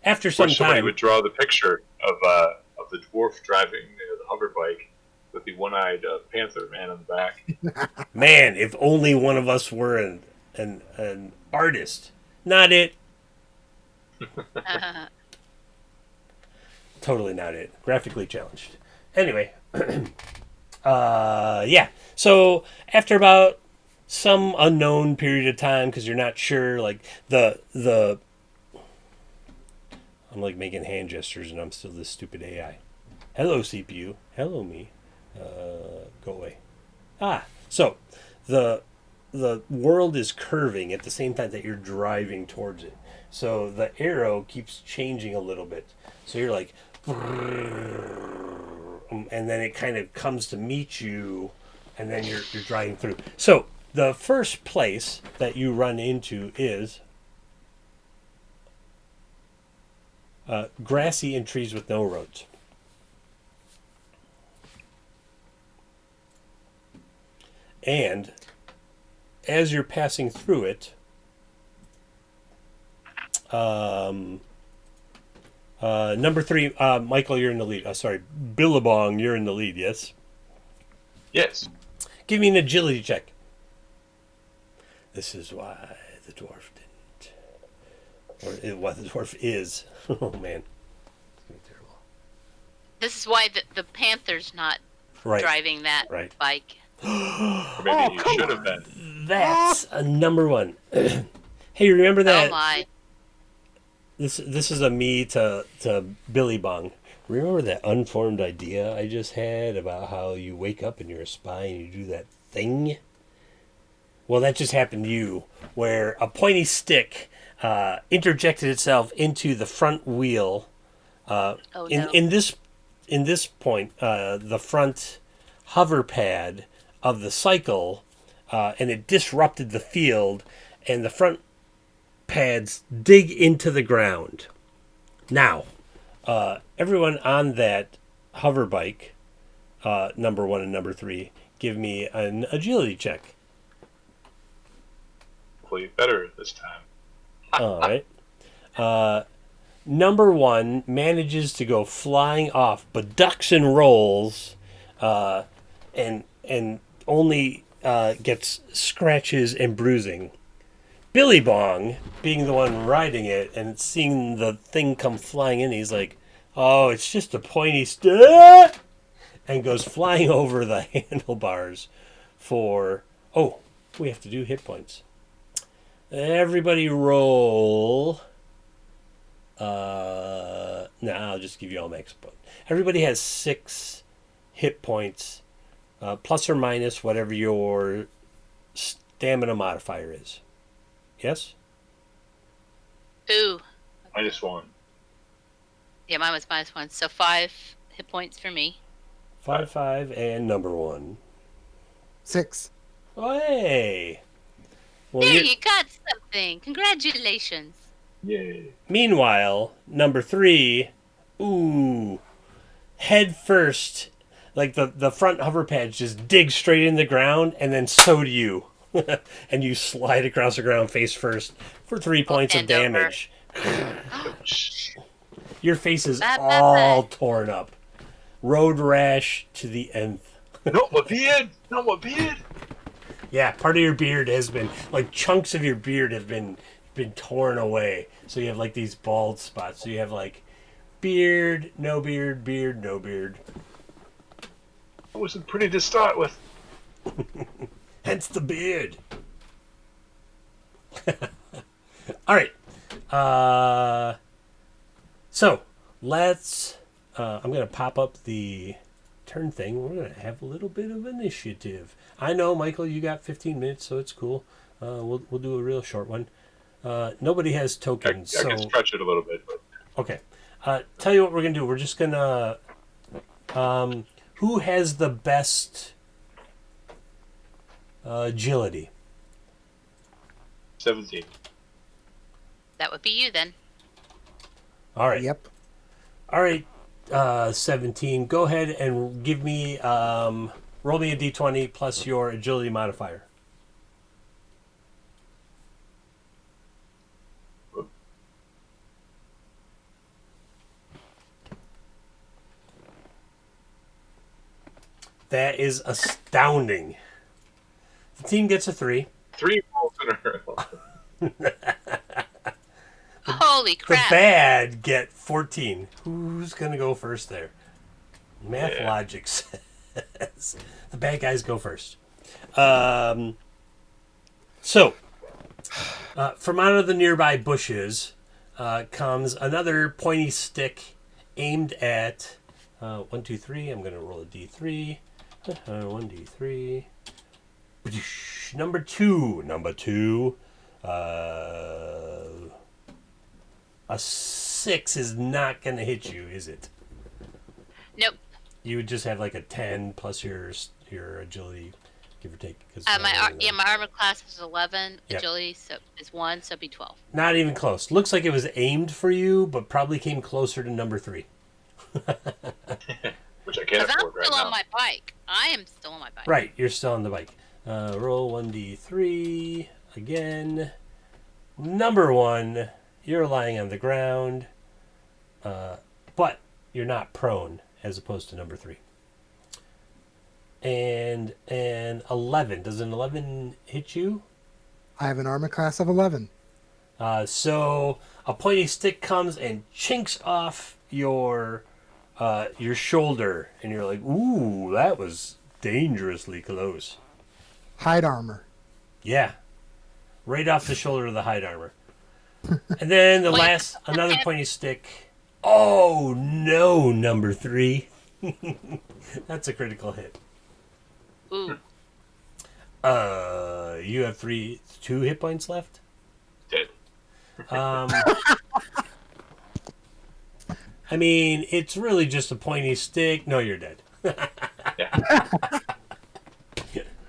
A: After some
D: Somebody
A: time,
D: would draw the picture of the dwarf driving the hover bike with the one-eyed panther man on the back.
A: man, if only one of us were an artist. Not it. Totally not it. Graphically challenged. Anyway, yeah. So after about some unknown period of time, because you're not sure, like the I'm like making hand gestures, and I'm still this stupid AI. Hello, CPU. Hello, me. Go away. So the world is curving at the same time that you're driving towards it. So the arrow keeps changing a little bit. So you're like, and then it kind of comes to meet you, and then you're driving through. So the first place that you run into is grassy and trees with no roads. And as you're passing through it, Number 3, Michael, you're in the lead. Sorry, Billabong, you're in the lead, yes?
D: Yes.
A: Give me an agility check. This is why the dwarf didn't. Why the dwarf is. Oh, man. It's going to be terrible.
B: This is why the panther's not driving that bike.
D: Or maybe he should have been.
A: That's a number 1. Hey, remember that?
B: Oh, my.
A: This is a me to Billy Bong. Remember that unformed idea I just had about how you wake up and you're a spy and you do that thing? Well, that just happened to you, where a pointy stick interjected itself into the front wheel. In this point, the front hover pad of the cycle, and it disrupted the field, and the front pads dig into the ground. Now, everyone on that hover bike, number 1 and number 3, give me an agility check.
D: Hopefully better this time.
A: All right. Number 1 manages to go flying off, but ducks and rolls, and only gets scratches and bruising. Billy Bong, being the one riding it and seeing the thing come flying in, he's like, "Oh, it's just a pointy stick," and goes flying over the handlebars for. Oh, we have to do hit points. Everybody roll. I'll just give you all max point. Everybody has 6 hit points, plus or minus whatever your stamina modifier is. Yes?
B: Ooh.
D: -1.
B: Yeah, mine was -1. So 5 hit points for me.
A: 5, and number 1.
C: 6.
A: Oh, hey! Well,
B: There, you got something. Congratulations.
D: Yay.
A: Meanwhile, number 3, head first. Like the front hover pads just dig straight in the ground, and then so do you. And you slide across the ground face first for 3 points of damage. Your face is all torn up. Road rash to the nth.
D: No, my beard! No, my beard!
A: Yeah, part of your beard has been, like, chunks of your beard have been torn away. So you have, like, these bald spots. So you have, like, beard, no beard, beard, no beard.
D: It wasn't pretty to start with.
A: Hence the beard. All right. So let's. I'm going to pop up the turn thing. We're going to have a little bit of initiative. I know, Michael, you got 15 minutes, so it's cool. We'll do a real short one. Nobody has tokens,
D: I can stretch it a little bit. But...
A: Okay. Tell you what we're going to do. We're just going to. Who has the best agility?
D: 17.
B: That would be you then.
A: All right.
C: Yep.
A: All right, 17. Go ahead and give me, roll me a d20 plus your agility modifier. That is astounding. The team gets a 3.
D: 3 rolls in a row.
B: Holy crap.
A: The bad get 14. Who's going to go first there? Math logic says the bad guys go first. So, from out of the nearby bushes comes another pointy stick aimed at 1, 2, 3. I'm going to roll a d3. 1, d3. Number 2. A 6 is not going to hit you, is it?
B: Nope.
A: You would just have like a 10 plus your agility, give or take.
B: My armor class is 11.
A: Yep.
B: Agility is 1, so it'd be 12.
A: Not even close. Looks like it was aimed for you, but probably came closer to number 3.
D: Which I can't afford right
B: I'm still
D: now.
B: on my bike. I am still on my bike.
A: Right, you're still on the bike. Roll 1d3 again. Number 1, you're lying on the ground. but you're not prone as opposed to number 3. And an 11. Does an 11 hit you?
C: I have an armor class of 11.
A: So a pointy stick comes and chinks off your shoulder, and you're like, "Ooh, that was dangerously close."
C: Hide armor.
A: Yeah, right off the shoulder of the hide armor. And then another pointy stick. Oh no, number 3. That's a critical hit.
B: Ooh.
A: You have 2 hit points left.
D: Dead.
A: I mean, it's really just a pointy stick. No, you're dead.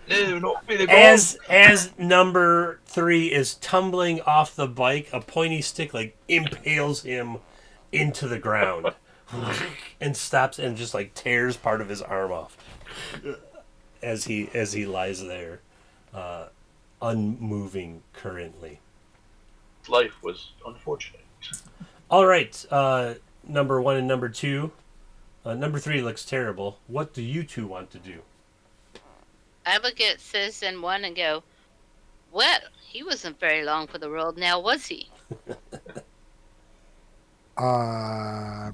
D: No, not me.
A: As number 3 is tumbling off the bike, a pointy stick like impales him into the ground and stops and just like tears part of his arm off as he lies there, unmoving currently.
D: Life was unfortunate.
A: All right, number 1 and number 2. Number 3 looks terrible. What do you two want to do?
B: I look at Citizen 1 and go, well, he wasn't very long for the world now, was he?
C: I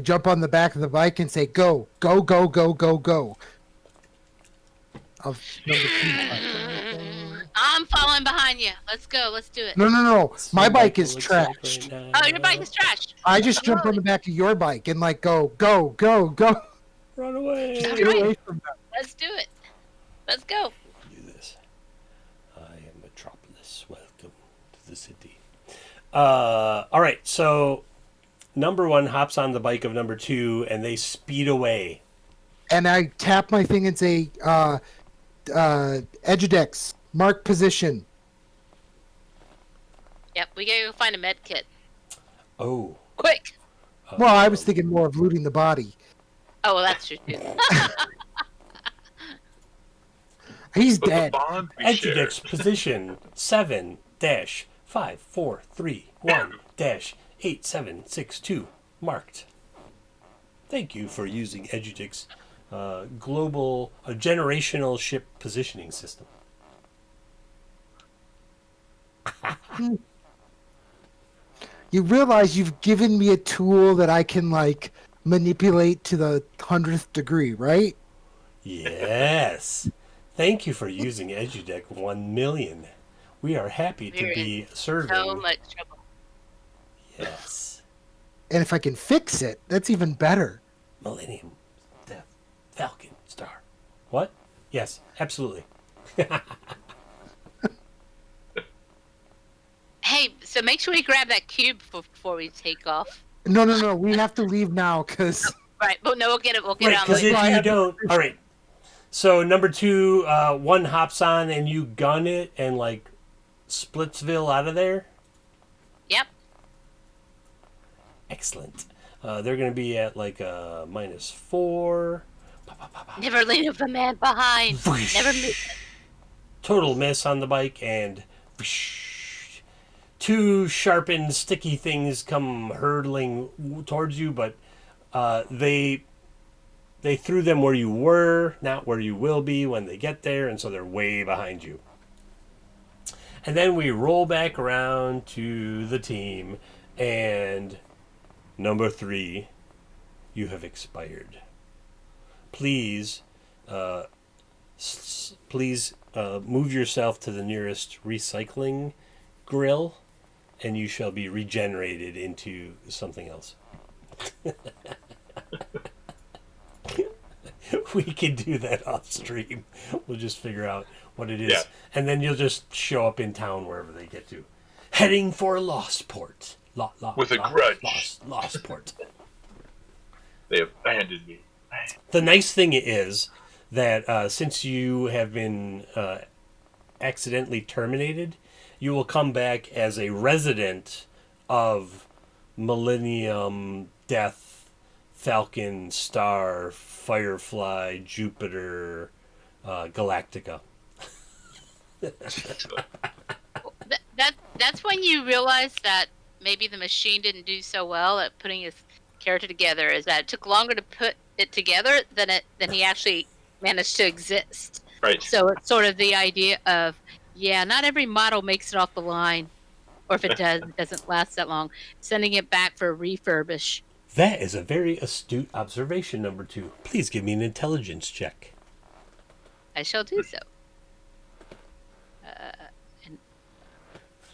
C: jump on the back of the bike and say, go, go, go, go, go, go. Of number 2.
B: I'm following behind you. Let's go. Let's do it.
C: No. My bike is trashed.
B: Oh, your bike is trashed.
C: I just jumped on the back of your bike and like go, go, go, go.
A: Run away.
C: Get away from that.
B: Let's do it. Let's go.
A: Do this. I am Metropolis. Welcome to the city. All right, so number 1 hops on the bike of number 2, and they speed away.
C: And I tap my thing and say, Edudex, mark position.
B: Yep, we gotta go find a med kit.
A: Oh.
B: Quick.
C: Well, I was thinking more of looting the body.
B: Oh, well, that's true, too.
C: He's
D: But
C: dead.
D: the bond we share.
A: Edudex position 7-5431-8762 marked. Thank you for using Edudex global generational ship positioning system.
C: You realize you've given me a tool that I can like manipulate to the 100th degree, right?
A: Yes. Thank you for using Edudeck 1,000,000. We are happy to
B: We're
A: be serving.
B: So much trouble.
A: Yes.
C: And if I can fix it, that's even better.
A: Millennium Death Falcon Star. What? Yes, absolutely.
B: Hey, so make sure we grab that cube before we take off.
C: No. We have to leave now because
B: Right, but no, we'll get it. We'll get
A: Right,
B: it on
A: because
B: later.
A: if you don't... All right. So number 2, 1 hops on and you gun it and like Splitsville out of there.
B: Yep.
A: Excellent. They're going to be at like a -4.
B: Never leave a man behind.
A: Whoosh.
B: Never miss.
A: Total miss on the bike, and whoosh, 2 sharpened, sticky things come hurtling towards you, but they threw them where you were, not where you will be when they get there, and so they're way behind you. And then we roll back around to the team, and number 3, you have expired. Please, move yourself to the nearest recycling grill, and you shall be regenerated into something else. We can do that off stream. We'll just figure out what it is.
D: Yeah.
A: And then you'll just show up in town wherever they get to. Heading for Lostport.
D: With a grudge.
A: Lostport.
D: They abandoned me.
A: The nice thing is that since you have been accidentally terminated, you will come back as a resident of Millennium, Death, Falcon, Star, Firefly, Jupiter, Galactica.
B: that's when you realize that maybe the machine didn't do so well at putting his character together. Is that it took longer to put it together than he actually managed to exist.
D: Right.
B: So it's sort of the idea of, yeah, not every model makes it off the line, or if it does, it doesn't last that long. Sending it back for a refurbish.
A: That is a very astute observation, number 2. Please give me an intelligence check.
B: I shall do so.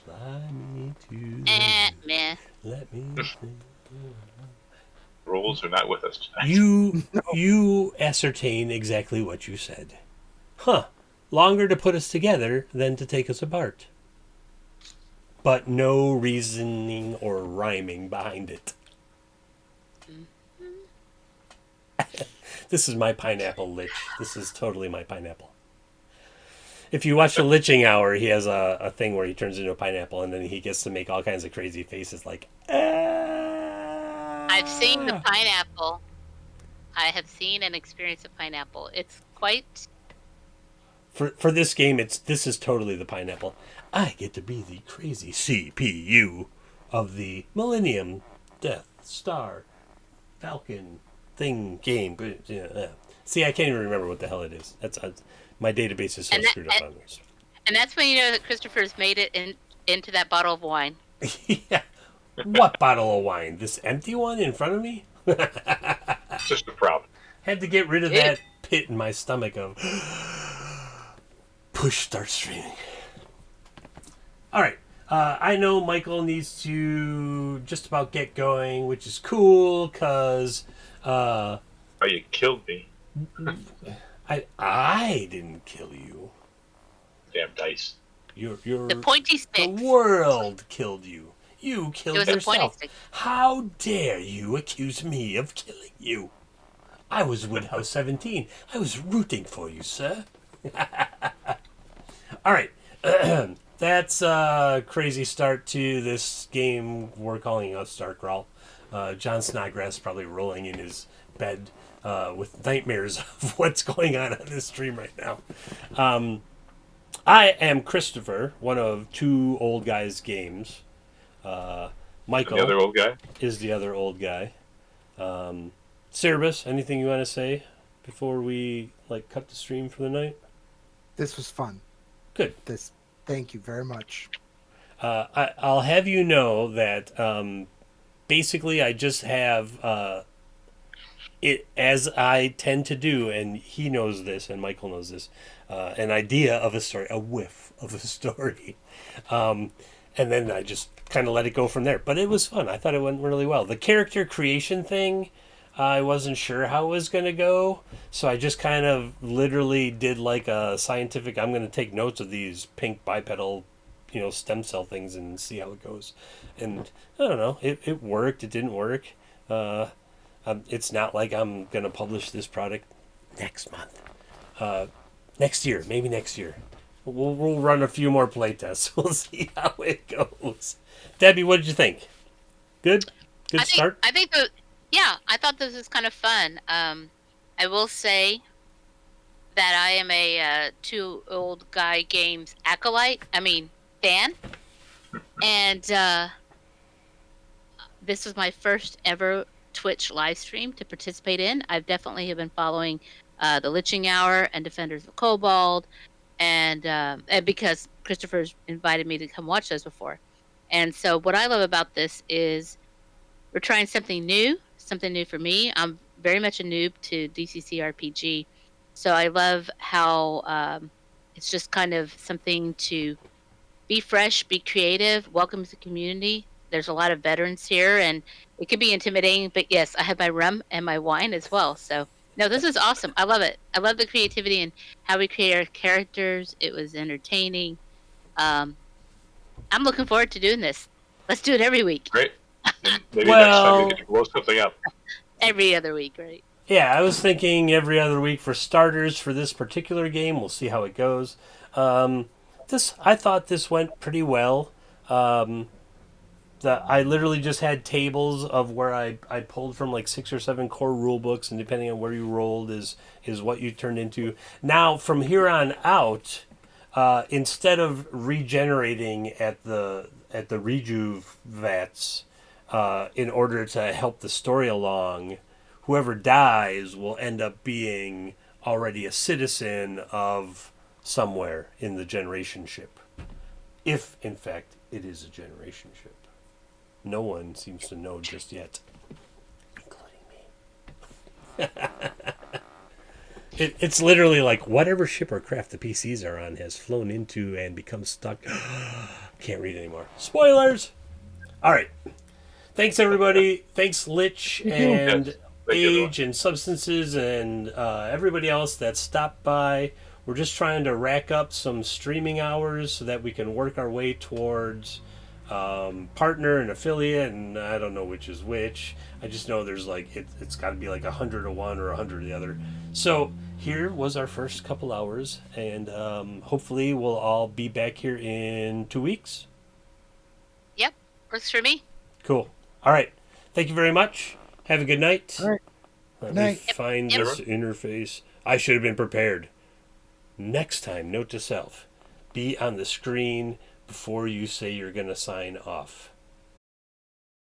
A: Fly me to the
B: Meh.
A: let me think.
D: Rolls are not with us tonight.
A: You ascertain exactly what you said. Huh. Longer to put us together than to take us apart. But no reasoning or rhyming behind it. This is my pineapple lich. This is totally my pineapple. If you watch the Liching Hour, he has a thing where he turns into a pineapple and then he gets to make all kinds of crazy faces like,
B: I've seen the pineapple. I have seen and experienced a pineapple. It's quite...
A: For this game, this is totally the pineapple. I get to be the crazy CPU of the Millennium Death Star Falcon thing game. See, I can't even remember what the hell it is. That's my database is so screwed up on this.
B: And that's when you know that Christopher's made it into that bottle of wine.
A: Yeah. What bottle of wine? This empty one in front of me?
D: Just a prop.
A: Had to get rid of that pit in my stomach of push start streaming. All right. I know Michael needs to just about get going, which is cool because...
D: Oh, you killed me.
A: I didn't kill you.
D: Damn dice.
A: You're
B: the pointy stick.
A: The world killed you. You killed
B: It was the pointy
A: yourself.
B: stick.
A: How dare you accuse me of killing you? I was Woodhouse 17. I was rooting for you, sir. All right. That's a crazy start to this game we're calling a Starcrawl. John Snodgrass probably rolling in his bed with nightmares of what's going on this stream right now. I am Christopher, one of 2 old guys' games. Michael
D: the other old guy
A: is the other old guy. Cerebus, anything you want to say before we cut the stream for the night?
C: This was fun.
A: Good.
C: Thank you very much.
A: I'll have you know that basically I just have it, as I tend to do, and he knows this, and Michael knows this, an idea of a story, a whiff of a story. And then I just kind of let it go from there. But it was fun. I thought it went really well. The character creation thing, I wasn't sure how it was going to go. So I just kind of literally did a scientific, I'm going to take notes of these pink bipedal, stem cell things and see how it goes. And I don't know, it worked. It didn't work. It's not like I'm going to publish this product next month. Next year, maybe next year. We'll run a few more playtests. We'll see how it goes. Debbie, what did you think? Good start?
B: I thought this was kind of fun. I will say that I am a 2 old guy games fan. And this was my first ever Twitch live stream to participate in. I've definitely been following the Liching Hour and Defenders of Cobalt, and because Christopher's invited me to come watch those before. And so what I love about this is we're trying something new for me. I'm very much a noob to DCC RPG, so I love how it's just kind of something to be fresh, be creative, welcome to the community. There's a lot of veterans here, and it can be intimidating, but yes, I have my rum and my wine as well. So, no, this is awesome. I love it. I love the creativity and how we create our characters. It was entertaining. I'm looking forward to doing this. Let's do it every week.
D: Great. And maybe next time we can blow something up.
B: Every other week, right?
A: Yeah, I was thinking every other week for starters for this particular game. We'll see how it goes. I thought this went pretty well. I literally just had tables of where I pulled from 6 or 7 core rule books, and depending on where you rolled is what you turned into. Now, from here on out, instead of regenerating at the rejuve vats, in order to help the story along, whoever dies will end up being already a citizen of somewhere in the generation ship. If, in fact, it is a generation ship. No one seems to know just yet, including me. It's literally like whatever ship or craft the PCs are on has flown into and become stuck. Can't read anymore. Spoilers! All right. Thanks, everybody. Thanks, Lich and
D: Yes. Thank you, everyone.
A: Age and Substances and everybody else that stopped by. We're just trying to rack up some streaming hours so that we can work our way towards partner and affiliate, and I don't know which is which. I just know there's like it's got to be like 100 of one or 100 of the other. So here was our first couple hours, and hopefully we'll all be back here in 2 weeks.
B: Yep, works for me.
A: Cool. All right. Thank you very much. Have a good night.
C: All right.
A: Let
C: Night.
A: me find
B: Yep.
A: this interface. I should have been prepared. Next time, note to self: be on the screen before you say you're going to sign off.